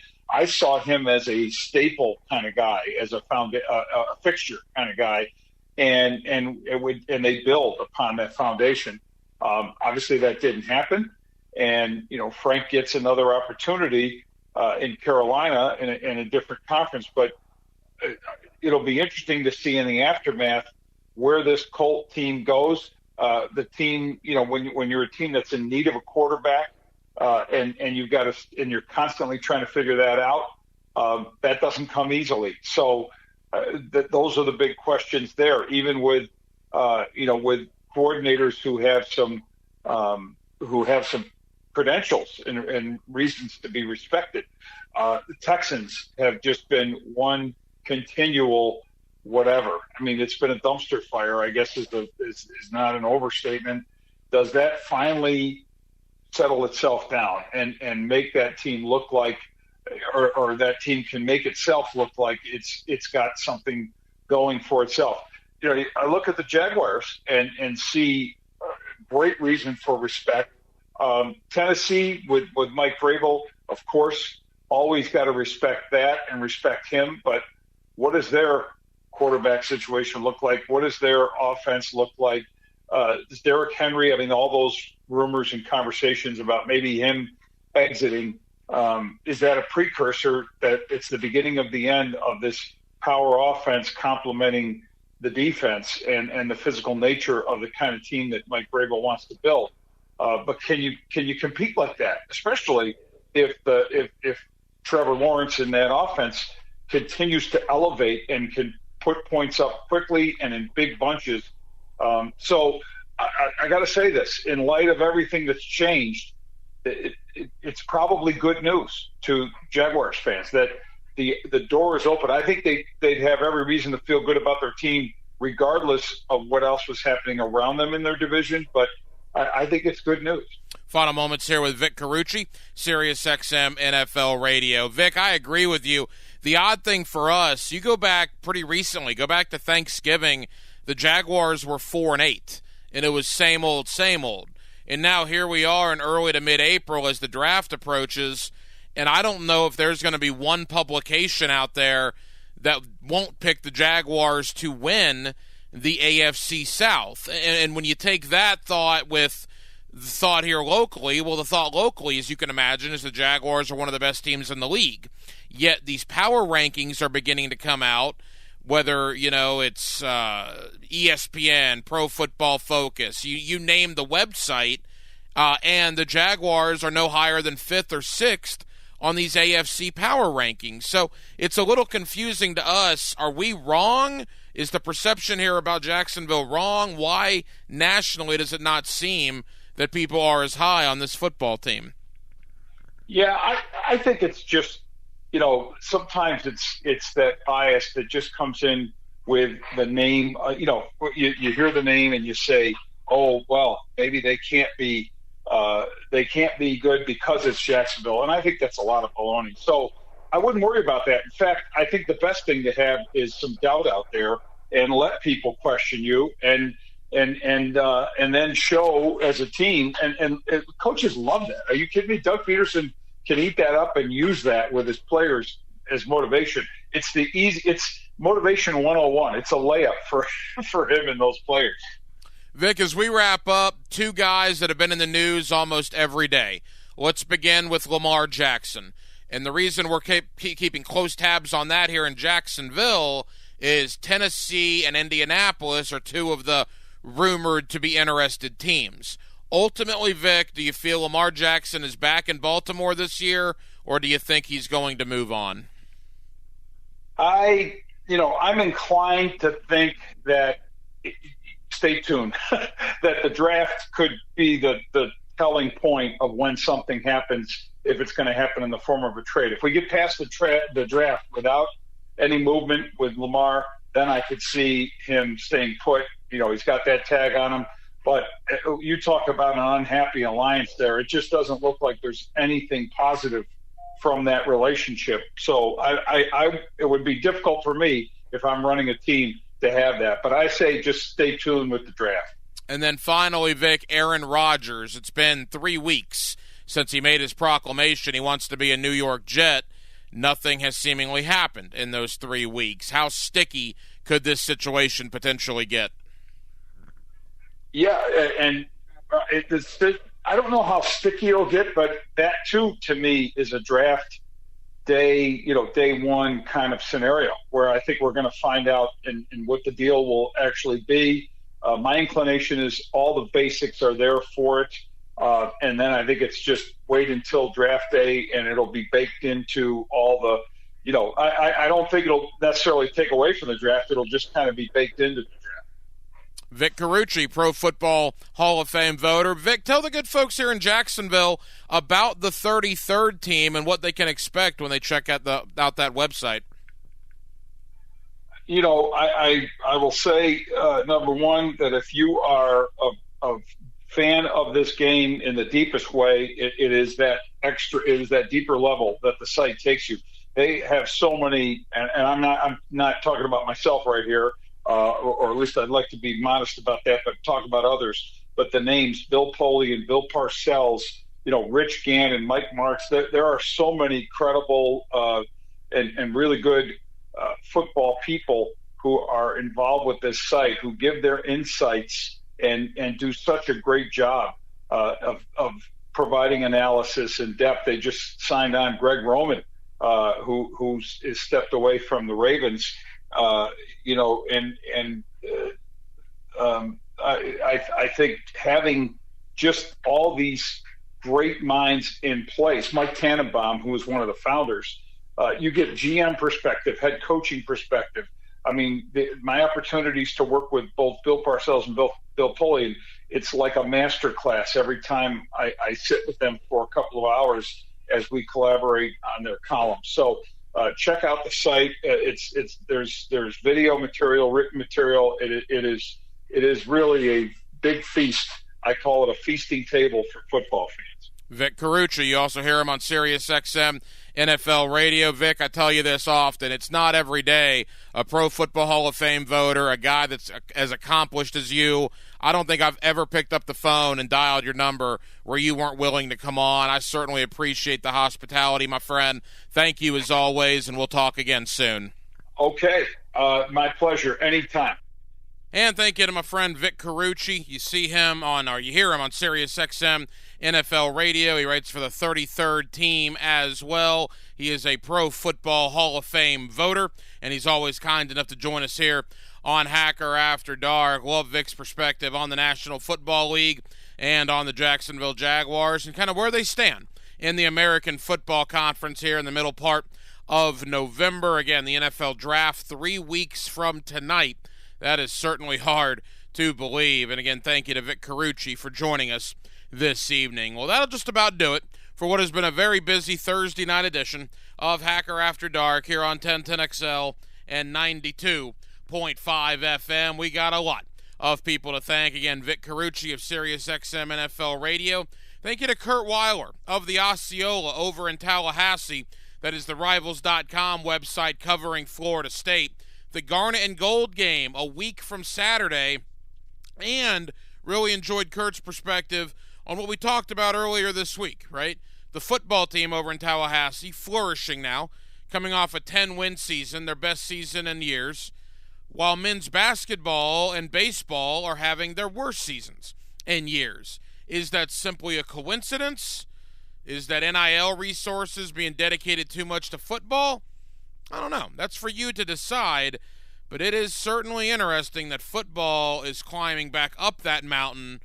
saw him as a staple kind of guy, as a fixture kind of guy, and they build upon that foundation. Obviously, that didn't happen, and Frank gets another opportunity in Carolina in a different conference. But it'll be interesting to see in the aftermath where this Colt team goes. The team, when you're a team that's in need of a quarterback, and you're constantly trying to figure that out, that doesn't come easily. So those are the big questions there. Even with with coordinators who have some credentials and reasons to be respected, the Texans have just been one continual whatever. I mean, it's been a dumpster fire, I guess is not an overstatement. Does that finally settle itself down and make that team look like, or that team can make itself look like it's got something going for itself? I look at the Jaguars and see great reason for respect. Tennessee with Mike Vrabel, of course, always got to respect that and respect him. But what does their quarterback situation look like? What does their offense look like? Does Derrick Henry, all those rumors and conversations about maybe him exiting, is that a precursor that it's the beginning of the end of this power offense complementing the defense and the physical nature of the kind of team that Mike Vrabel wants to build? But can you compete like that, especially if Trevor Lawrence in that offense continues to elevate and can put points up quickly and in big bunches? So I got to say this, in light of everything that's changed, it's probably good news to Jaguars fans that the door is open. I think they'd have every reason to feel good about their team regardless of what else was happening around them in their division. But I think it's good news. Final moments here with Vic Carucci, Sirius XM NFL Radio. Vic, I agree with you. The odd thing for us, you go back pretty recently, go back to Thanksgiving, the Jaguars were 4-8, and it was same old, same old. And now here we are in early to mid-April as the draft approaches, and I don't know if there's going to be one publication out there that won't pick the Jaguars to win the AFC South. And when you take that thought with the thought here locally, well, the thought locally, as you can imagine, is the Jaguars are one of the best teams in the league. Yet these power rankings are beginning to come out whether, it's ESPN, Pro Football Focus, you name the website, and the Jaguars are no higher than 5th or 6th on these AFC power rankings. So it's a little confusing to us. Are we wrong? Is the perception here about Jacksonville wrong? Why nationally does it not seem that people are as high on this football team? Yeah, I think it's just, sometimes it's that bias that just comes in with the name. You hear the name and you say, oh, well, maybe they can't be good because it's Jacksonville. And I think that's a lot of baloney. So I wouldn't worry about that. In fact, I think the best thing to have is some doubt out there and let people question you and then show as a team. And coaches love that. Are you kidding me? Doug Peterson can eat that up and use that with his players as motivation. It's motivation 101. It's a layup for him and those players. Vic, as we wrap up, 2 guys that have been in the news almost every day. Let's begin with Lamar Jackson. And the reason we're keeping close tabs on that here in Jacksonville is Tennessee and Indianapolis are 2 of the rumored to be interested teams. Ultimately, Vic, do you feel Lamar Jackson is back in Baltimore this year, or do you think he's going to move on? I'm inclined to think that stay tuned, that the draft could be the telling point of when something happens, if it's going to happen in the form of a trade. If we get past the draft without any movement with Lamar, then I could see him staying put. He's got that tag on him. But you talk about an unhappy alliance there. It just doesn't look like there's anything positive from that relationship. So it would be difficult for me if I'm running a team to have that. But I say just stay tuned with the draft. And then finally, Vic, Aaron Rodgers. It's been 3 weeks since he made his proclamation he wants to be a New York Jet. Nothing has seemingly happened in those 3 weeks. How sticky could this situation potentially get? Yeah, and I don't know how sticky it'll get, but that too, to me, is a draft day one kind of scenario where I think we're going to find out in what the deal will actually be. My inclination is all the basics are there for it, and then I think it's just wait until draft day, and it'll be baked into all the. I don't think it'll necessarily take away from the draft. It'll just kind of be baked into the draft. Vic Carucci, Pro Football Hall of Fame voter. Vic, tell the good folks here in Jacksonville about the 33rd team and what they can expect when they check out that website. I will say, number one, that if you are a fan of this game in the deepest way, it is that deeper level that the site takes you. They have so many, and I'm not talking about myself right here, or at least I'd like to be modest about that, but talk about others. But the names Bill Poley and Bill Parcells, Rich Gannon, Mike Marks, there are so many credible and really good football people who are involved with this site, who give their insights and do such a great job of providing analysis and depth. They just signed on Greg Roman, who is stepped away from the Ravens. I think having just all these great minds in place, Mike Tannenbaum, who was one of the founders, you get GM perspective, head coaching perspective. I mean, my opportunities to work with both Bill Parcells and Bill Poley, it's like a master class every time I sit with them for a couple of hours as we collaborate on their columns. So check out the site. There's video material, written material. It is really a big feast. I call it a feasting table for football fans. Vic Carucci, you also hear him on Sirius XM NFL Radio. Vic, I tell you this often, it's not every day a Pro Football Hall of Fame voter, a guy that's as accomplished as you. I don't think I've ever picked up the phone and dialed your number where you weren't willing to come on. I certainly appreciate the hospitality, my friend. Thank you as always, and we'll talk again soon. Okay. My pleasure. Anytime. And thank you to my friend Vic Carucci. You see him on, or you hear him on Sirius XM NFL Radio. He writes for the 33rd team as well. He is a Pro Football Hall of Fame voter, and he's always kind enough to join us here on Hacker After Dark. Love Vic's perspective on the National Football League and on the Jacksonville Jaguars and kind of where they stand in the American Football Conference here in the middle part of November. Again, the NFL Draft 3 weeks from tonight. That is certainly hard to believe. And again, thank you to Vic Carucci for joining us this evening. Well, that'll just about do it for what has been a very busy Thursday night edition of Hacker After Dark here on 1010XL and 92.5 FM. We got a lot of people to thank. Again, Vic Carucci of Sirius XM NFL Radio. Thank you to Kurt Weiler of the Osceola over in Tallahassee. That is the Rivals.com website covering Florida State. The Garnet and Gold game a week from Saturday, and really enjoyed Kurt's perspective on what we talked about earlier this week, right? The football team over in Tallahassee, flourishing now, coming off a 10-win season, their best season in years, while men's basketball and baseball are having their worst seasons in years. Is that simply a coincidence? Is that NIL resources being dedicated too much to football? I don't know. That's for you to decide, but it is certainly interesting that football is climbing back up that mountain,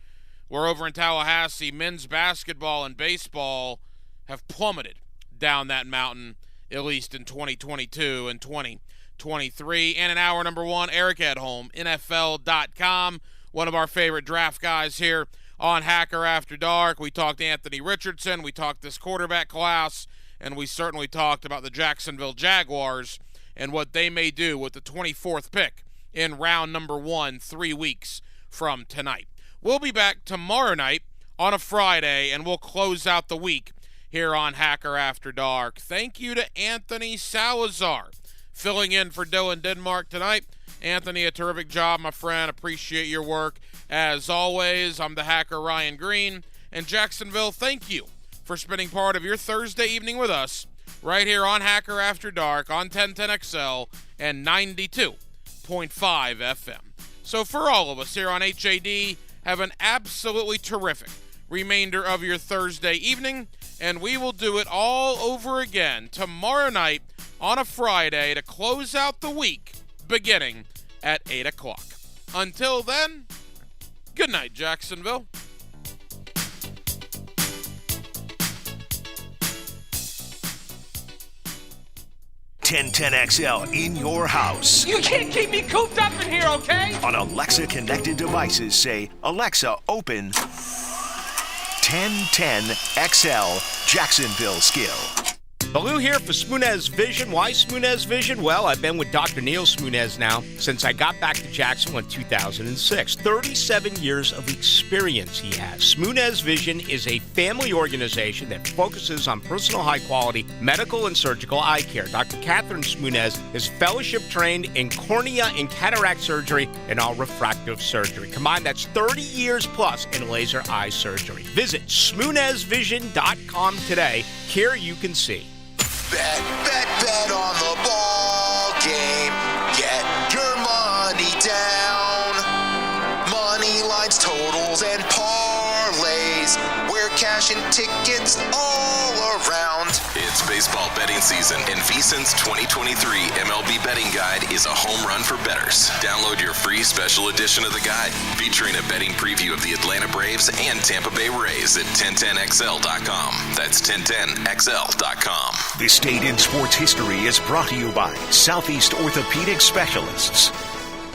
where over in Tallahassee, men's basketball and baseball have plummeted down that mountain, at least in 2022 and 2023. And in hour number one, Eric Edholm, NFL.com, one of our favorite draft guys here on Hacker After Dark. We talked Anthony Richardson, we talked this quarterback class, and we certainly talked about the Jacksonville Jaguars and what they may do with the 24th pick in round number 1 3 weeks from tonight. We'll be back tomorrow night on a Friday, and we'll close out the week here on Hacker After Dark. Thank you to Anthony Salazar filling in for Dylan Denmark tonight. Anthony, a terrific job, my friend. Appreciate your work as always. I'm the Hacker Ryan Green. And Jacksonville, thank you for spending part of your Thursday evening with us right here on Hacker After Dark on 1010XL and 92.5 FM. So for all of us here on HAD, have an absolutely terrific remainder of your Thursday evening, and we will do it all over again tomorrow night on a Friday to close out the week beginning at 8 o'clock. Until then, good night, Jacksonville. 1010XL in your house. You can't keep me cooped up in here, okay? On Alexa connected devices, say, Alexa, open 1010XL Jacksonville skill. Baloo here for Smunez Vision. Why Smunez Vision? Well, I've been with Dr. Neil Smunez now since I got back to Jacksonville in 2006. 37 years of experience he has. Smunez Vision is a family organization that focuses on personal high-quality medical and surgical eye care. Dr. Catherine Smunez is fellowship trained in cornea and cataract surgery and all refractive surgery. Combined, that's 30 years plus in laser eye surgery. Visit SmunezVision.com today. Care you can see. Bet on the ball game. Get your money down. Money lines, totals, and parlays. Where cash and tickets all around. It's baseball betting season, and VSiN's 2023 MLB Betting Guide is a home run for bettors. Download your free special edition of the guide, featuring a betting preview of the Atlanta Braves and Tampa Bay Rays at 1010XL.com. That's 1010XL.com. This Date in Sports History is brought to you by Southeast Orthopedic Specialists.